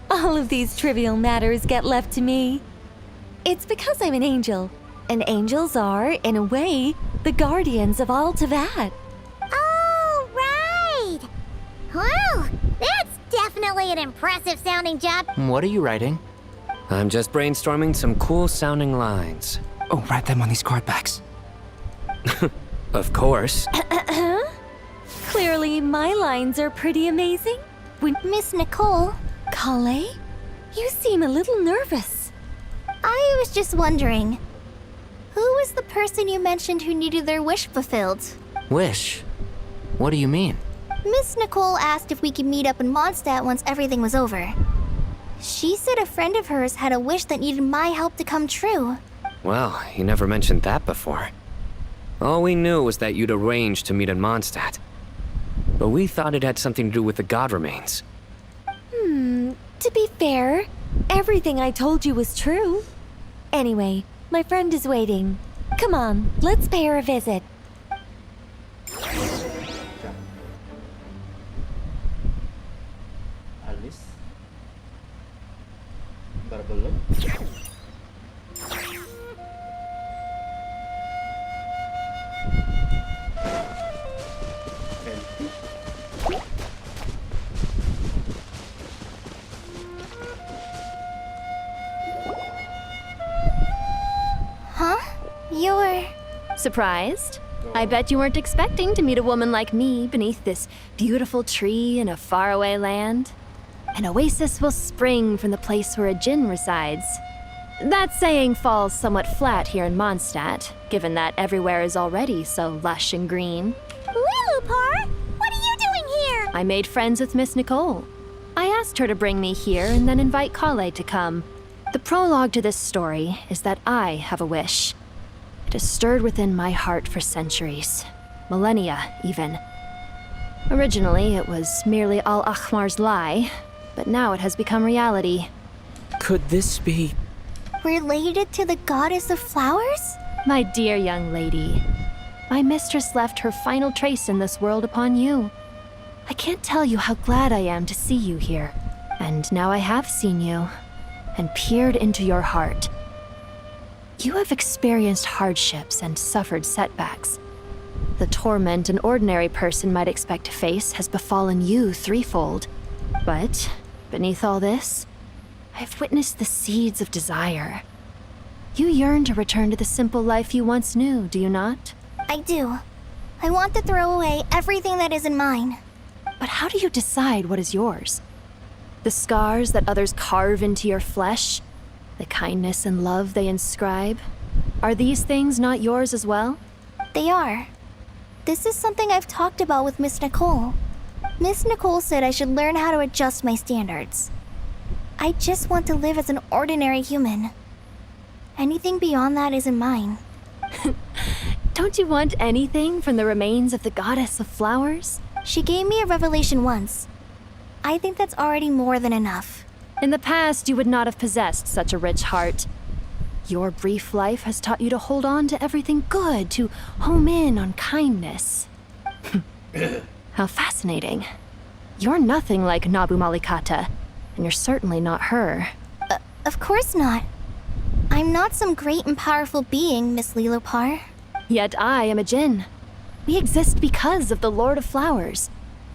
All of these trivial matters get left to me. It's because I'm an angel, and angels are, in a way, the guardians of all Teyvat. Oh, right! Wow, that's definitely an impressive sounding job. What are you writing? I'm just brainstorming some cool sounding lines. Oh, write them on these card backs. Of course. Clearly, my lines are pretty amazing. Miss Nicole. Kalei? You seem a little nervous. I was just wondering, who was the person you mentioned who needed their wish fulfilled? Wish? What do you mean? Miss Nicole asked if we could meet up in Mondstadt once everything was over. She said a friend of hers had a wish that needed my help to come true. Well, you never mentioned that before. All we knew was that you'd arranged to meet in Mondstadt. But we thought it had something to do with the god remains. To be fair, everything I told you was true. Anyway, my friend is waiting. Come on, let's pay her a visit. Alice? Bentar belum. Huh? You're... Surprised? I bet you weren't expecting to meet a woman like me beneath this beautiful tree in a faraway land. An oasis will spring from the place where a djinn resides. That saying falls somewhat flat here in Mondstadt, given that everywhere is already so lush and green. Lilupar, what are you doing here? I made friends with Miss Nicole. I asked her to bring me here and then invite Kalei to come. The prologue to this story is that I have a wish. It has stirred within my heart for centuries, millennia even. Originally, it was merely Al-Akhmar's lie, but now it has become reality. Could this be... Related to the goddess of flowers? My dear young lady, my mistress left her final trace in this world upon you. I can't tell you how glad I am to see you here. And now I have seen you, and peered into your heart. You have experienced hardships and suffered setbacks. The torment an ordinary person might expect to face has befallen you threefold. But beneath all this, I've witnessed the seeds of desire. You yearn to return to the simple life you once knew, do you not? I do. I want to throw away everything that isn't mine. But how do you decide what is yours? The scars that others carve into your flesh? The kindness and love they inscribe? Are these things not yours as well? They are. This is something I've talked about with Miss Nicole. Miss Nicole said I should learn how to adjust my standards. I just want to live as an ordinary human. Anything beyond that isn't mine. Don't you want anything from the remains of the goddess of flowers? She gave me a revelation once. I think that's already more than enough. In the past, you would not have possessed such a rich heart. Your brief life has taught you to hold on to everything good, to home in on kindness. How fascinating. You're nothing like Nabu Malikata, and you're certainly not her. Of course not. I'm not some great and powerful being, Miss Lilopar. Yet I am a Jinn. We exist because of the Lord of Flowers.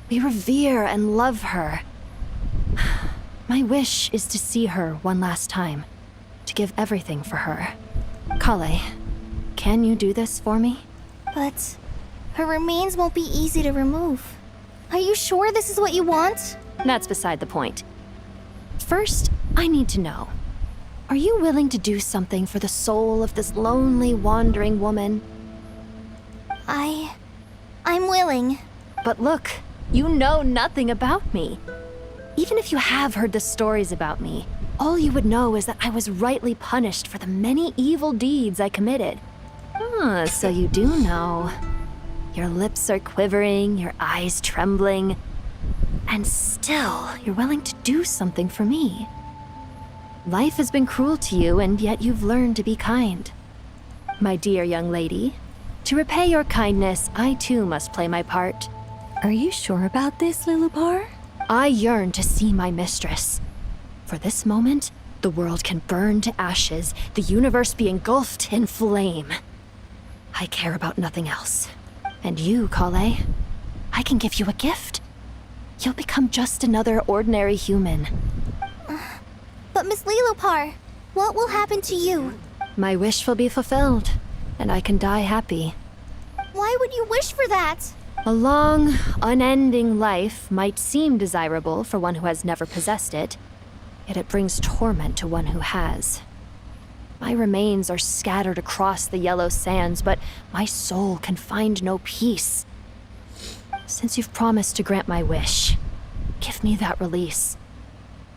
We revere and love her. My wish is to see her one last time, to give everything for her. Kale, can you do this for me? But her remains won't be easy to remove. Are you sure this is what you want? That's beside the point. First, I need to know. Are you willing to do something for the soul of this lonely, wandering woman? I'm willing. But look, you know nothing about me. Even if you have heard the stories about me, all you would know is that I was rightly punished for the many evil deeds I committed. Ah, so you do know. Your lips are quivering, your eyes trembling, and still you're willing to do something for me. Life has been cruel to you, and yet you've learned to be kind. My dear young lady, to repay your kindness, I too must play my part. Are you sure about this, Lilopar? I yearn to see my mistress. For this moment, the world can burn to ashes, the universe be engulfed in flame. I care about nothing else. And you, Kale, I can give you a gift. You'll become just another ordinary human. But Miss Lilopar, what will happen to you? My wish will be fulfilled, and I can die happy. Why would you wish for that? A long, unending life might seem desirable for one who has never possessed it, yet it brings torment to one who has. My remains are scattered across the yellow sands, but my soul can find no peace. Since you've promised to grant my wish, give me that release.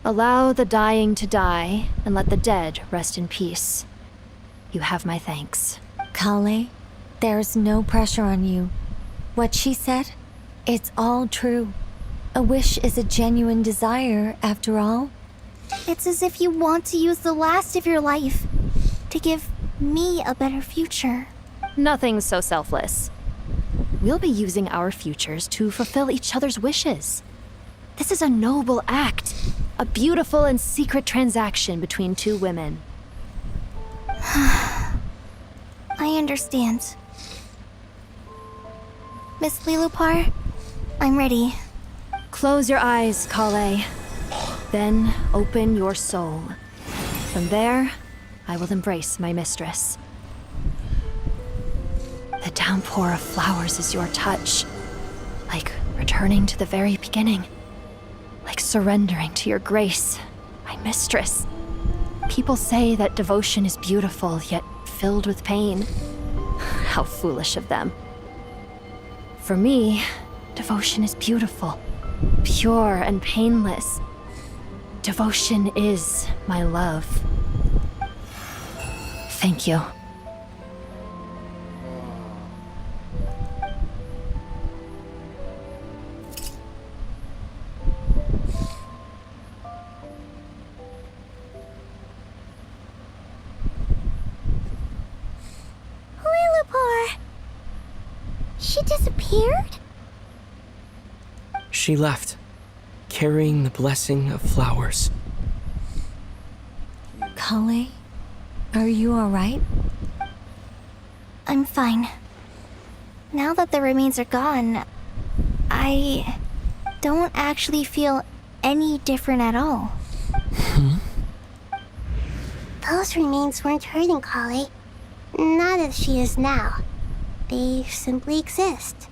Allow the dying to die, and let the dead rest in peace. You have my thanks. Kale, there's no pressure on you. What she said, it's all true. A wish is a genuine desire, after all. It's as if you want to use the last of your life to give me a better future. Nothing so selfless. We'll be using our futures to fulfill each other's wishes. This is a noble act, a beautiful and secret transaction between two women. I understand. Miss Lilopar, I'm ready. Close your eyes, Kale. Then open your soul. From there, I will embrace my mistress. The downpour of flowers is your touch, like returning to the very beginning, like surrendering to your grace, my mistress. People say that devotion is beautiful, yet filled with pain. How foolish of them. For me, devotion is beautiful, pure and painless. Devotion is my love. Thank you. Lilopar! She disappeared? She left, carrying the blessing of flowers. Kale, are you alright? I'm fine. Now that the remains are gone, I don't actually feel any different at all. Those remains weren't hurting Kale. Not as she is now. They simply exist.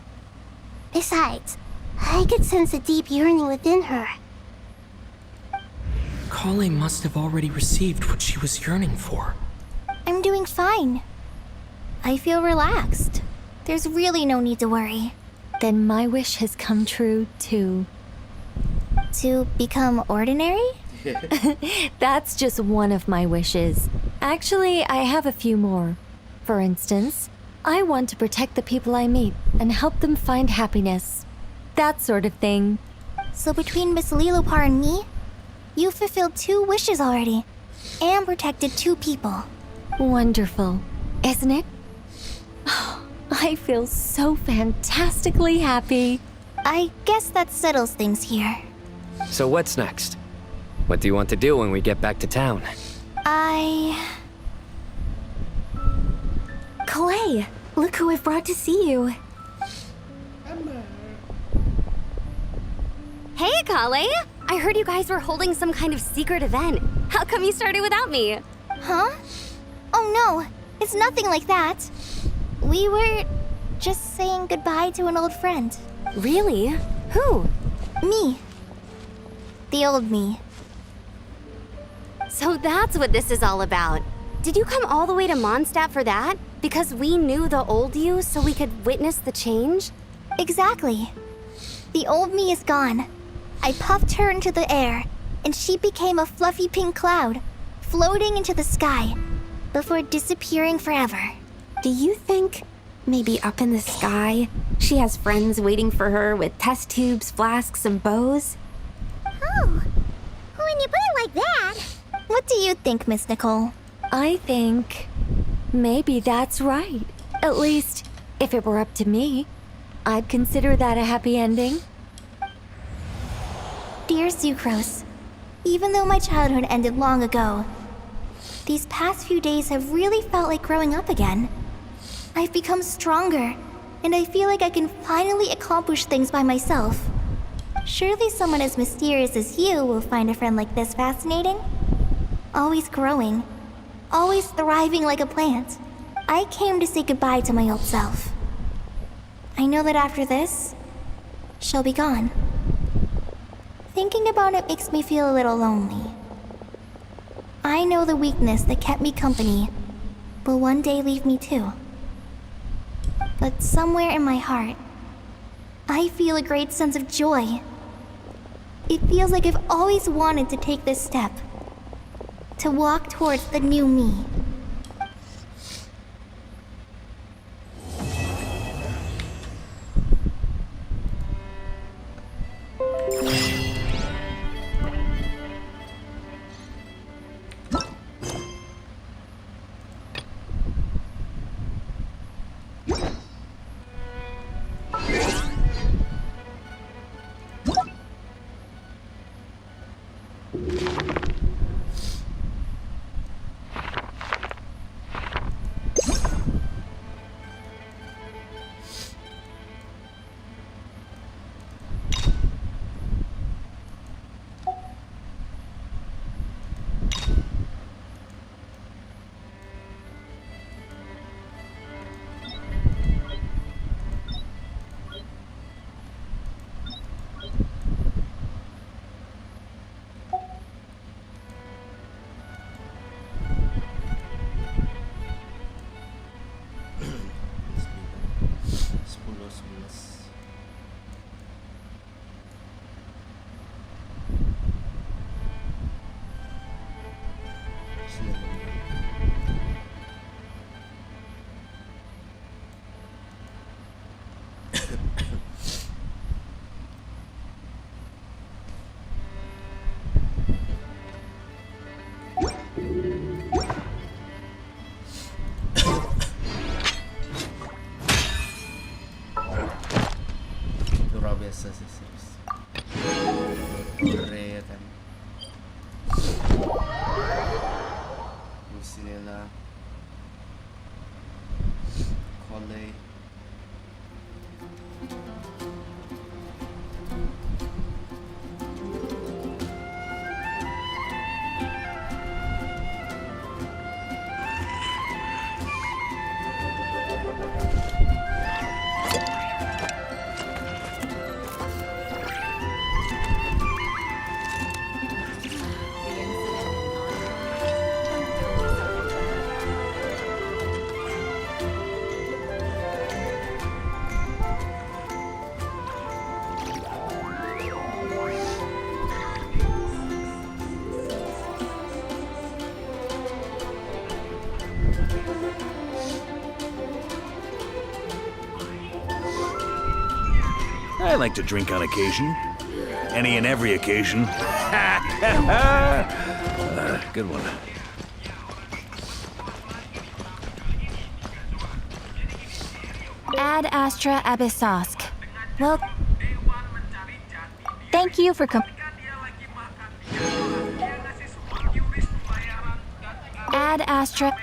Besides, I could sense a deep yearning within her. Kale must have already received what she was yearning for. I'm doing fine. I feel relaxed. There's really no need to worry. Then my wish has come true, too. To become ordinary? That's just one of my wishes. Actually, I have a few more. For instance, I want to protect the people I meet and help them find happiness. That sort of thing. So between Miss Lilopar and me, you fulfilled 2 wishes already. And protected 2 people. Wonderful, isn't it? I feel so fantastically happy. I guess that settles things here. So what's next? What do you want to do when we get back to town? Kalei, look who I've brought to see you. Hey, Kalei! I heard you guys were holding some kind of secret event. How come you started without me? Huh? Oh no, it's nothing like that. We were just saying goodbye to an old friend. Really? Who? Me. The old me. So that's what this is all about. Did you come all the way to Mondstadt for that? Because we knew the old you so we could witness the change? Exactly. The old me is gone. I puffed her into the air, and she became a fluffy pink cloud, floating into the sky, before disappearing forever. Do you think maybe up in the sky, she has friends waiting for her with test tubes, flasks, and bows? Oh, when you put it like that... What do you think, Miss Nicole? I think maybe that's right. At least, if it were up to me, I'd consider that a happy ending. Dear Sucrose, even though my childhood ended long ago, these past few days have really felt like growing up again. I've become stronger, and I feel like I can finally accomplish things by myself. Surely someone as mysterious as you will find a friend like this fascinating? Always growing, always thriving like a plant. I came to say goodbye to my old self. I know that after this, she'll be gone. Thinking about it makes me feel a little lonely. I know the weakness that kept me company will one day leave me too. But somewhere in my heart, I feel a great sense of joy. It feels like I've always wanted to take this step. To walk towards the new me. I like to drink on occasion. Any and every occasion. Good one. Ad Astra Abyssosk. Well, thank you for Ad Astra.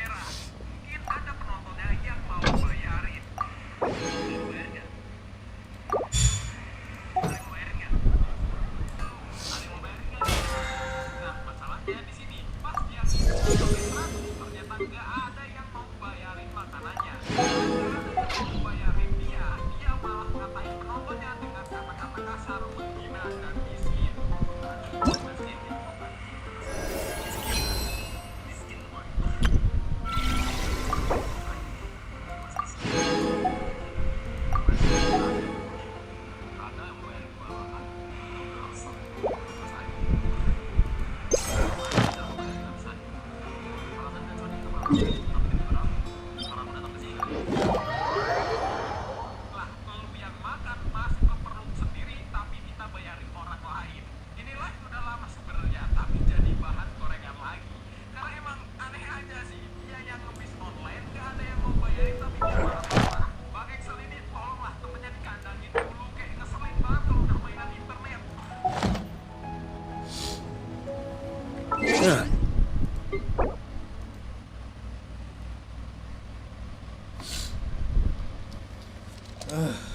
Ugh.